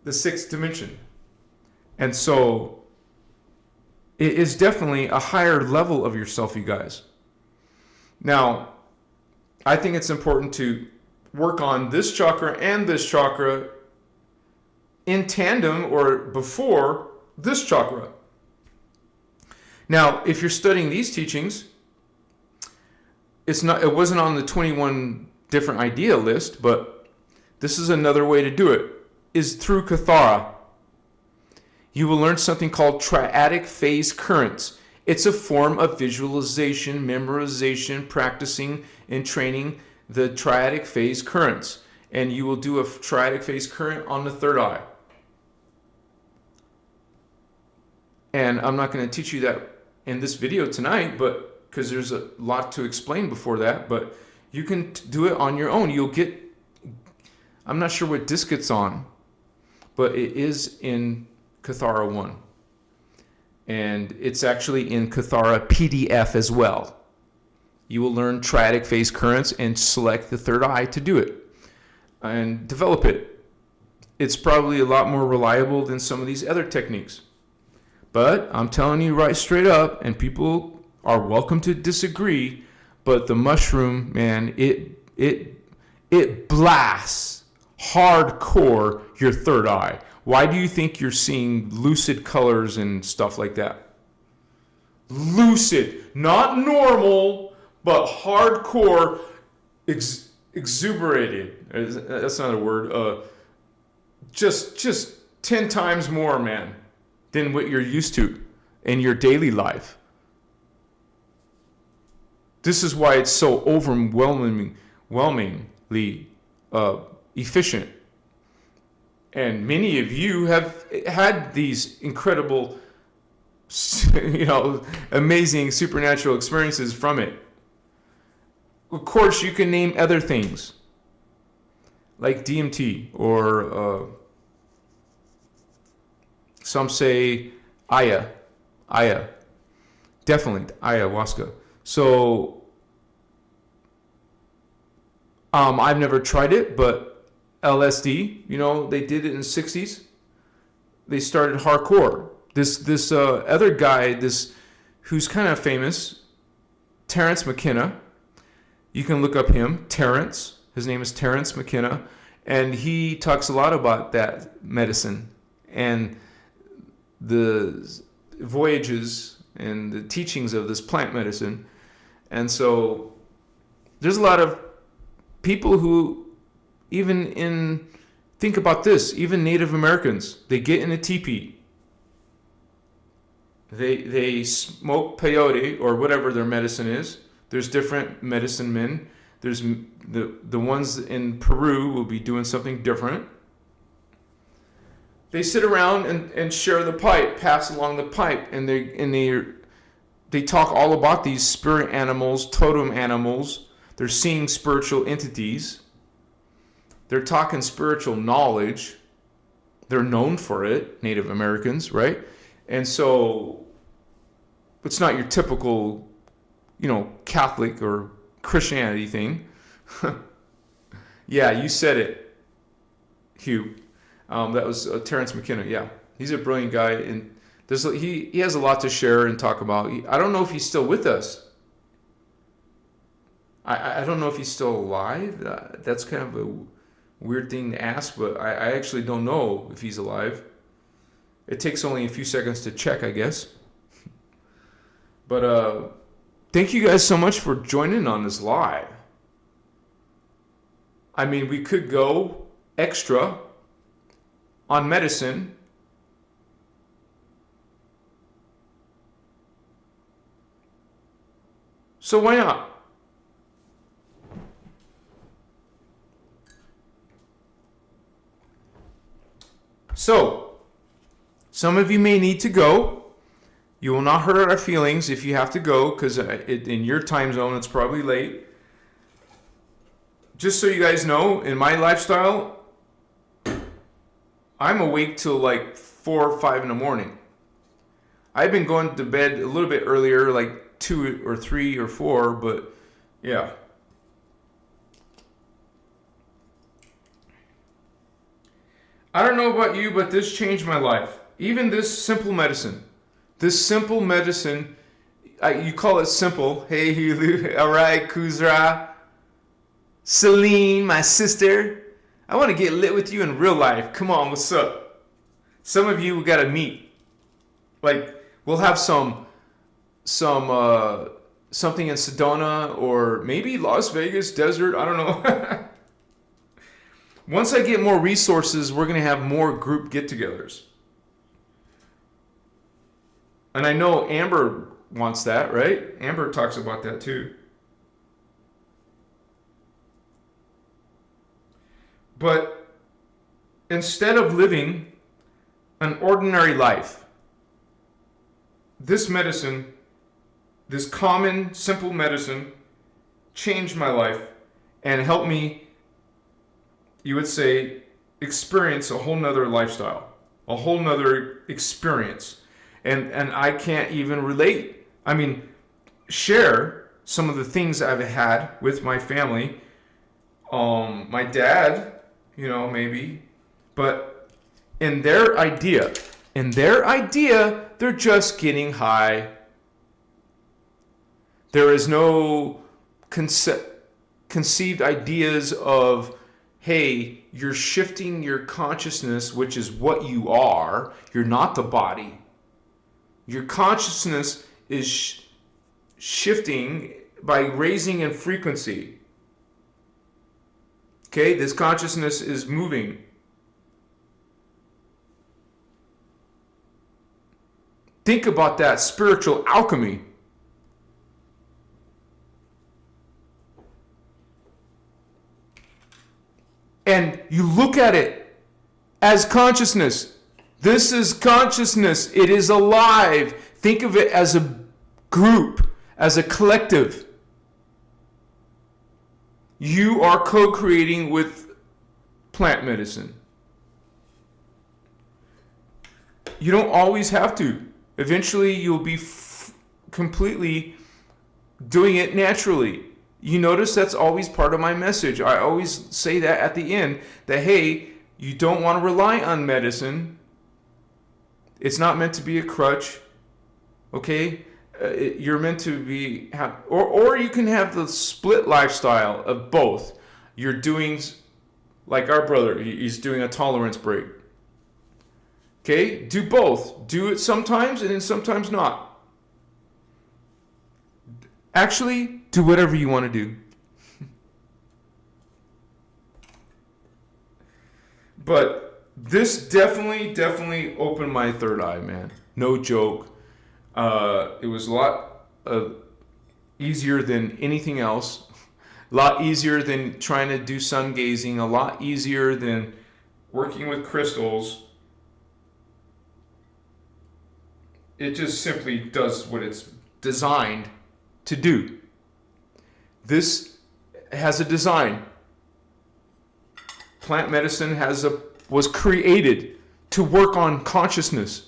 The 6th dimension. And so it is definitely a higher level of yourself, you guys. Now, I think it's important to work on this chakra and this chakra in tandem or before this chakra. Now, if you're studying these teachings, it wasn't on the 21 different idea list, but this is another way to do it, is through Kathara. You will learn something called triadic phase currents. It's a form of visualization, memorization, practicing, and training the triadic phase currents. And you will do a triadic phase current on the third eye. And I'm not going to teach you that in this video tonight, but because there's a lot to explain before that, but you can do it on your own. I'm not sure what disc it's on, but it is in Kathara 1. And it's actually in Kathara PDF as well. You will learn triadic phase currents and select the third eye to do it and develop it. It's probably a lot more reliable than some of these other techniques. But I'm telling you right straight up, and people are welcome to disagree, but the mushroom, man, it blasts hardcore your third eye. Why do you think you're seeing lucid colors and stuff like that? Lucid, not normal, but hardcore, exuberated. That's not a word. Just 10 times more, man, than what you're used to in your daily life. This is why it's so overwhelmingly efficient. And many of you have had these incredible amazing supernatural experiences from it. Of course, you can name other things like DMT or some say Aya, definitely ayahuasca. So I've never tried it, but LSD, they did it in the 60s. They started hardcore. This other guy, who's kind of famous, Terrence McKenna. You can look up him, Terrence. His name is Terrence McKenna, and he talks a lot about that medicine and the voyages and the teachings of this plant medicine. And so there's a lot of people who think about this, even Native Americans, they get in a teepee. They smoke peyote or whatever their medicine is. There's different medicine men. There's the ones in Peru will be doing something different. They sit around and share the pipe, pass along the pipe, and they talk all about these spirit animals, totem animals. They're seeing spiritual entities. They're talking spiritual knowledge. They're known for it, Native Americans, right? And so it's not your typical, Catholic or Christianity thing. Yeah, you said it, Hugh. That was Terrence McKenna. Yeah, he's a brilliant guy, and he has a lot to share and talk about. I don't know if he's still with us. I don't know if he's still alive. That's kind of a weird thing to ask, but I actually don't know if he's alive. It takes only a few seconds to check, I guess. But thank you guys so much for joining on this live. I mean, we could go extra on medicine. So why not? So, some of you may need to go. You will not hurt our feelings if you have to go, because in your time zone, it's probably late. Just so you guys know, in my lifestyle, I'm awake till like 4 or 5 in the morning. I've been going to bed a little bit earlier, like 2 or 3 or 4, but yeah. I don't know about you, but this changed my life. Even this simple medicine. You call it simple. Hey, Hulu. All right, Kuzra. Celine, my sister. I want to get lit with you in real life. Come on, what's up? Some of you we got to meet. Like, we'll have something in Sedona or maybe Las Vegas desert. I don't know. Once I get more resources, we're going to have more group get-togethers. And I know Amber wants that, right? Amber talks about that too. But instead of living an ordinary life, this medicine, this common, simple medicine, changed my life and helped me, you would say, experience a whole nother lifestyle, a whole nother experience. And I can't even relate. I mean, share some of the things I've had with my family. My dad, maybe. But in their idea, they're just getting high. There is no conceived ideas of, hey, you're shifting your consciousness, which is what you are. You're not the body. Your consciousness is shifting by raising in frequency. Okay, this consciousness is moving. Think about that spiritual alchemy. And you look at it as consciousness. This is consciousness. It is alive. Think of it as a group, as a collective. You are co-creating with plant medicine. You don't always have to. Eventually, you'll be completely doing it naturally. You notice that's always part of my message. I always say that at the end, that hey, you don't want to rely on medicine. It's not meant to be a crutch. Okay? You're meant to be, or you can have the split lifestyle of both. You're doing, like our brother, he's doing a tolerance break. Okay? Do both. Do it sometimes and then sometimes not. Actually, do whatever you want to do. But this definitely opened my third eye, man. No joke. It was a lot easier than anything else. A lot easier than trying to do sun gazing. A lot easier than working with crystals. It just simply does what it's designed to do. This has a design. Plant medicine was created to work on consciousness,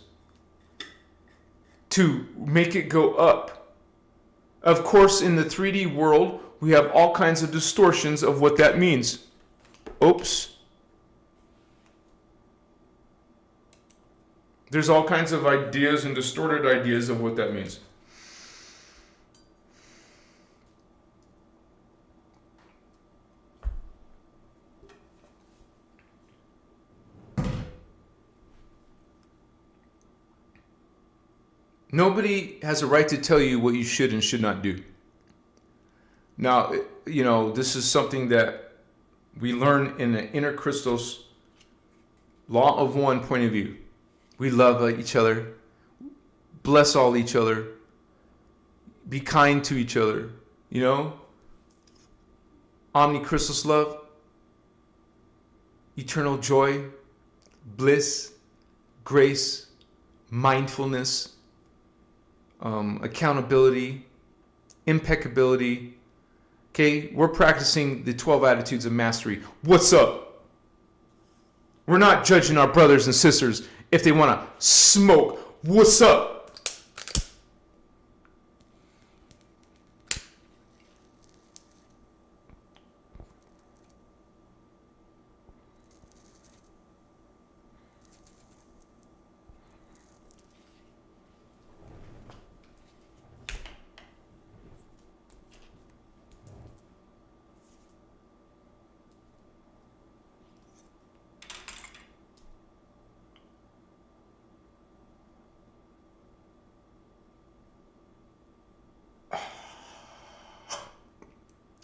to make it go up. Of course, in the 3D world, we have all kinds of distortions of what that means. Oops. There's all kinds of ideas and distorted ideas of what that means. Nobody has a right to tell you what you should and should not do. Now, this is something that we learn in the inner Christos law of one point of view. We love each other, bless all each other, be kind to each other, Omni Christos love, eternal joy, bliss, grace, mindfulness, accountability, impeccability. Okay, we're practicing the 12 attitudes of mastery. What's up? We're not judging our brothers and sisters if they want to smoke. What's up?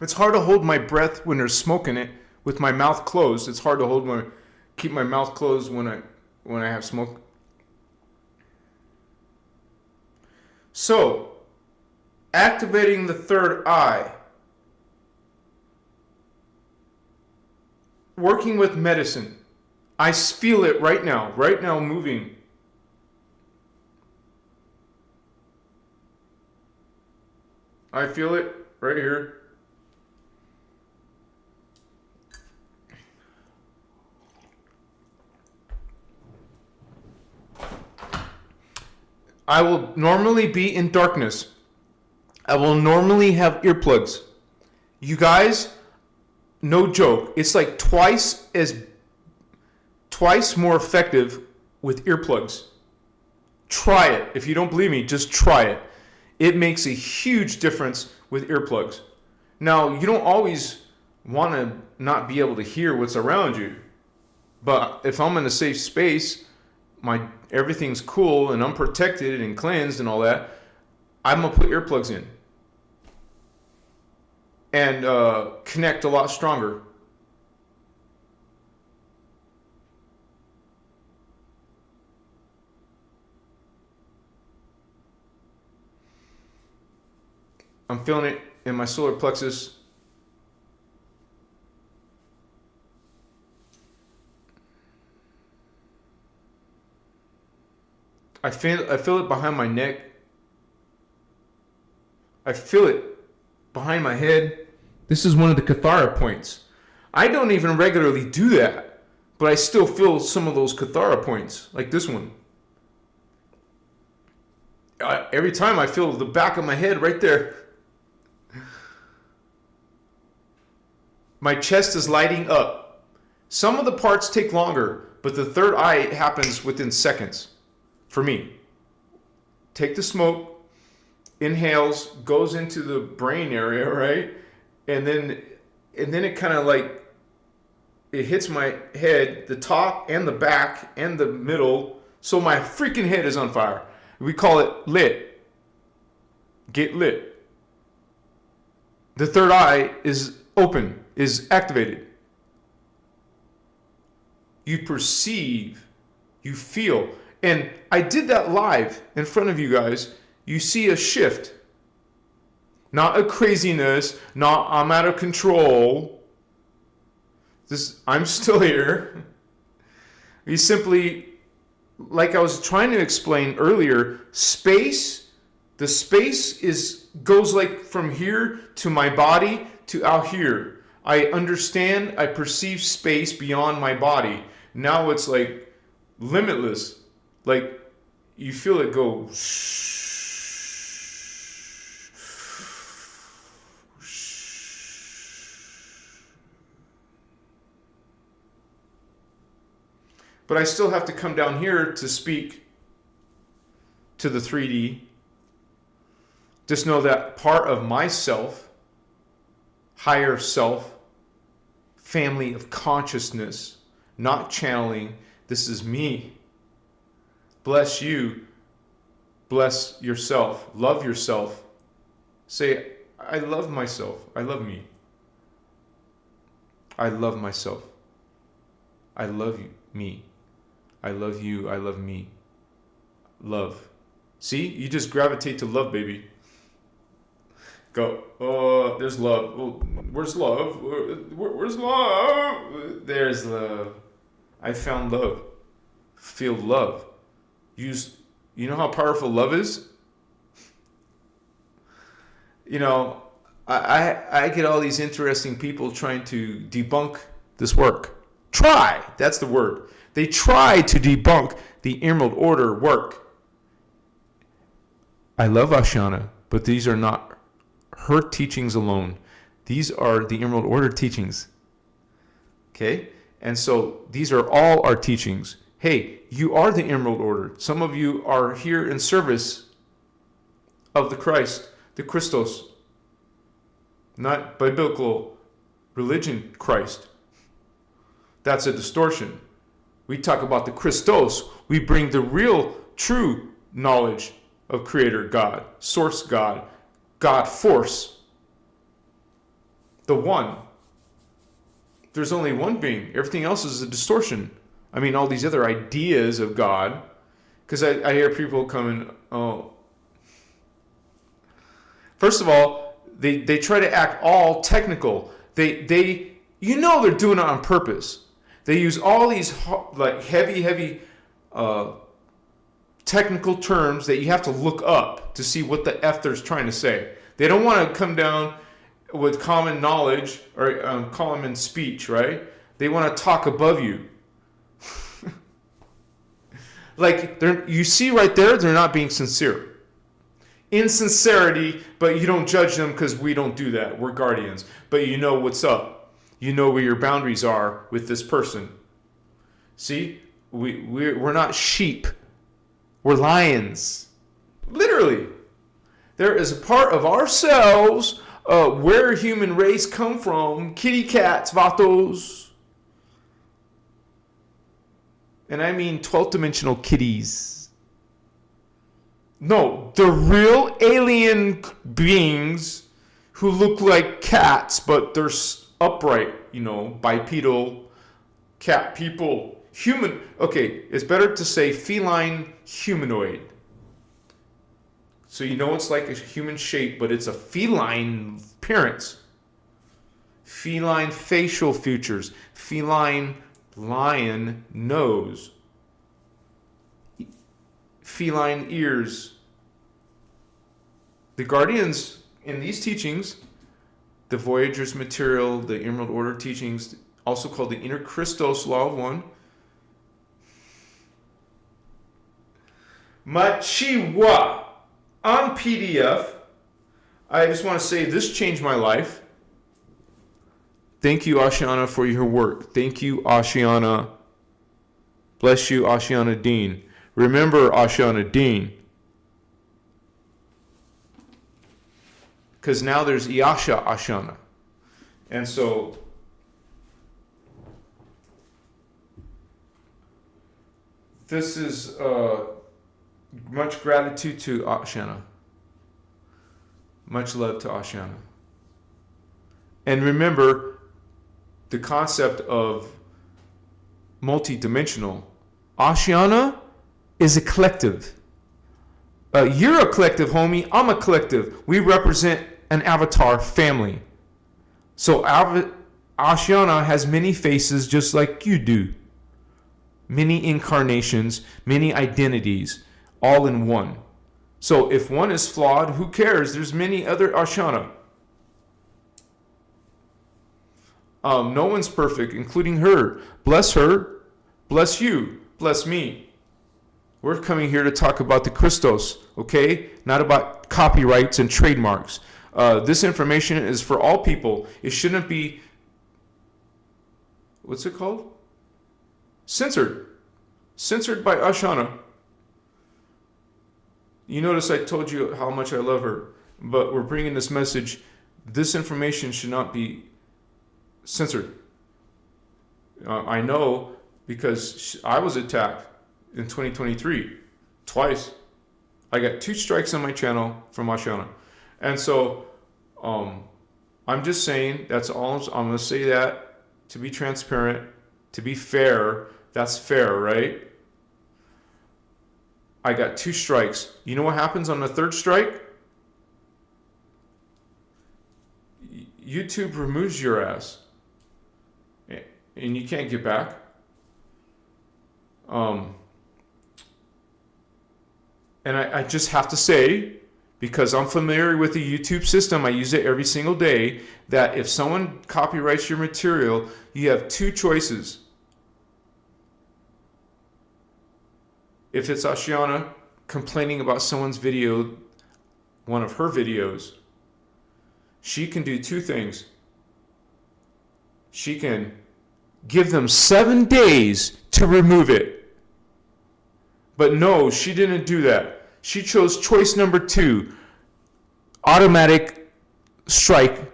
It's hard to hold my breath when there's smoke in it with my mouth closed. It's hard to keep my mouth closed when I have smoke. So, activating the third eye. Working with medicine. I feel it right now moving. I feel it right here. I will normally be in darkness. I will normally have earplugs. You guys, no joke, it's like twice more effective with earplugs. Try it. If you don't believe me, just try it. It makes a huge difference with earplugs. Now, you don't always want to not be able to hear what's around you. But if I'm in a safe space, everything's cool and I'm protected and cleansed and all that, I'm going to put earplugs in. And connect a lot stronger. I'm feeling it in my solar plexus. I feel it behind my neck. I feel it behind my head. This is one of the Cathara points. I don't even regularly do that, but I still feel some of those Cathara points, like this one. Every time I feel the back of my head right there. My chest is lighting up. Some of the parts take longer, but the third eye happens within seconds for me. Take the smoke, inhales, goes into the brain area, right? And then it kind of like, it hits my head, the top and the back and the middle. So my freaking head is on fire. We call it lit. Get lit. The third eye is open, is activated. You perceive, you feel. And I did that live in front of you guys. You see a shift. Not a craziness, not I'm out of control. I'm still here. We simply, like I was trying to explain earlier, the space goes like from here to my body to out here. I understand, I perceive space beyond my body. Now it's like limitless. Like you feel it go but I still have to come down here to speak to the 3D. Just know that part of myself, higher self, family of consciousness, not channeling, this is me. Bless you. Bless yourself. Love yourself. Say, I love myself. I love me. I love myself. I love you, me. I love you. I love me. Love. See? You just gravitate to love, baby. Go. Oh, there's love. Oh, where's love? Where's love? There's love. I found love. Feel love. You know how powerful love is? You know, I get all these interesting people trying to debunk this work. Try. That's the word. They try to debunk the Emerald Order work. I love Ashana, but these are not her teachings alone. These are the Emerald Order teachings. Okay? And so these are all our teachings. Hey, you are the Emerald Order. Some of you are here in service of the Christ, the Christos. Not biblical religion Christ. That's a distortion. We talk about the Christos. We bring the real, true knowledge of Creator God, Source God, God Force. The one. There's only one being. Everything else is a distortion. I mean, all these other ideas of God. Because I hear people coming, oh. First of all, they try to act all technical. They you know they're doing it on purpose. They use all these like heavy technical terms that you have to look up to see what the F they're trying to say. They don't want to come down with common knowledge or common speech, right? They want to talk above you. Like you see right there, they're not being sincere. Insincerity, but you don't judge them because we don't do that. We're guardians. But you know what's up. You know where your boundaries are with this person. See? We're not sheep. We're lions. Literally. There is a part of ourselves where human race come from. Kitty cats, vatos. And I mean 12th dimensional kitties. No, the real alien beings who look like cats, but they're upright, you know, bipedal cat people. Human, okay, it's better to say feline humanoid. So you know it's like a human shape, but it's a feline appearance. Feline facial features. Feline lion nose. feline ears. The guardians in these teachings, the Voyager's material, the Emerald Order teachings, also called the Inner Christos Law of One. Machiwa on PDF. I just want to say this changed my life. Thank you, Ashiana, for your work. Thank you, Ashiana. Bless you, Ashiana Dean. Remember, Ashiana Dean. Because now there's Iyasha Ashiana. And so this is much gratitude to Ashiana. Much love to Ashiana. And remember the concept of multidimensional. Ashiana is a collective. You're a collective, homie. I'm a collective. We represent an avatar family. So Ashiana has many faces just like you do. Many incarnations, many identities, all in one. So if one is flawed, who cares? There's many other Ashiana. No one's perfect, including her. Bless her. Bless you. Bless me. We're coming here to talk about the Christos, okay? Not about copyrights and trademarks. This information is for all people. It shouldn't be, what's it called? Censored. Censored by Ashiana. You notice I told you how much I love her, but we're bringing this message. This information should not be censored. I know because I was attacked in 2023 twice. I got 2 strikes on my channel from Ashiana. And so I'm just saying, that's all. I'm going to say that to be transparent, to be fair. That's fair, right? I got 2 strikes. You know what happens on the 3rd strike? YouTube removes your ass. And you can't get back. And I just have to say, because I'm familiar with the YouTube system, I use it every single day, that if someone copyrights your material, you have 2 choices. If it's Ashiana complaining about someone's video, one of her videos, she can do 2 things. She can give them 7 days to remove it. But no, she didn't do that. She chose choice number 2, automatic strike.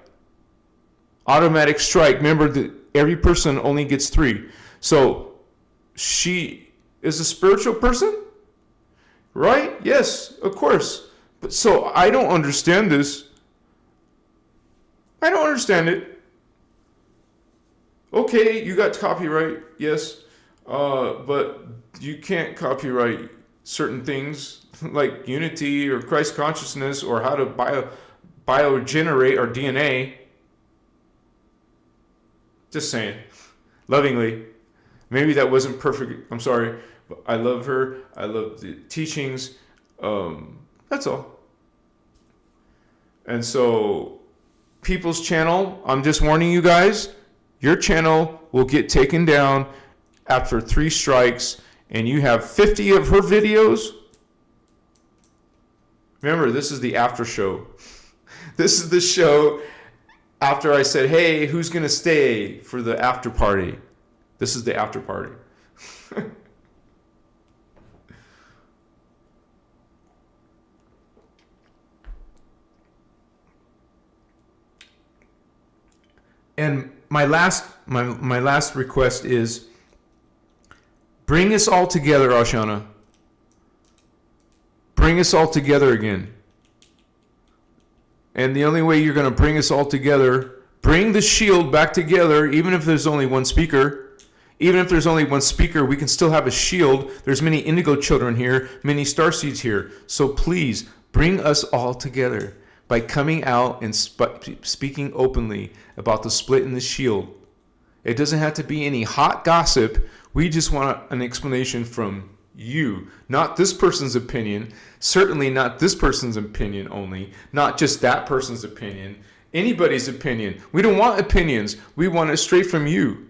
Automatic strike. Remember that every person only gets 3. So she is a spiritual person, right? Yes, of course. But so I don't understand this. I don't understand it. Okay, you got copyright, yes, but you can't copyright certain things like unity or Christ consciousness or how to biogenerate our DNA. Just saying, lovingly. Maybe that wasn't perfect. I'm sorry. But I love her. I love the teachings. That's all. And so, people's channel, I'm just warning you guys, your channel will get taken down after 3 strikes, and you have 50 of her videos. Remember, this is the after show. This is the show after I said, hey, who's going to stay for the after party? This is the after party. And my last request is, bring us all together, Ashiana. Bring us all together again. And the only way you're going to bring us all together, bring the shield back together, even if there's only one speaker. Even if there's only one speaker, we can still have a shield. There's many indigo children here, many starseeds here. So please, bring us all together by coming out and speaking openly about the split in the shield. It doesn't have to be any hot gossip. We just want an explanation from You. Not this person's opinion. Certainly not this person's opinion only. Not just that person's opinion. Anybody's opinion. We don't want opinions. We want it straight from you.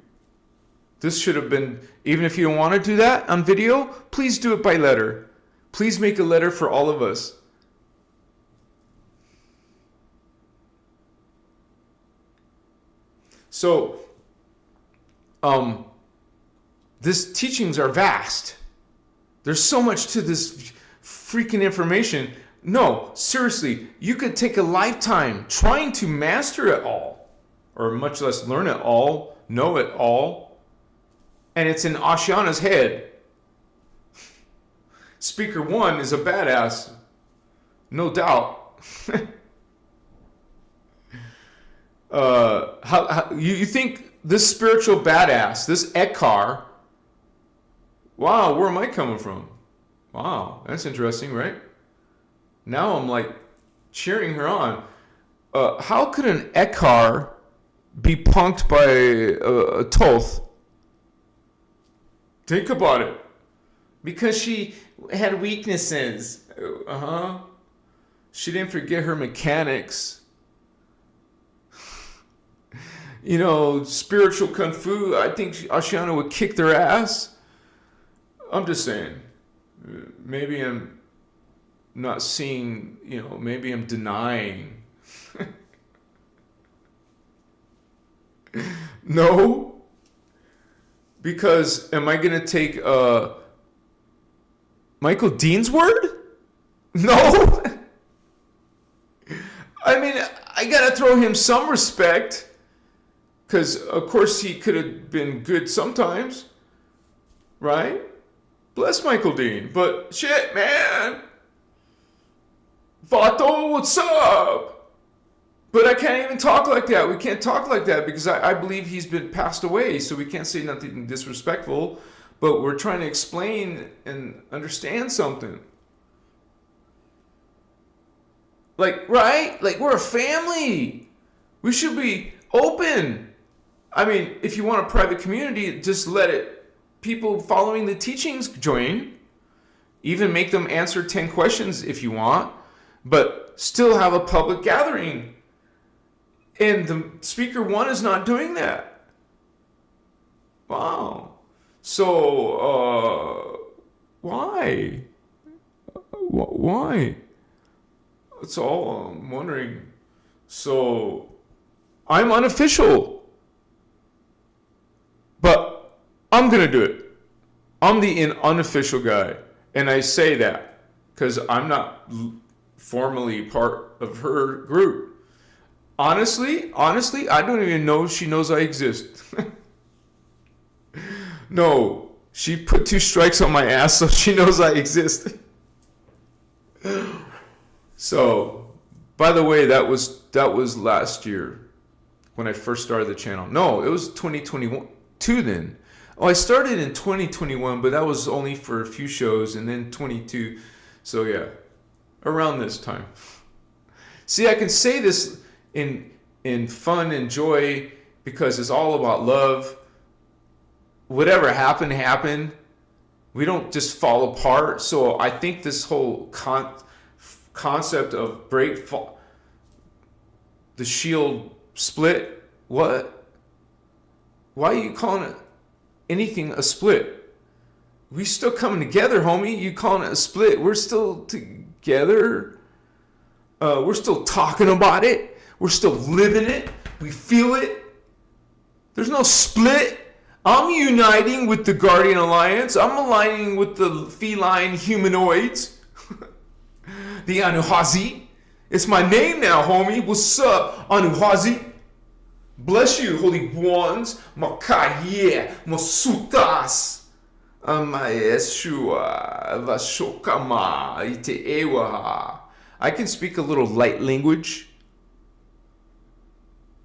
This should have been, even if you don't want to do that on video, please do it by letter. Please make a letter for all of us. So, these teachings are vast. There's so much to this freaking information. No, seriously, you could take a lifetime trying to master it all, or much less learn it all, know it all, and it's in Ashiana's head. Speaker 1 is a badass, no doubt. You think this spiritual badass, this Eckhart, wow, where am I coming from? Wow, that's interesting, right? Now I'm like cheering her on. How could an Eckhart be punked by a Toth? Think about it. Because she had weaknesses. She didn't forget her mechanics. You know, spiritual kung fu, I think Ashiana would kick their ass. I'm just saying. Maybe I'm not seeing, maybe I'm denying. No. Because am I going to take Michael Dean's word? No. I mean, I got to throw him some respect. Because, of course, he could have been good sometimes. Right? Bless Michael Dean. But, shit, man. Vato, what's up? But I can't even talk like that. We can't talk like that because I believe he's been passed away. So we can't say nothing disrespectful. But we're trying to explain and understand something. Like, right? Like, we're a family. We should be open. I mean, if you want a private community, just let it, people following the teachings join. Even make them answer 10 questions if you want. But still have a public gathering. And the speaker 1 is not doing that. Wow. So, why? Why? That's all I'm wondering. So, I'm unofficial. But I'm going to do it. I'm the unofficial guy. And I say that because I'm not formally part of her group. Honestly, I don't even know if she knows I exist. No, she put 2 strikes on my ass so she knows I exist. So, by the way, that was last year when I first started the channel. No, it was 2022 then. Oh, I started in 2021, but that was only for a few shows, and then 22. So yeah, around this time. See, I can say this in fun and joy because it's all about love. Whatever happened. We don't just fall apart. So I think this whole concept of the shield split, what? Why are you calling it anything a split? We still coming together, homie. You calling it a split? We're still together. We're still talking about it. We're still living it. We feel it. There's no split. I'm uniting with the Guardian Alliance. I'm aligning with the feline humanoids. The Anuhazi. It's my name now, homie. What's up, Anuhazi? Bless you, holy ones. Makaye, Masutas. Amaeshua, Vashokama, Iteewaha. I can speak a little light language.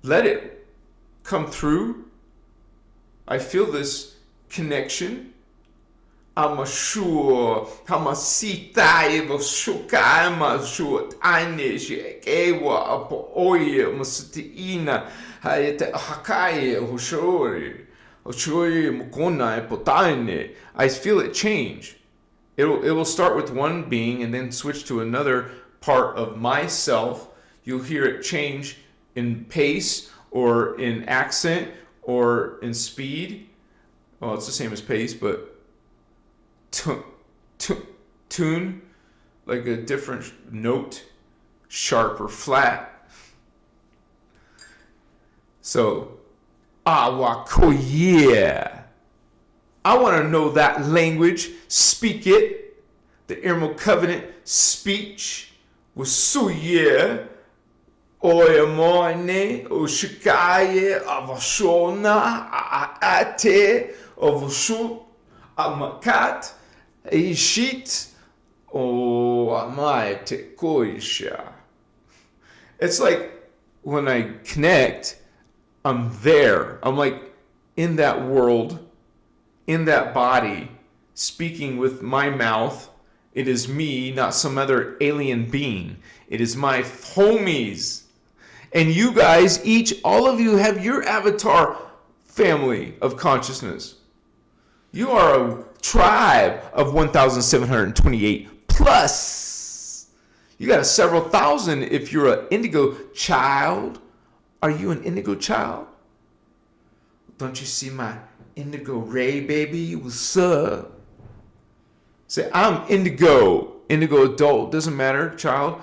Let it come through. I feel this connection. Amashua, Hamasita, Evashuka, Amashua, Ainesh, Ewa, Apoya, Masitiina, Hayete Hakaye, Hoshori, Hoshori, Mukona, Potane. I feel it change. It will start with one being and then switch to another part of myself. You'll hear it change in pace or in accent or in speed. Well, it's the same as pace, but tune, like a different note, sharp or flat. So, awakoye. I want to know that language. Speak it. The Emerald Covenant speech was suye. Oyamone, Oshikaye, Avashona, Aate, Ovushu, Amakat, Ishit, O Amai Tekoisha. It's like when I connect, I'm there. I'm like in that world, in that body, speaking with my mouth. It is me, not some other alien being. It is my homies. And you guys, all of you have your avatar family of consciousness. You are a tribe of 1,728 plus. You got several thousand if you're an indigo child. Are you an indigo child? Don't you see my indigo ray, baby? What's up? Say, I'm indigo adult. Doesn't matter, child.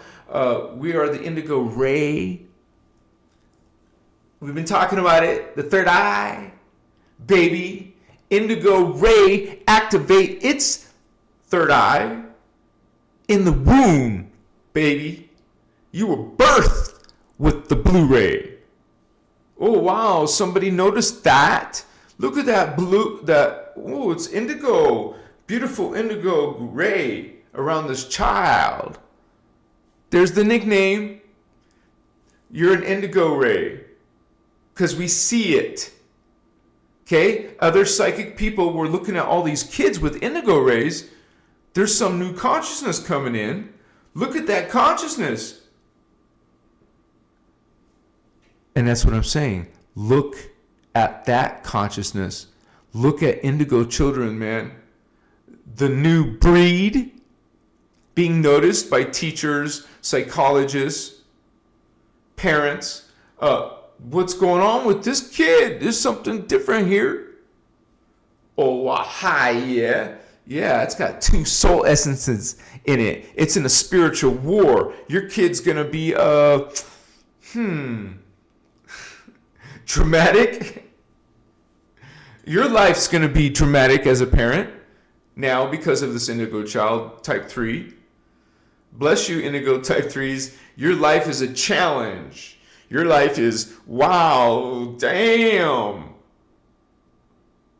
We are the indigo ray. We've been talking about it. The third eye, baby. Indigo ray activate its third eye in the womb, baby. You were birthed with the blue ray. Oh, wow. Somebody noticed that. Look at that blue. It's indigo. Beautiful indigo ray around this child. There's the nickname. You're an indigo ray. Because we see it. Okay? Other psychic people were looking at all these kids with indigo rays. There's some new consciousness coming in. Look at that consciousness. And that's what I'm saying. Look at that consciousness. Look at indigo children, man. The new breed being noticed by teachers, psychologists, parents. What's going on with this kid? There's something different here. Oh, hi, yeah. Yeah, it's got 2 soul essences in it. It's in a spiritual war. Your kid's going to be, dramatic. Your life's going to be dramatic as a parent now because of this indigo child, type 3. Bless you, indigo type 3s. Your life is a challenge. Your life is, wow, damn.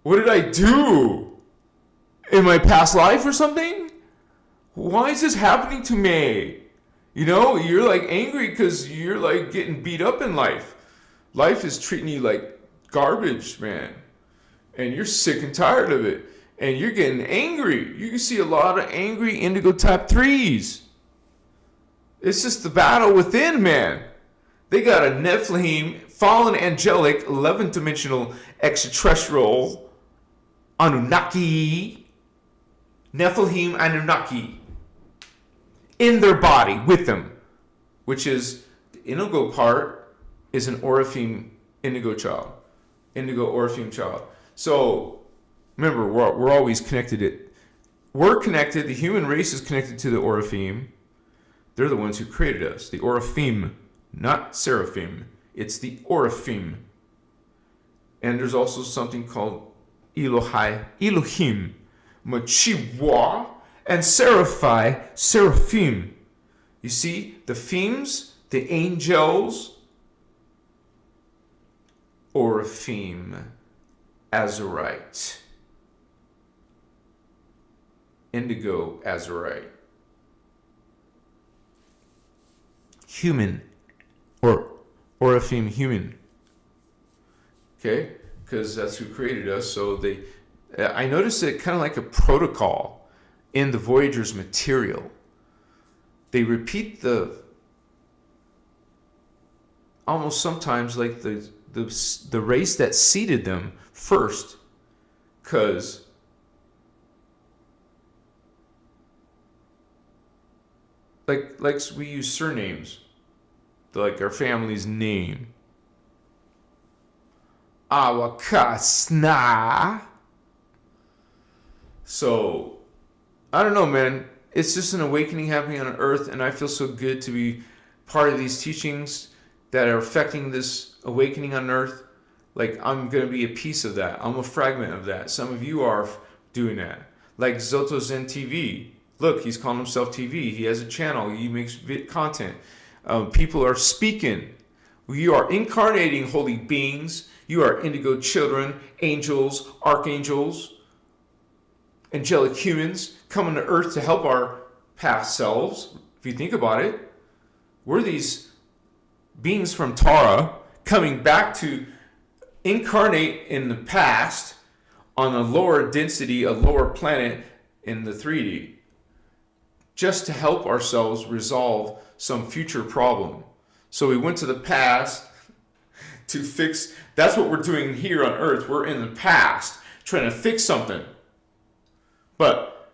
What did I do? In my past life or something? Why is this happening to me? You know, you're like angry because you're like getting beat up in life. Life is treating you like garbage, man. And you're sick and tired of it. And you're getting angry. You can see a lot of angry indigo type 3s. It's just the battle within, man. They got a Nephilim, fallen angelic, 11th dimensional extraterrestrial, Anunnaki, Nephilim Anunnaki, in their body with them, which is the indigo part is an Orifeme indigo child, indigo Orifeme child. So remember, we're always connected. We're connected. The human race is connected to the Orifeme. They're the ones who created us, the Orifeme. Not seraphim. It's the Orifeme. And there's also something called Elohim, Machiwa, and Seraphim. You see, the Femes, the angels, Orifeme, Azurite, Indigo Azurite, human, or Orifeme human. Okay? Because that's who created us. So I noticed it kind of like a protocol in the Voyager's material. They repeat almost sometimes like the race that seeded them first. Because like we use surnames, like our family's name. Awakasna. So, I don't know, man. It's just an awakening happening on earth, and I feel so good to be part of these teachings that are affecting this awakening on earth. Like, I'm going to be a piece of that. I'm a fragment of that. Some of you are doing that. Like Zoto Zen TV. Look, he's calling himself TV. He has a channel. He makes content. People are speaking. You are incarnating holy beings. You are indigo children, angels, archangels, angelic humans coming to earth to help our past selves. If you think about it, we're these beings from Tara coming back to incarnate in the past on a lower density, a lower planet in the 3D, just to help ourselves resolve some future problem. So we went to the past to fix. That's what we're doing here on earth. We're in the past trying to fix something. But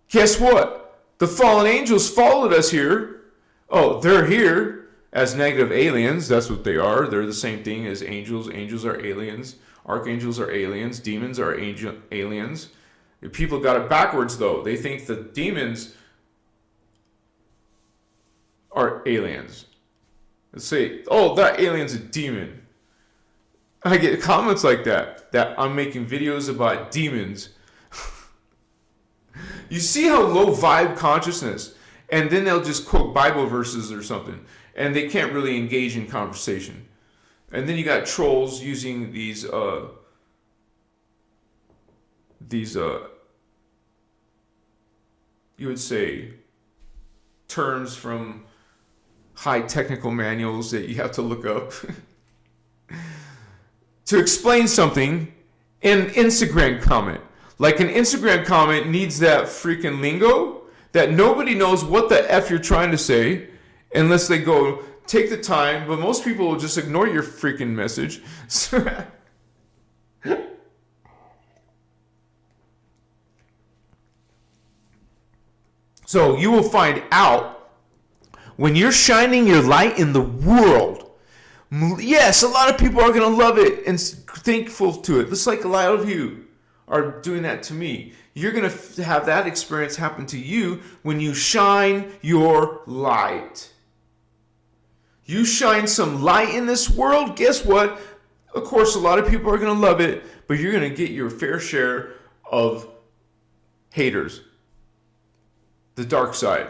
guess what? The fallen angels followed us here. Oh, they're here as negative aliens. That's what they are. They're the same thing as angels. Angels are aliens. Archangels are aliens. Demons are aliens. People got it backwards, though. They think the demons are aliens. They say, oh, that alien's a demon. I get comments like that I'm making videos about demons. You see how low vibe consciousness, and then they'll just quote Bible verses or something, and they can't really engage in conversation. And then you got trolls using these you would say terms from high technical manuals that you have to look up to explain something in Instagram comment. Like an Instagram comment needs that freaking lingo that nobody knows what the F you're trying to say unless they go take the time, but most people will just ignore your freaking message. So you will find out when you're shining your light in the world. Yes, a lot of people are going to love it and thankful to it. Just like a lot of you are doing that to me. You're going to have that experience happen to you when you shine your light. You shine some light in this world, guess what? Of course, a lot of people are going to love it, but you're going to get your fair share of haters. The dark side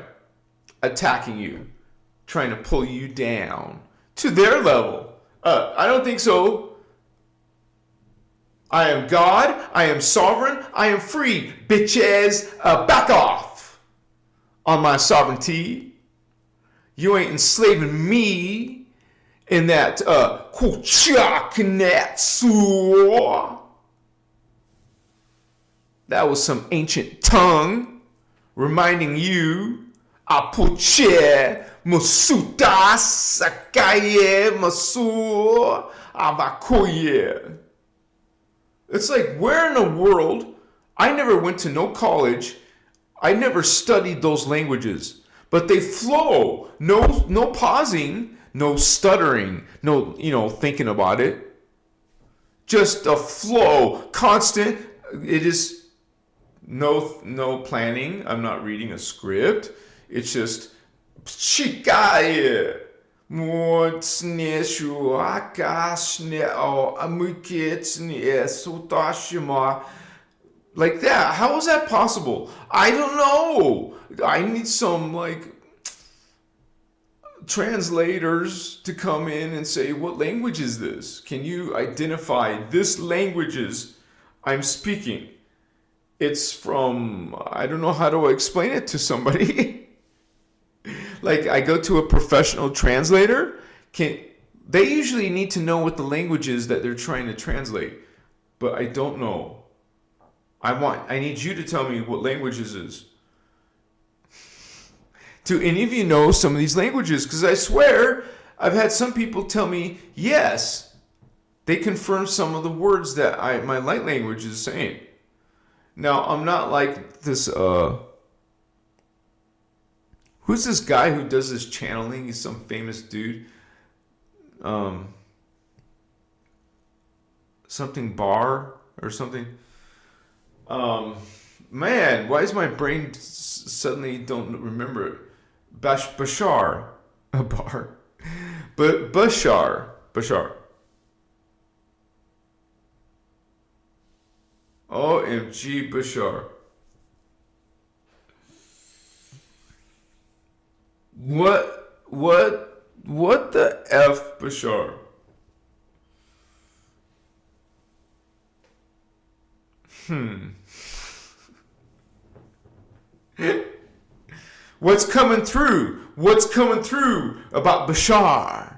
attacking you, trying to pull you down to their level. I don't think so. I am God. I am sovereign. I am free. Bitches, back off on my sovereignty. You ain't enslaving me in that kuchaknetsu. That was some ancient tongue reminding you, Apuche Musuta Sakaye Masu Avakoye. It's like, where in the world? I never went to no college. I never studied those languages. But they flow. No pausing, no stuttering, no, thinking about it. Just a flow, constant. It is no planning. I'm not reading a script. It's just Chikaye. Like that. How is that possible? I don't know. I need some translators to come in and say, what language is this? Can you identify this languages I'm speaking? It's from, I don't know how to explain it to somebody. Like, I go to a professional translator. They usually need to know what the language is that they're trying to translate, but I don't know. I need you to tell me what languages is. Do any of you know some of these languages? Because I swear, I've had some people tell me, yes, they confirm some of the words that my light language is saying. Now, I'm not like this, who Who's this guy who does this channeling? He's some famous dude. Something Bar or something. Man, why is my brain suddenly don't remember it? Bashar. A bar. But Bashar. OMG Bashar. What the F, Bashar? What's coming through? What's coming through about Bashar?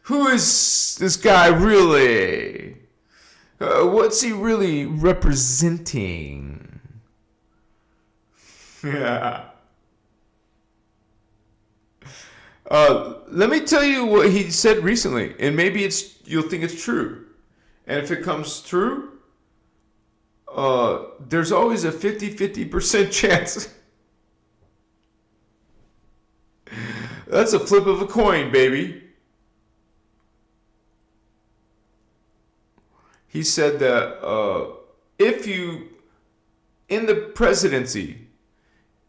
Who is this guy really? What's he really representing? Yeah. Let me tell you what he said recently, and maybe you'll think it's true. And if it comes true, there's always a 50% chance. That's a flip of a coin, baby. He said that if you, in the presidency,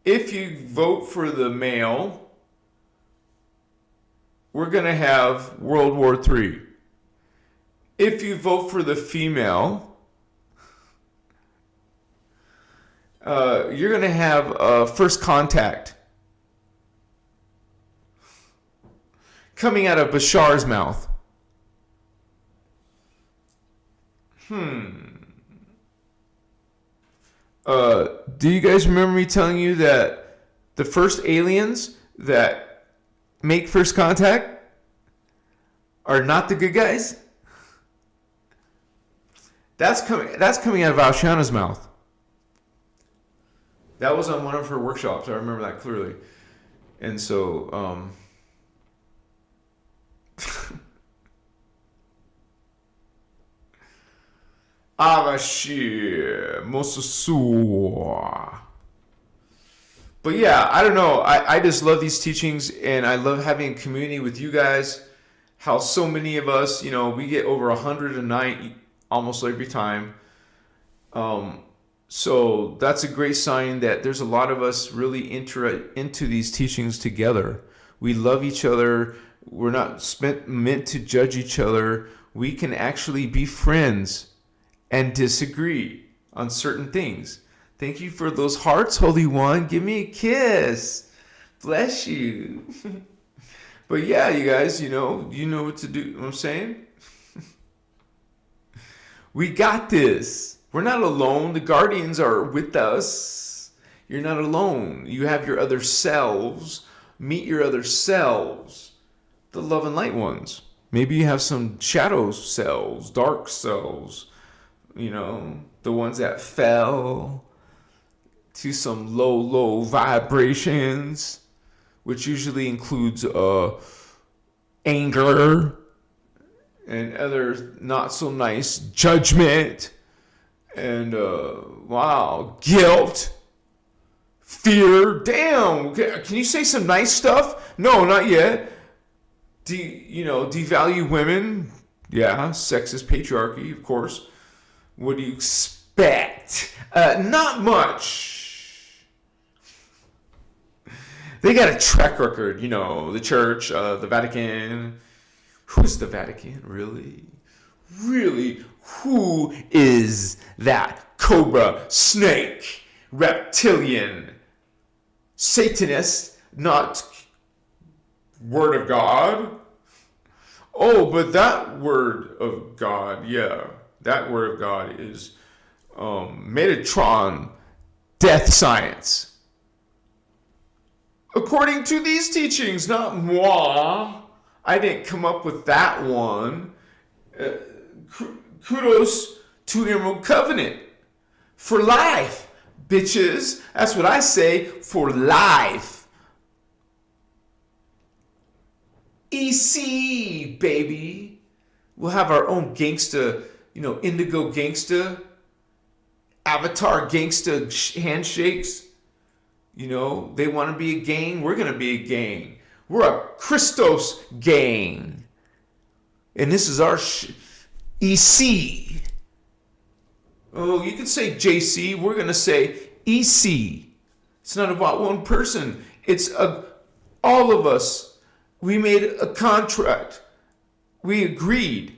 if you vote for the male, we're going to have World War III. If you vote for the female, you're going to have first contact coming out of Bashar's mouth. Do you guys remember me telling you that the first aliens that make first contact are not the good guys? That's coming out of Alshana's mouth. That was on one of her workshops. I remember that clearly. And so, but yeah, I don't know. I just love these teachings, and I love having a community with you guys. How so many of us, we get over 100 a night almost every time. So that's a great sign that there's a lot of us really into these teachings together. We love each other. We're not meant to judge each other. We can actually be friends and disagree on certain things. Thank you for those hearts, Holy One. Give me a kiss. Bless you. But yeah, you guys, you know what to do. You know what I'm saying? We got this. We're not alone. The guardians are with us. You're not alone. You have your other selves. Meet your other selves. The love and light ones. Maybe you have some shadow selves, dark selves. The ones that fell to some low vibrations, which usually includes anger and other not so nice judgment and guilt, fear. Damn, can you say some nice stuff? No, not yet. Devalue women. Yeah, sexist patriarchy, of course. What do you expect? Not much. They got a track record, the church, the Vatican. Who's the Vatican, really? Really? Who is that cobra, snake, reptilian, Satanist, not Word of God? Oh, but that Word of God, yeah. That Word of God is Metatron, death science. According to these teachings, not moi. I didn't come up with that one. Kudos to Emerald Covenant. For life, bitches. That's what I say, for life. EC, baby. We'll have our own gangsta, indigo gangsta, avatar gangsta handshakes. They want to be a gang. We're going to be a gang. We're a Christos gang. And this is our EC. Oh, you can say JC. We're going to say EC. It's not about one person. It's all of us. We made a contract. We agreed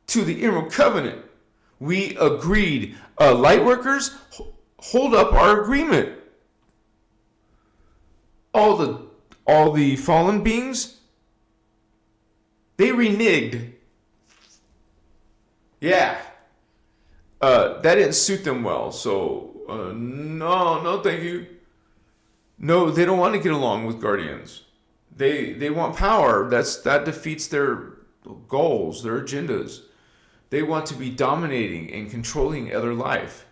to the Emerald Covenant. We agreed. Lightworkers, hold up our agreement. All the fallen beings, they reneged. Yeah. That didn't suit them well. So, no, thank you. No, they don't want to get along with Guardians. They want power. That defeats their goals, their agendas. They want to be dominating and controlling other life.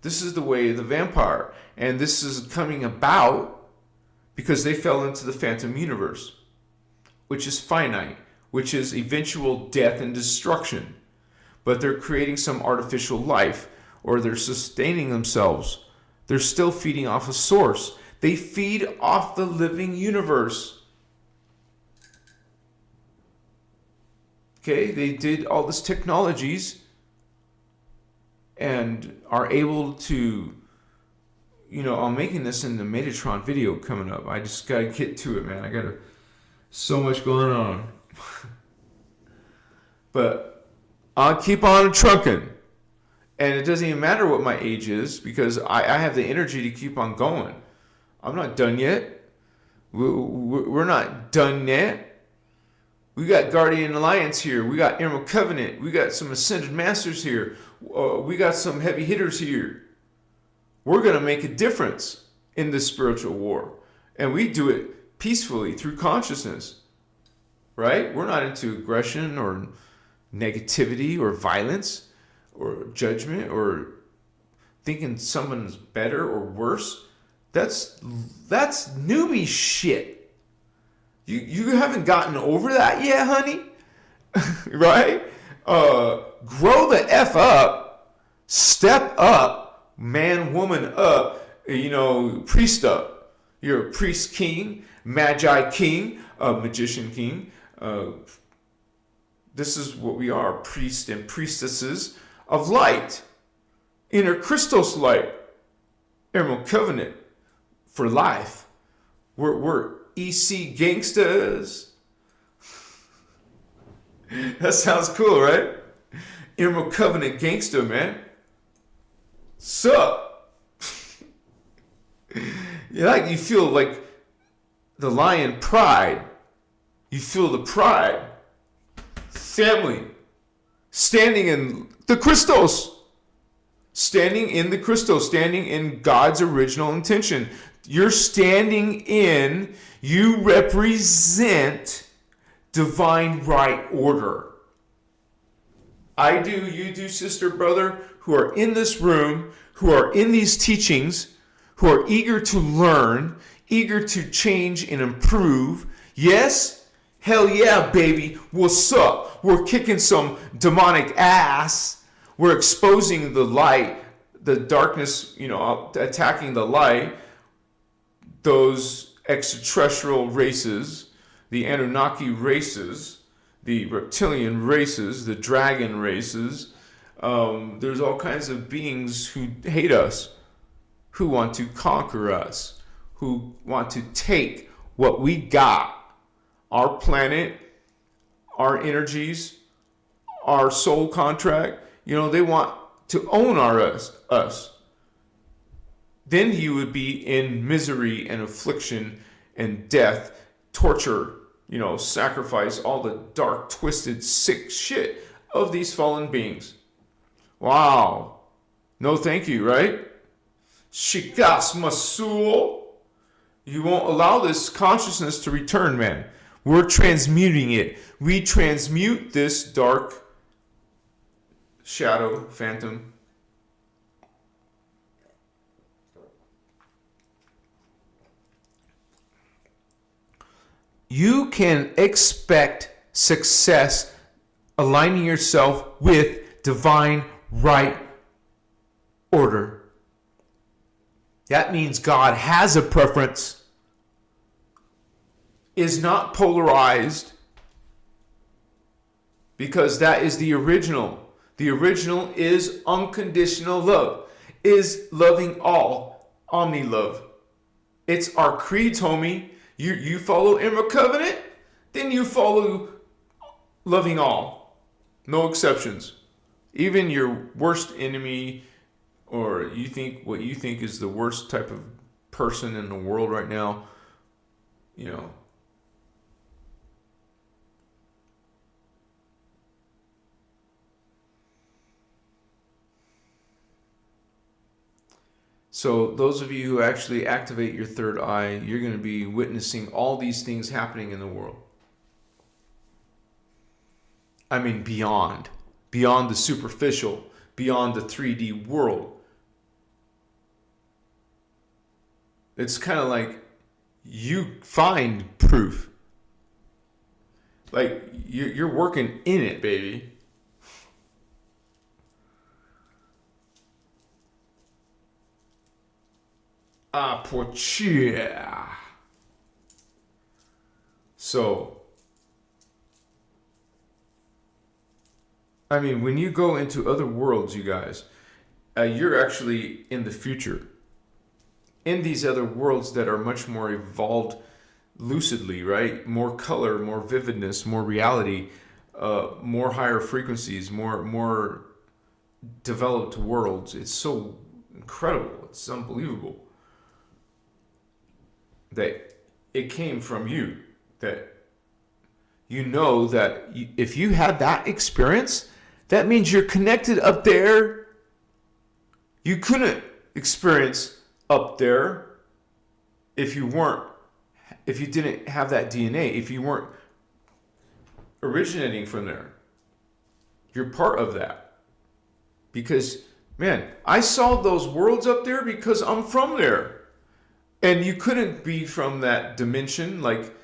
This is the way of the vampire. And this is coming about because they fell into the phantom universe, which is finite, which is eventual death and destruction. But they're creating some artificial life, or they're sustaining themselves. They're still feeding off a source. They feed off the living universe. Okay, they did all these technologies and are able to, I'm making this in the Metatron video coming up. I just got to get to it, man. I got so much going on. But I'll keep on trunking. And it doesn't even matter what my age is because I have the energy to keep on going. I'm not done yet. We're not done yet. We got Guardian Alliance here. We got Emerald Covenant. We got some Ascended Masters here. We got some heavy hitters here. We're going to make a difference in this spiritual war. And we do it peacefully through consciousness. Right? We're not into aggression or negativity or violence or judgment or thinking someone's better or worse. That's newbie shit. You haven't gotten over that yet, honey? Right? Grow the F up. Step up. Man, woman up. Priest up. You're a priest king, magi king, a magician king. This is what we are, priests and priestesses of light. Inner Christos light. Emerald Covenant for life. We're EC gangsters. That sounds cool, right? Emerald Covenant gangster, man. Sup? You feel like the lion pride. You feel the pride. Family. Standing in the Christos. Standing in the Christos. Standing in God's original intention. You're standing in, you represent divine right order. I do, you do, sister, brother, who are in this room, who are in these teachings, who are eager to learn, eager to change and improve. Yes? Hell yeah, baby. What's up? We're kicking some demonic ass. We're exposing the light, the darkness, attacking the light. Those extraterrestrial races, the Anunnaki races, the reptilian races, the dragon races. There's all kinds of beings who hate us, who want to conquer us, who want to take what we got, our planet, our energies, our soul contract. They want to own us. Then you would be in misery and affliction and death, torture, sacrifice, all the dark, twisted, sick shit of these fallen beings. Wow. No thank you, right? Shikas Masul. You won't allow this consciousness to return, man. We're transmuting it. We transmute this dark shadow, phantom. You can expect success aligning yourself with divine right order. That means God has a preference, is not polarized, because that is the original. The original is unconditional love, is loving all, omni-love. It's our creeds, homie. You follow Emerald Covenant, then you follow loving all. No exceptions. Even your worst enemy, or you think what you think is the worst type of person in the world right now, you know. So those of you who actually activate your third eye, you're going to be witnessing all these things happening in the world. I mean, beyond the superficial, beyond the 3D world. It's kind of like you find proof. Like you're working in it, baby. Ah, pochia. So, I mean, when you go into other worlds, you guys, you're actually in the future. In these other worlds that are much more evolved lucidly, right? More color, more vividness, more reality, more higher frequencies, more developed worlds. It's so incredible. It's unbelievable that it came from you, that you know that if you had that experience, that means you're connected up there. You couldn't experience up there if you didn't have that DNA, if you weren't originating from there. You're part of that. Because, man, I saw those worlds up there because I'm from there. And you couldn't be from that dimension, like,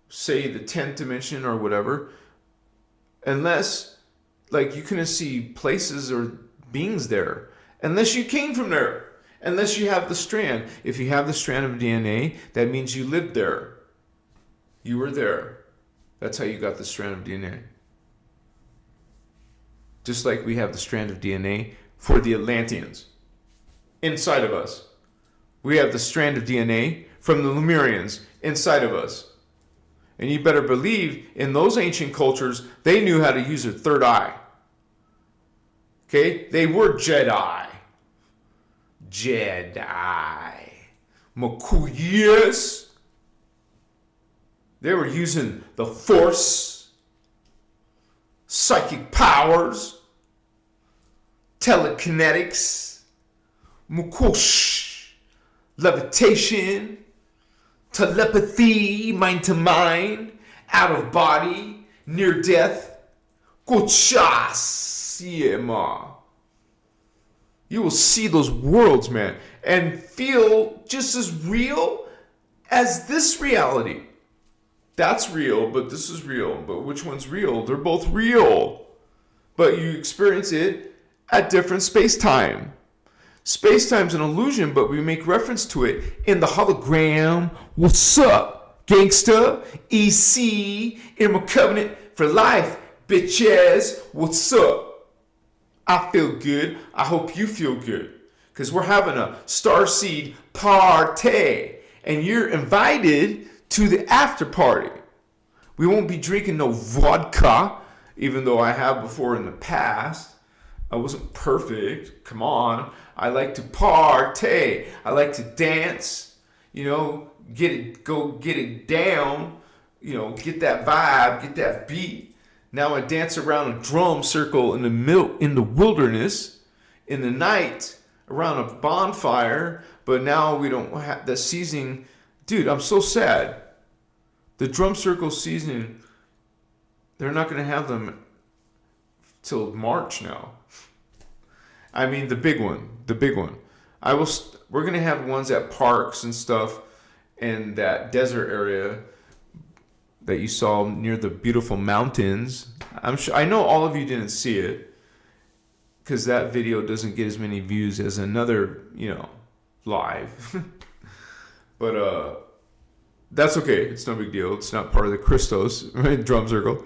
say, the 10th dimension or whatever, unless, like, you couldn't see places or beings there, unless you came from there, unless you have the strand. If you have the strand of DNA, that means you lived there. You were there. That's how you got the strand of DNA. Just like we have the strand of DNA for the Atlanteans inside of us. We have the strand of DNA from the Lemurians inside of us. And you better believe in those ancient cultures, they knew how to use their third eye. Okay? They were Jedi. Makuyas. They were using the Force, psychic powers, telekinetics, Mukush. Levitation, telepathy, mind to mind, out of body, near death. Kuchas, you will see those worlds, man, and feel just as real as this reality. That's real, but this is real. But which one's real? They're both real. But you experience it at different space-time. Space-time's an illusion, but we make reference to it in the hologram. What's up, gangsta? EC, Emerald Covenant for life, bitches. What's up? I feel good. I hope you feel good. Because we're having a starseed party. And you're invited to the after party. We won't be drinking no vodka, even though I have before in the past. I wasn't perfect. Come on. I like to party. I like to dance. You know, get it down. You know, get that vibe, get that beat. Now I dance around a drum circle in the wilderness, in the night, around a bonfire. But now we don't have the seasoning. Dude, I'm so sad. The drum circle seasoning, they're not going to have them till March now. I mean, the big one. We're going to have ones at parks and stuff in that desert area that you saw near the beautiful mountains. I know all of you didn't see it because that video doesn't get as many views as another, live. But that's okay. It's no big deal. It's not part of the Christos, right? Drum circle.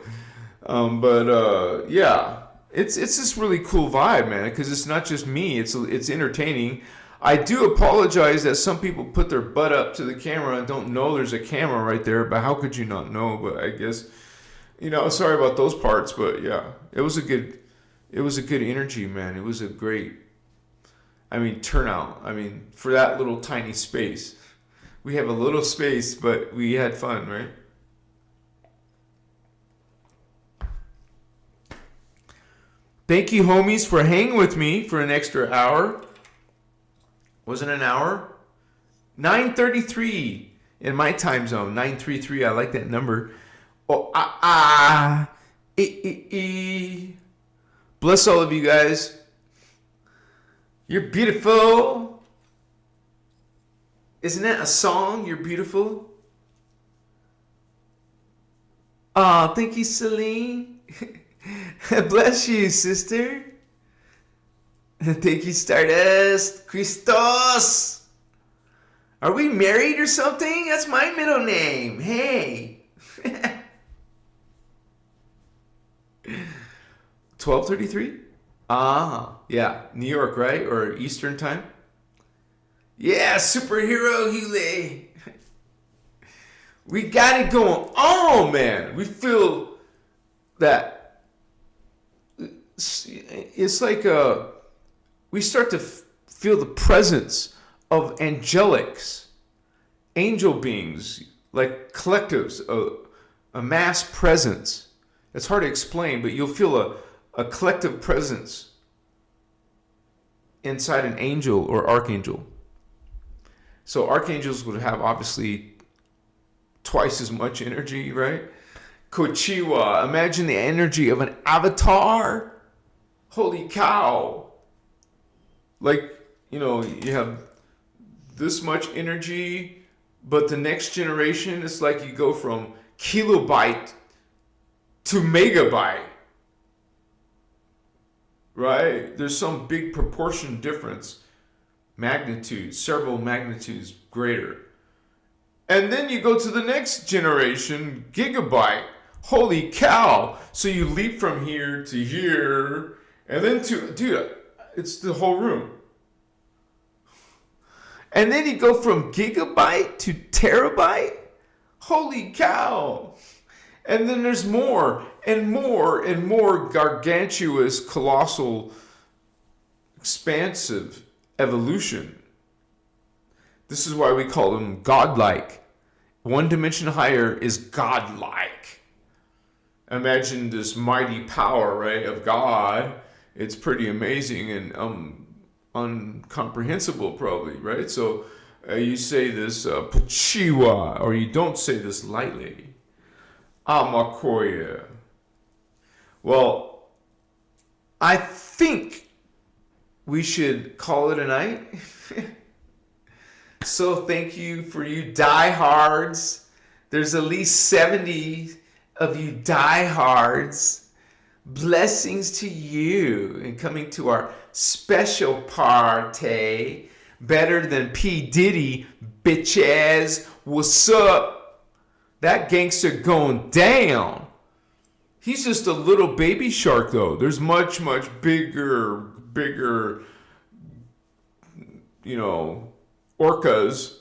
Yeah, it's this really cool vibe, man, because it's not just me. It's entertaining. I do apologize that some people put their butt up to the camera and don't know there's a camera right there, but how could you not know? But I guess, sorry about those parts, but yeah, it was a good energy, man. It was a great, turnout. For that little tiny space. We have a little space, but we had fun, right? Thank you, homies, for hanging with me for an extra hour. Wasn't an hour? 9:33 in my time zone. 933. I like that number. Bless all of you guys. You're beautiful. Isn't that a song? You're beautiful. Oh, thank you, Celine. Bless you, sister. Thank you, Stardust. Christos. Are we married or something? That's my middle name. Hey. 12:33? Yeah. New York, right? Or Eastern time? Yeah, superhero Hule. We got it going on, man. We feel that it's like we start to feel the presence of angelics, angel beings, like collectives, a mass presence. It's hard to explain, but you'll feel a collective presence inside an angel or archangel. So archangels would have obviously twice as much energy, right? Kochiwa, imagine the energy of an avatar. Holy cow. Like, you have this much energy, but the next generation, it's like you go from kilobyte to megabyte. Right? There's some big proportion difference. Magnitude, several magnitudes greater. And then you go to the next generation, gigabyte. Holy cow. So you leap from here to here, and then dude, it's the whole room. And then you go from gigabyte to terabyte. Holy cow. And then there's more and more and more gargantuous, colossal, expansive evolution. This is why we call them godlike. One dimension higher is godlike. Imagine this mighty power, right, of God. It's pretty amazing and incomprehensible, probably, right? So you say this pachiwa, or you don't say this lightly. Amakoya. Well, I think we should call it a night. So thank you for you diehards. There's at least 70 of you diehards. Blessings to you in coming to our special party. Better than P. Diddy, bitches. What's up? That gangster going down. He's just a little baby shark, though. There's much, much bigger, orcas.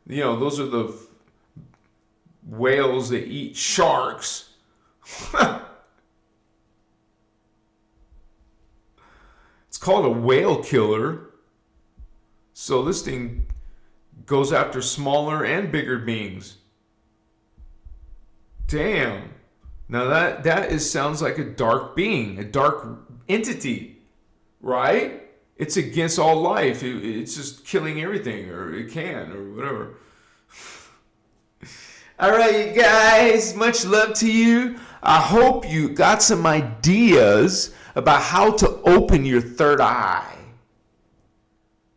Those are the whales that eat sharks. It's called a whale killer. So this thing goes after smaller and bigger beings. Damn. Now that sounds like a dark being, a dark entity, right? It's against all life. It's just killing everything, or it can, or whatever. All right, you guys, much love to you. I hope you got some ideas about how to open your third eye.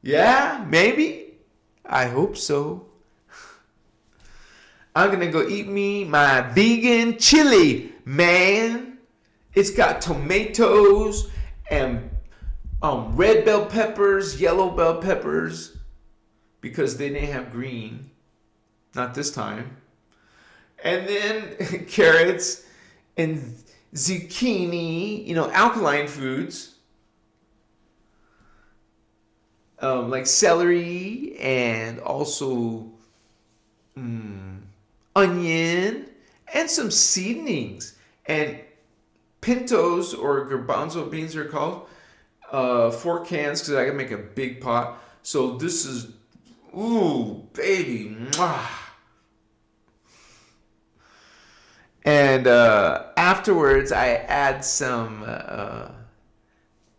Yeah, maybe? I hope so. I'm going to go eat me my vegan chili, man. It's got tomatoes and red bell peppers, yellow bell peppers, because they didn't have green. Not this time. And then carrots and zucchini, alkaline foods. Like celery and also onion and some seasonings. And pintos or garbanzo beans are called. 4 cans because I can make a big pot. So this is, ooh, baby. Mwah. And afterwards, I add some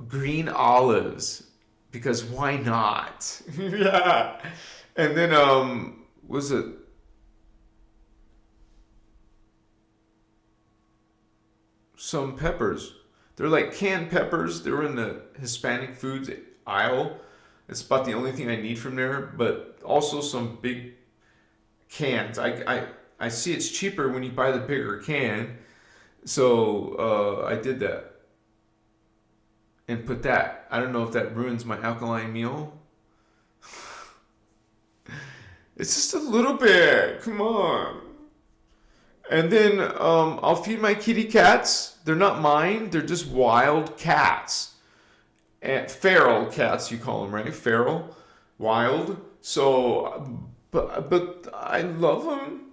green olives because why not? Yeah. And then was it some peppers? They're like canned peppers. They're in the Hispanic foods aisle. It's about the only thing I need from there. But also some big cans. I see it's cheaper when you buy the bigger can. So I did that. And put that. I don't know if that ruins my alkaline meal. It's just a little bit. Come on. And then I'll feed my kitty cats. They're not mine. They're just wild cats. And feral cats, you call them, right? Feral. Wild. So, but I love them,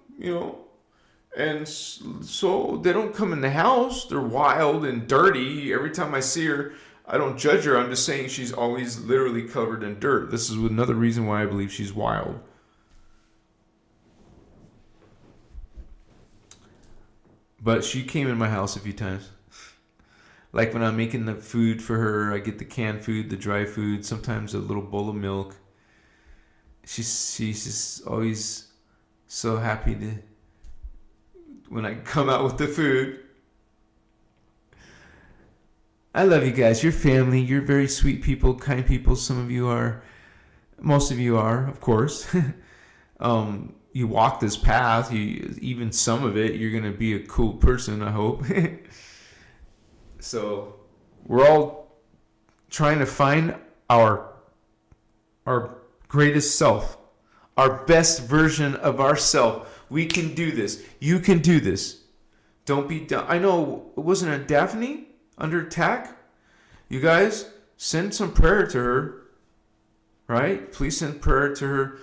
And so they don't come in the house. They're wild and dirty. Every time I see her, I don't judge her. I'm just saying she's always literally covered in dirt. This is another reason why I believe she's wild. But she came in my house a few times. Like when I'm making the food for her, I get the canned food, the dry food, sometimes a little bowl of milk. She's just always so happy when I come out with the food. I love you guys. You're family. You're very sweet people, kind people. Some of you are. Most of you are, of course. You walk this path. Even some of it, you're going to be a cool person, I hope. So we're all trying to find our greatest self, our best version of ourself. We can do this. You can do this. Don't be done. I know, wasn't it Daphne under attack? You guys, send some prayer to her, right? Please send prayer to her,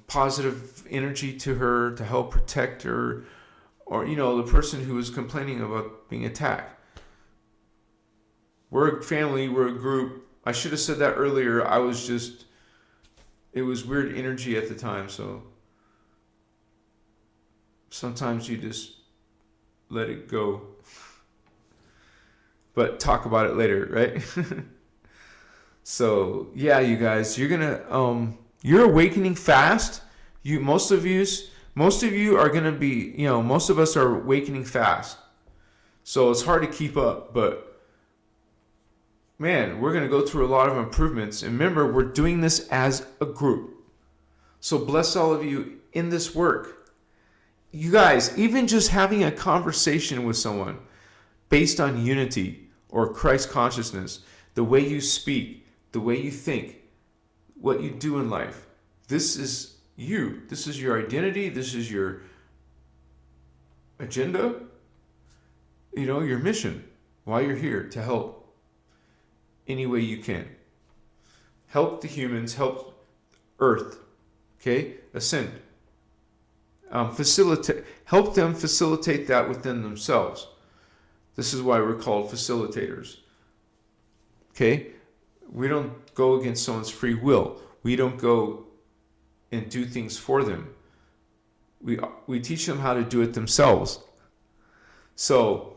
positive energy to her to help protect her, or, the person who was complaining about being attacked. We're a family, we're a group. I should have said that earlier. It was weird energy at the time, so sometimes you just let it go. But talk about it later, right? So, yeah, you guys, you're awakening fast. Most of you are going to be, most of us are awakening fast. So it's hard to keep up, but man, we're going to go through a lot of improvements. And remember, we're doing this as a group. So bless all of you in this work. You guys, even just having a conversation with someone based on unity or Christ consciousness, the way you speak, the way you think, what you do in life, this is you. This is your identity. This is your agenda, your mission, why you're here, to help any way you can. Help the humans, help Earth, okay? Ascend. Help them facilitate that within themselves. This is why we're called facilitators. Okay? We don't go against someone's free will. We don't go and do things for them. We teach them how to do it themselves. So,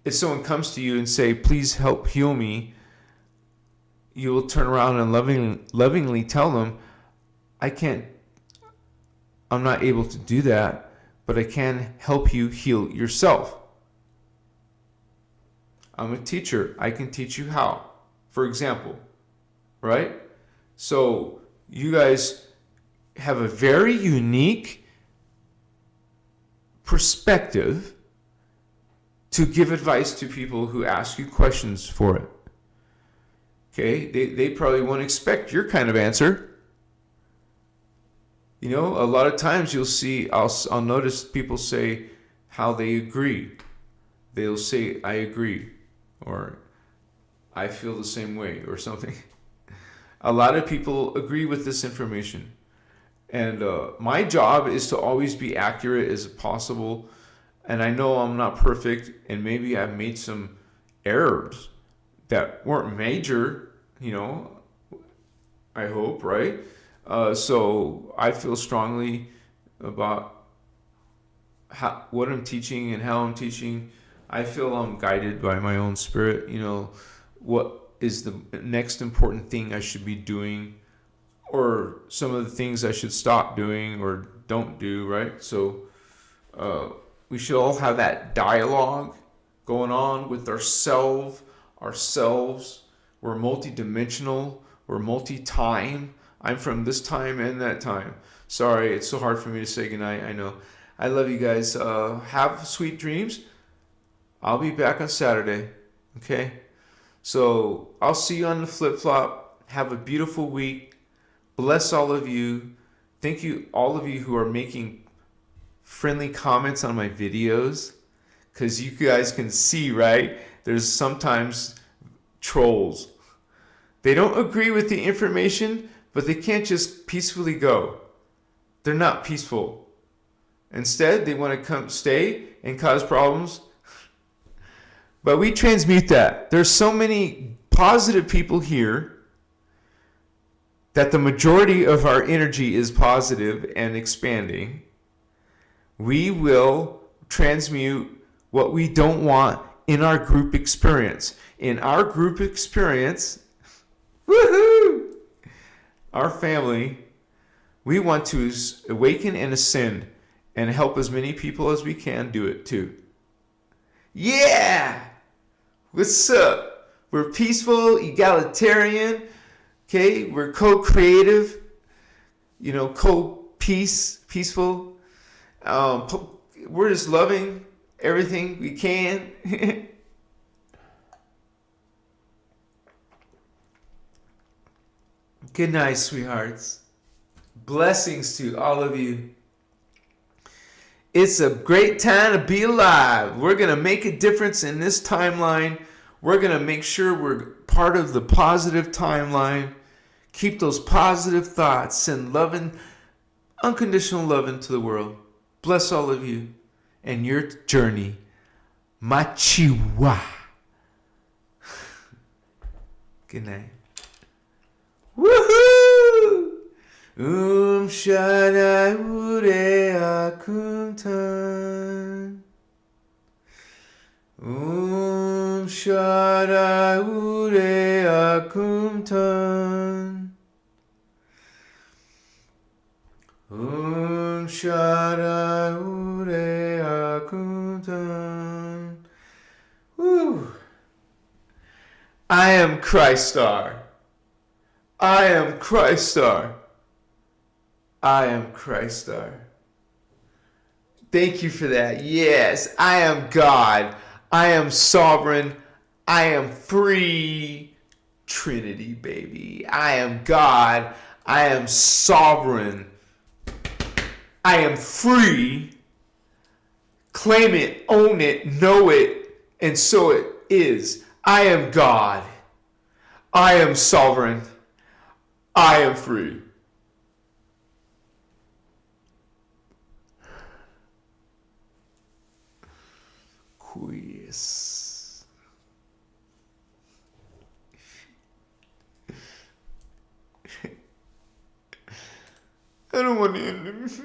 if someone comes to you and say, please help heal me, you will turn around and lovingly tell them, I'm not able to do that, but I can help you heal yourself. I'm a teacher. I can teach you how. For example, right? So you guys have a very unique perspective to give advice to people who ask you questions for it. Okay, they probably won't expect your kind of answer. You know, a lot of times you'll see, I'll notice people say how they agree. They'll say, I agree, or I feel the same way, or something. A lot of people agree with this information. And my job is to always be accurate as possible. And I know I'm not perfect, and maybe I've made some errors that weren't major, you know, I hope, right? So I feel strongly about what I'm teaching and how I'm teaching. I feel I'm guided by my own spirit, you know, what is the next important thing I should be doing, or some of the things I should stop doing or don't do, right? So we should all have that dialogue going on with ourselves. We're multidimensional. We're multi-time. I'm from this time and that time. Sorry, it's so hard for me to say goodnight. I know. I love you guys. Have sweet dreams. I'll be back on Saturday. Okay? So I'll see you on the flip-flop. Have a beautiful week. Bless all of you. Thank you, all of you who are making friendly comments on my videos. Because you guys can see, right? There's sometimes trolls. They don't agree with the information, but they can't just peacefully go. They're not peaceful. Instead, they want to stay and cause problems. But we transmute that. There's so many positive people here that the majority of our energy is positive and expanding. We will transmute what we don't want in our group experience. In our group experience, woohoo! Our family, we want to awaken and ascend and help as many people as we can do it too. Yeah! What's up? We're peaceful, egalitarian, okay? We're co-creative, you know, peaceful. We're just loving everything we can. Good night, sweethearts. Blessings to all of you. It's a great time to be alive. We're going to make a difference in this timeline. We're going to make sure we're part of the positive timeline. Keep those positive thoughts. Send loving, unconditional love into the world. Bless all of you and your journey. Machiwa. Good night. Woohoo! Shadai Urea Kuntan. Shadai Urea Kuntan. Shadai Urea Kuntan. Woo! I am Christar. I am Christar. I am Christar. Thank you for that. Yes, I am God. I am sovereign. I am free. Trinity, baby. I am God. I am sovereign. I am free. Claim it, own it, know it, and so it is. I am God. I am sovereign. I am free. Quiz. I don't want to end it.